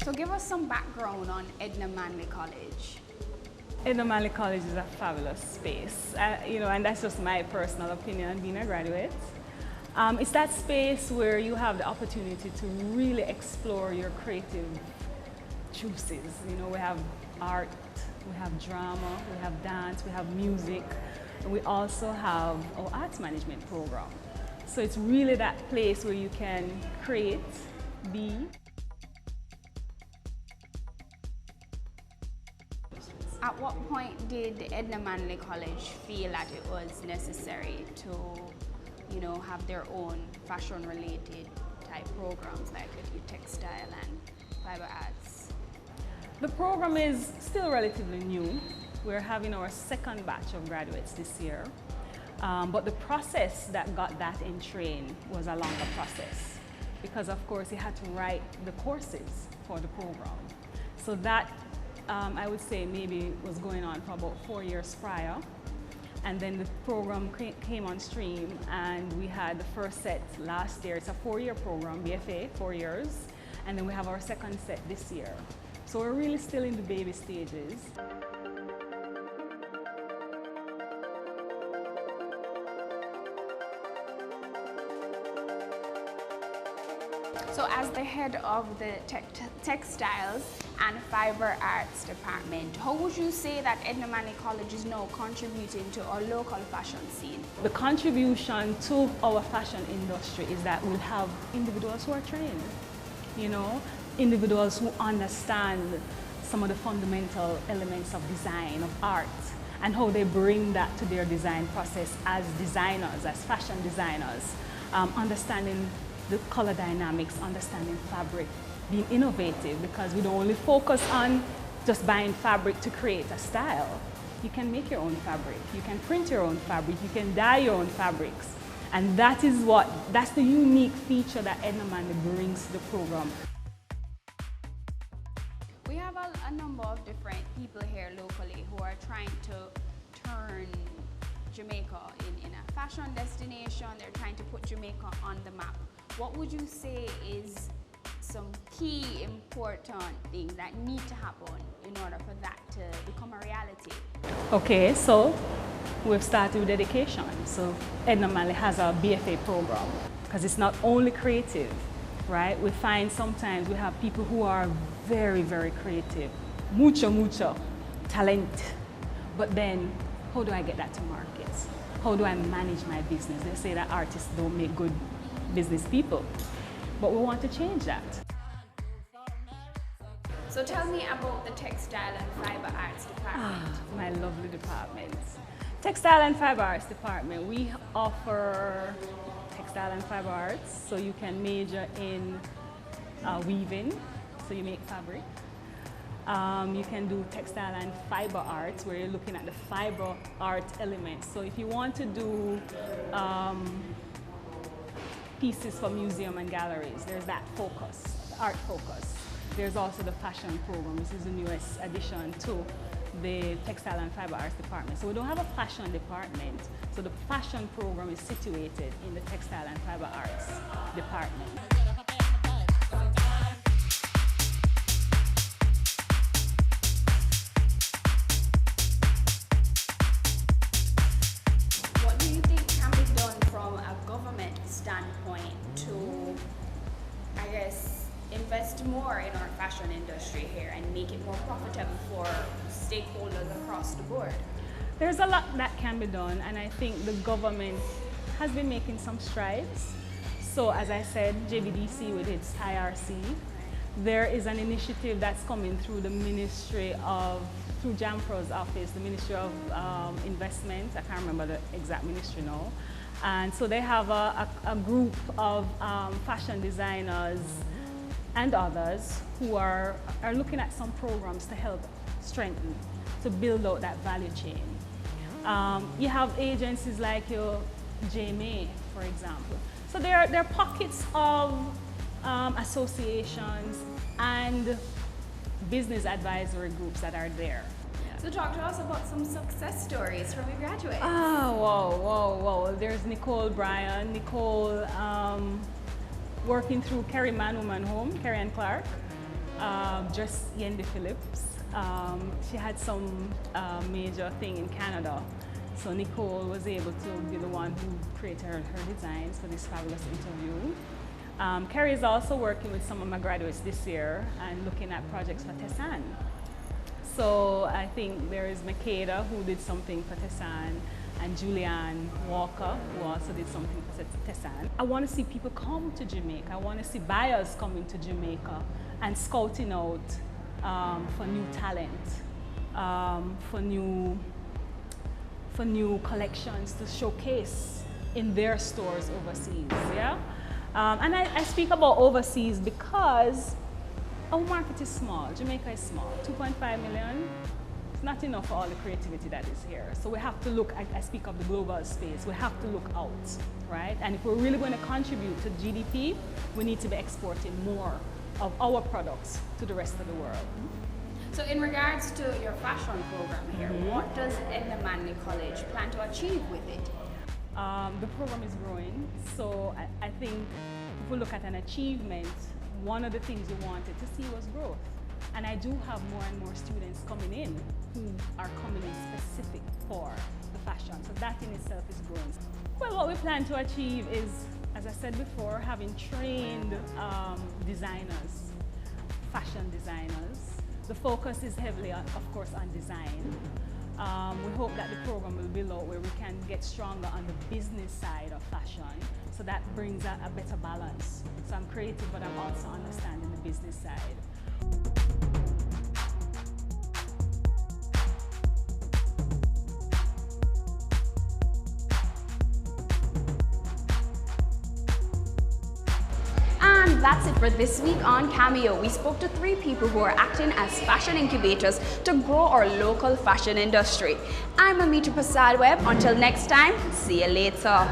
So give us some background on Edna Manley College. Edna Manley College is a fabulous space, and that's just my personal opinion being a graduate. It's that space where you have the opportunity to really explore your creative juices. We have art, we have drama, we have dance, we have music, and we also have our arts management program. So it's really that place where you can create, be. At what point did Edna Manley College feel that it was necessary to have their own fashion-related type programs like the textile and fiber arts? The program is still relatively new. We're having our second batch of graduates this year. But the process that got that in train was a longer process because, of course, you had to write the courses for the program. So that, I would say, maybe was going on for about 4 years prior. And then the program came on stream and we had the first set last year. It's a 4-year program, BFA, 4 years. And then we have our second set this year. So we're really still in the baby stages. So as the head of the Textiles and Fiber Arts Department, how would you say that Edna Manley College is now contributing to our local fashion scene? The contribution to our fashion industry is that we'll have individuals who are trained, individuals who understand some of the fundamental elements of design, of art, and how they bring that to their design process as designers, as fashion designers, understanding the color dynamics, understanding fabric, being innovative, because we don't only focus on just buying fabric to create a style. You can make your own fabric, you can print your own fabric, you can dye your own fabrics. And that's the unique feature that Edna Manley brings to the program. We have a number of different people here locally who are trying to turn Jamaica in a fashion destination. They're trying to put Jamaica on the map. What would you say is some key important things that need to happen in order for that to become a reality? Okay, so we've started with education. So Edna Manley has a BFA program because it's not only creative, right? We find sometimes we have people who are very, very creative, mucho talent, but then how do I get that to market? How do I manage my business? They say that artists don't make good business people, but we want to change that. So tell me about the Textile and Fiber Arts Department. My lovely department. Textile and Fiber Arts Department, we offer textile and fiber arts, so you can major in weaving, so you make fabric. You can do textile and fiber arts, where you're looking at the fiber art elements. So if you want to do pieces for museum and galleries, there's that focus, the art focus. There's also the fashion program, which is the newest addition to the Textile and Fiber Arts Department. So we don't have a fashion department, so the fashion program is situated in the Textile and Fiber Arts Department. What do you think can be done from a government standpoint to, I guess, invest more in our fashion industry here and make it more profitable for stakeholders across the board? There's a lot that can be done, and I think the government has been making some strides. So as I said, JBDC with its IRC, there is an initiative that's coming through the Ministry of, through JAMPRO's office, the Ministry of Investment, I can't remember the exact ministry now, And so they have a group of fashion designers and others who are looking at some programs to help strengthen, to build out that value chain. You have agencies like your JMA, for example. So there are pockets of associations and business advisory groups that are there. So talk to us about some success stories from your graduates. Whoa. There's Nicole Bryan. Nicole working through Kerry Man Woman Home, Kerry and Clark, just Yendi Phillips. She had some major thing in Canada. So Nicole was able to be the one who created her designs for this fabulous interview. Kerry is also working with some of my graduates this year and looking at projects for Tessan. So I think there is Makeda who did something for Tessan, and Julianne Walker who also did something for Tessan. I want to see people come to Jamaica. I want to see buyers coming to Jamaica and scouting out for new talent, for new collections to showcase in their stores overseas. Yeah, and I speak about overseas because our market is small. Jamaica is small. 2.5 million. It's not enough for all the creativity that is here. So we have to look. I speak of the global space. We have to look out, right? And if we're really going to contribute to GDP, we need to be exporting more of our products to the rest of the world. So in regards to your fashion program here, what does Edna Manley College plan to achieve with it? The program is growing, so I think if we look at an achievement, one of the things we wanted to see was growth. And I do have more and more students coming in who are coming in specific for the fashion, so that in itself is growing. Well, what we plan to achieve is, as I said before, having trained designers, fashion designers. The focus is heavily, of course, on design. We hope that the program will build out where we can get stronger on the business side of fashion, so that brings a better balance. So I'm creative, but I'm also understanding the business side. And that's it for this week on Cameo. We spoke to 3 people who are acting as fashion incubators to grow our local fashion industry. I'm Amita Prasad Webb. Until next time, see you later.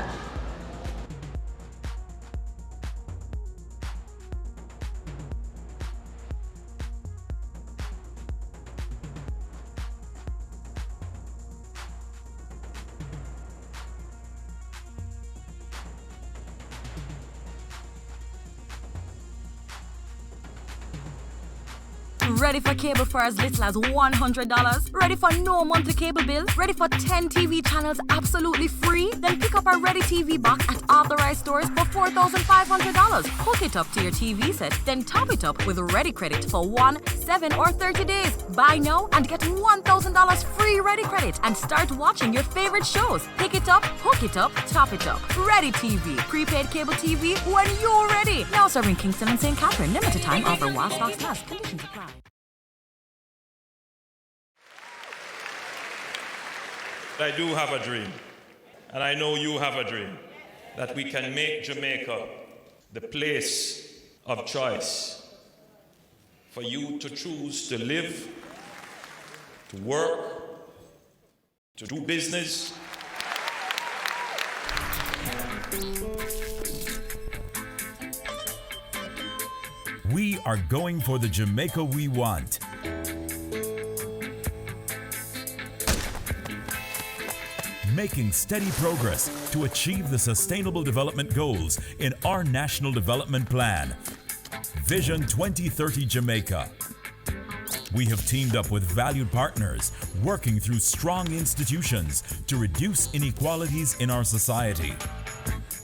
Ready for cable for as little as $100? Ready for no monthly cable bill? Ready for 10 TV channels absolutely free? Then pick up our Ready TV box at authorized stores for $4,500. Hook it up to your TV set, then top it up with Ready Credit for 1, 7, or 30 days. Buy now and get $1,000 free Ready Credit and start watching your favorite shows. Pick it up, hook it up, top it up. Ready TV. Prepaid cable TV when you're ready. Now serving Kingston and St. Catherine. Limited time offer while stocks last. Conditions apply. I do have a dream, and I know you have a dream, that we can make Jamaica the place of choice for you to choose to live, to work, to do business. We are going for the Jamaica we want. Making steady progress to achieve the Sustainable Development Goals in our National Development Plan, Vision 2030 Jamaica. We have teamed up with valued partners, working through strong institutions to reduce inequalities in our society.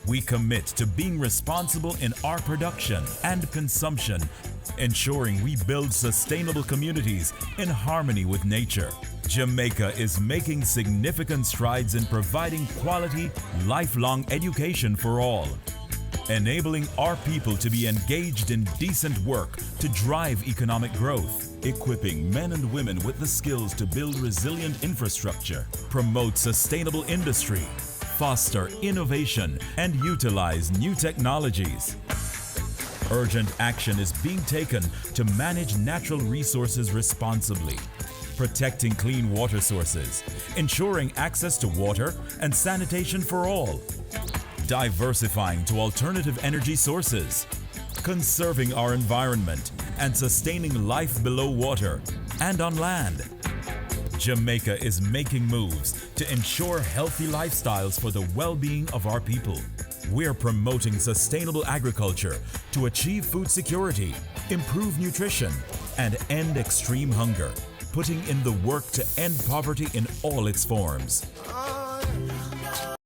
We commit to being responsible in our production and consumption, ensuring we build sustainable communities in harmony with nature. Jamaica is making significant strides in providing quality, lifelong education for all, enabling our people to be engaged in decent work to drive economic growth, equipping men and women with the skills to build resilient infrastructure, promote sustainable industry, foster innovation and utilize new technologies. Urgent action is being taken to manage natural resources responsibly, protecting clean water sources, ensuring access to water and sanitation for all, diversifying to alternative energy sources, conserving our environment and sustaining life below water and on land. Jamaica is making moves to ensure healthy lifestyles for the well-being of our people. We're promoting sustainable agriculture to achieve food security, improve nutrition, and end extreme hunger, putting in the work to end poverty in all its forms.